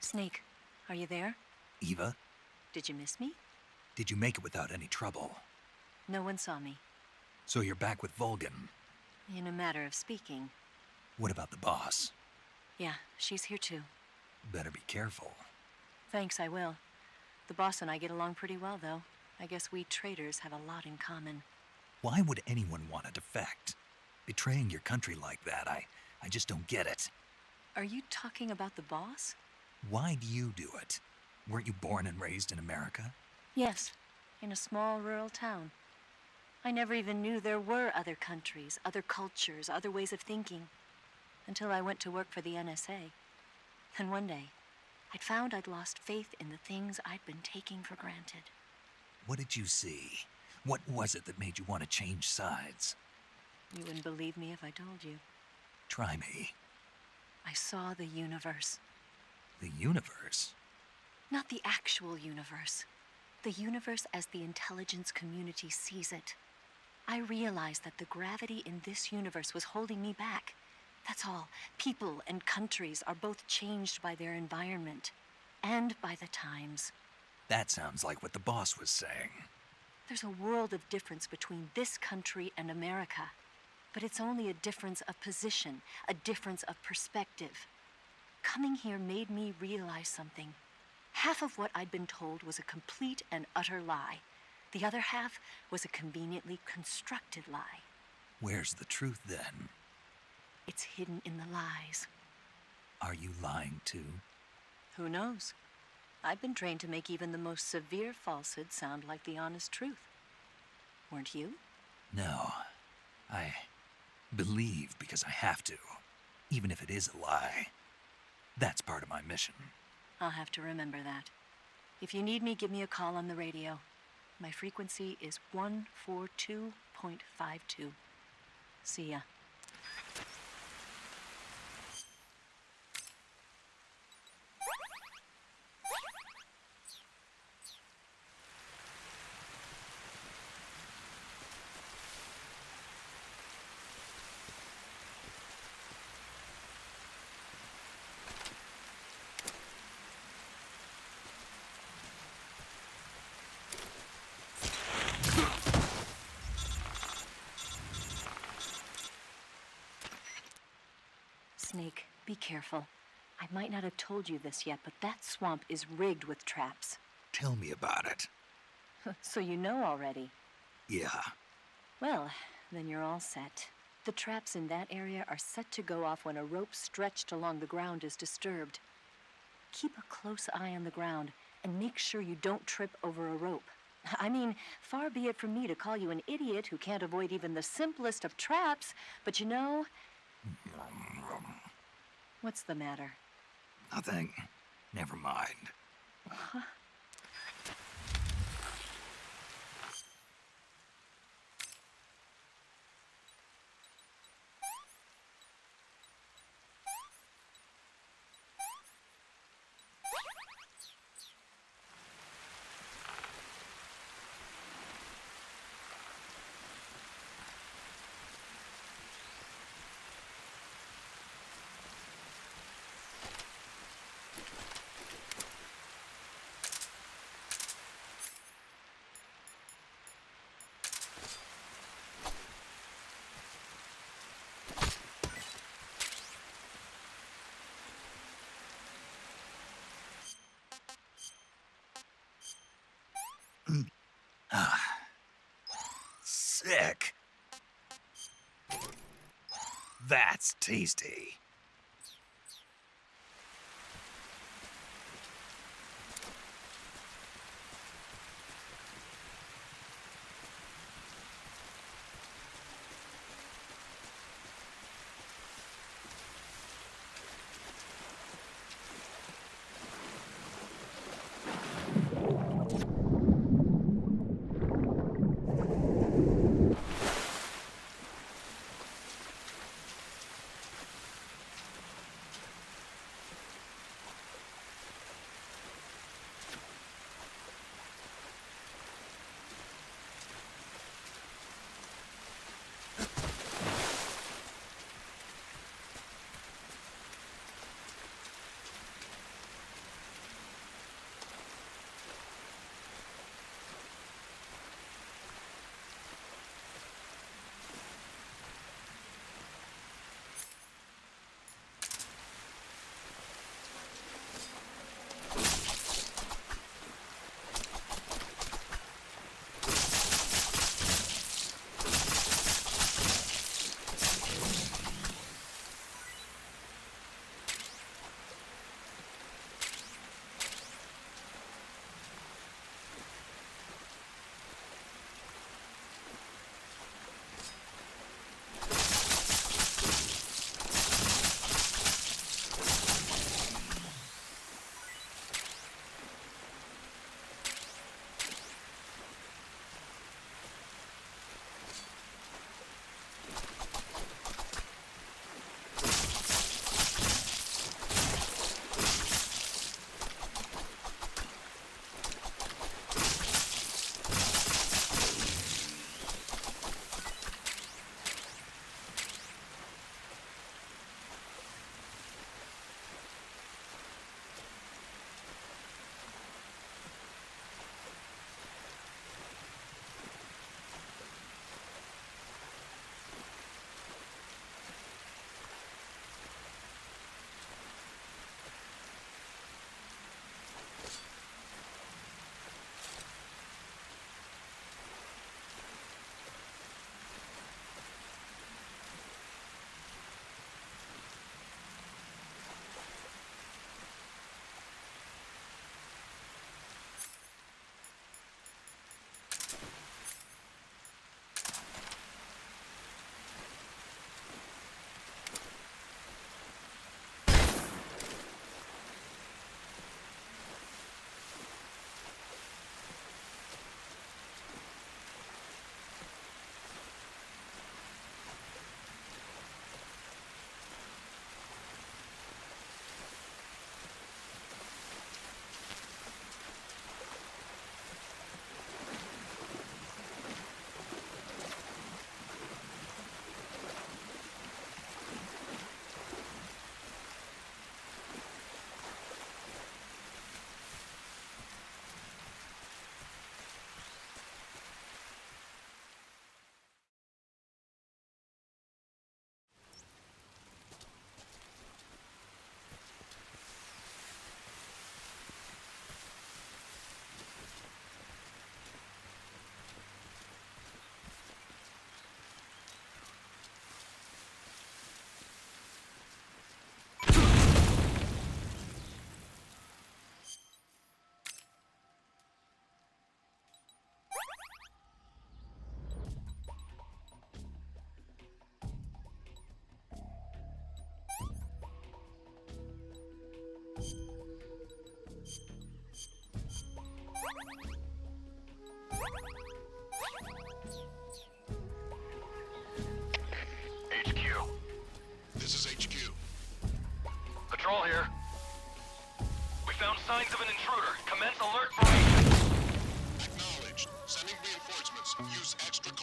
Q: Snake, are you there?
C: Eva,
Q: Did you miss me?
C: did you make it without any trouble?
Q: No one saw me.
C: So you're back with Volgan.
Q: In a matter of speaking.
C: What about the boss?
Q: Yeah, she's here too.
C: Better be careful.
Q: Thanks, I will. The boss and I get along pretty well, though. I guess we traders have a lot in common.
C: Why would anyone want to defect? Betraying your country like that, I just don't get it.
Q: Are you talking about the boss?
C: Why do you do it? Weren't you born and raised in America?
Q: Yes, in a small rural town. I never even knew there were other countries, other cultures, other ways of thinking, until I went to work for the NSA. And one day, I'd found I'd lost faith in the things I'd been taking for granted.
C: What did you see? What was it that made you want to change sides?
Q: You wouldn't believe me if I told you.
C: Try me.
Q: I saw the universe.
C: The universe?
Q: Not the actual universe. The universe as the intelligence community sees it. I realized that the gravity in this universe was holding me back. That's all. People and countries are both changed by their environment and by the times.
C: That sounds like what the boss was saying.
Q: There's a world of difference between this country and America. But it's only a difference of position, a difference of perspective. Coming here made me realize something. Half of what I'd been told was a complete and utter lie. The other half was a conveniently constructed lie.
C: Where's the truth then?
Q: It's hidden in the lies.
C: Are you lying too?
Q: Who knows? I've been trained to make even the most severe falsehood sound like the honest truth. Weren't you?
C: No. I believe because I have to, even if it is a lie. That's part of my mission.
Q: I'll have to remember that. If you need me, give me a call on the radio. My frequency is 142.52. See ya. Snake, be careful. I might not have told you this yet, but that swamp is rigged with traps.
C: Tell me about it.
Q: So you know already.
C: Yeah.
Q: Well, then you're all set. The traps in that area are set to go off when a rope stretched along the ground is disturbed. Keep a close eye on the ground and make sure you don't trip over a rope. I mean, far be it from me to call you an idiot who can't avoid even the simplest of traps, but you know... What's the matter?
C: Nothing. Never mind.
Q: Huh?
C: Sick. That's tasty.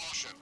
I: Caution.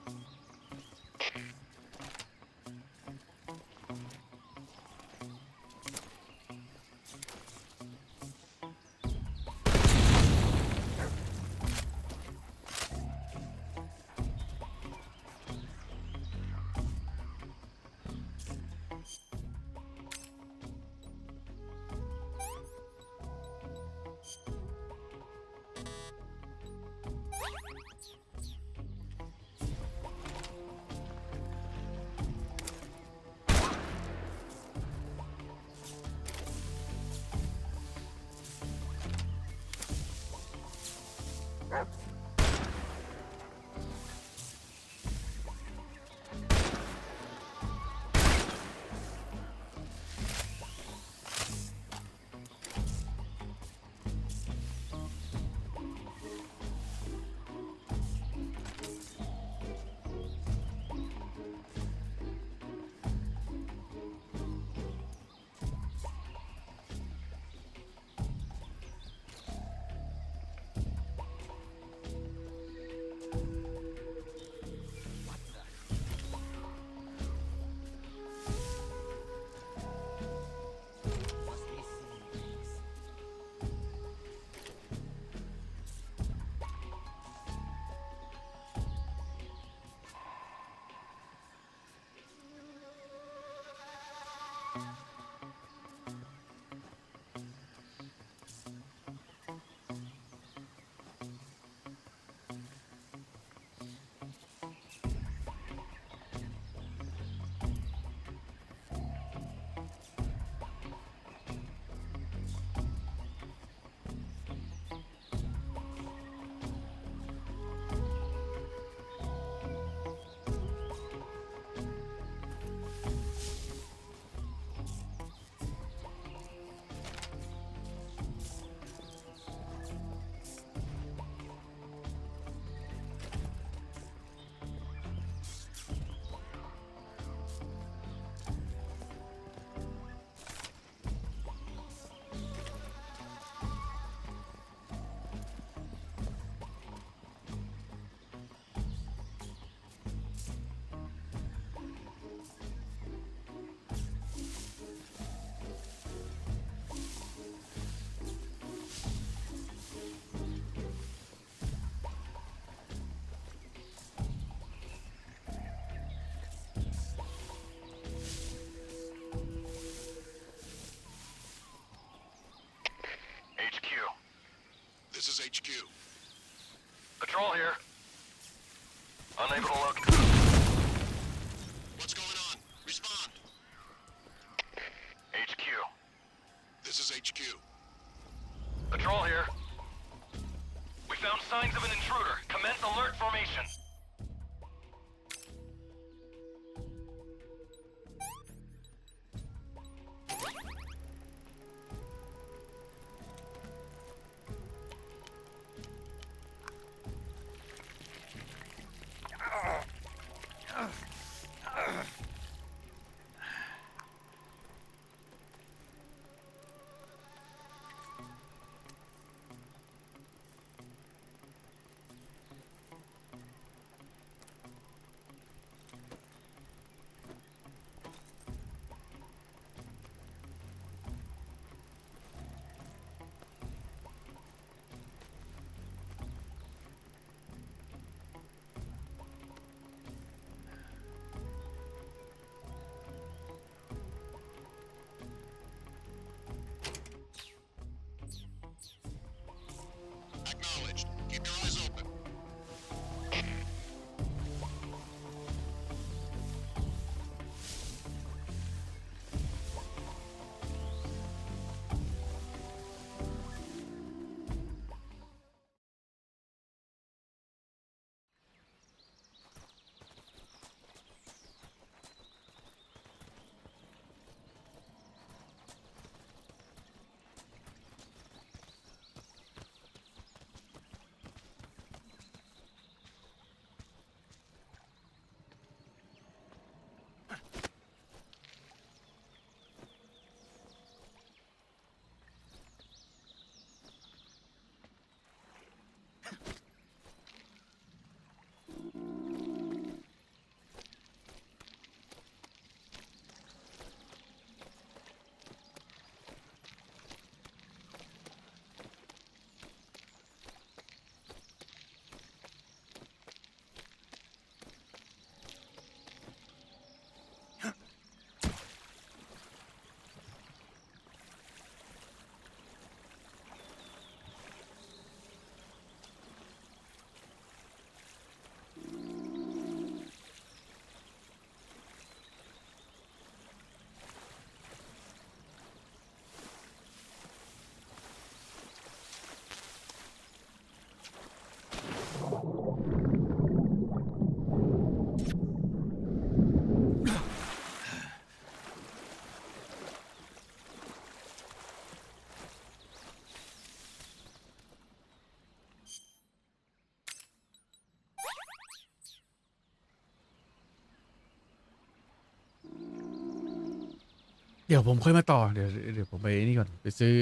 B: เดี๋ยวผมค่อยมาต่อเดี๋ยวผมไปนี่ก่อนไปซื้อ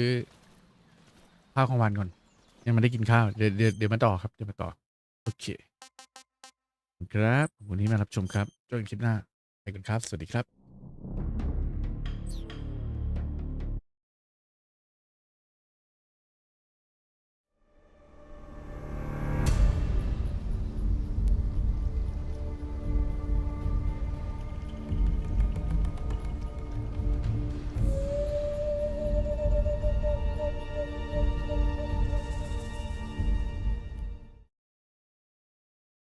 B: ข้าวกลางวันก่อนยังไม่ได้กินข้าวเดี๋ยวมาต่อครับเดี๋ยวมาต่อโอเคครับวันนี้มารับชมครับเจอกันคลิปหน้าไปกันครับสวัสดีครับ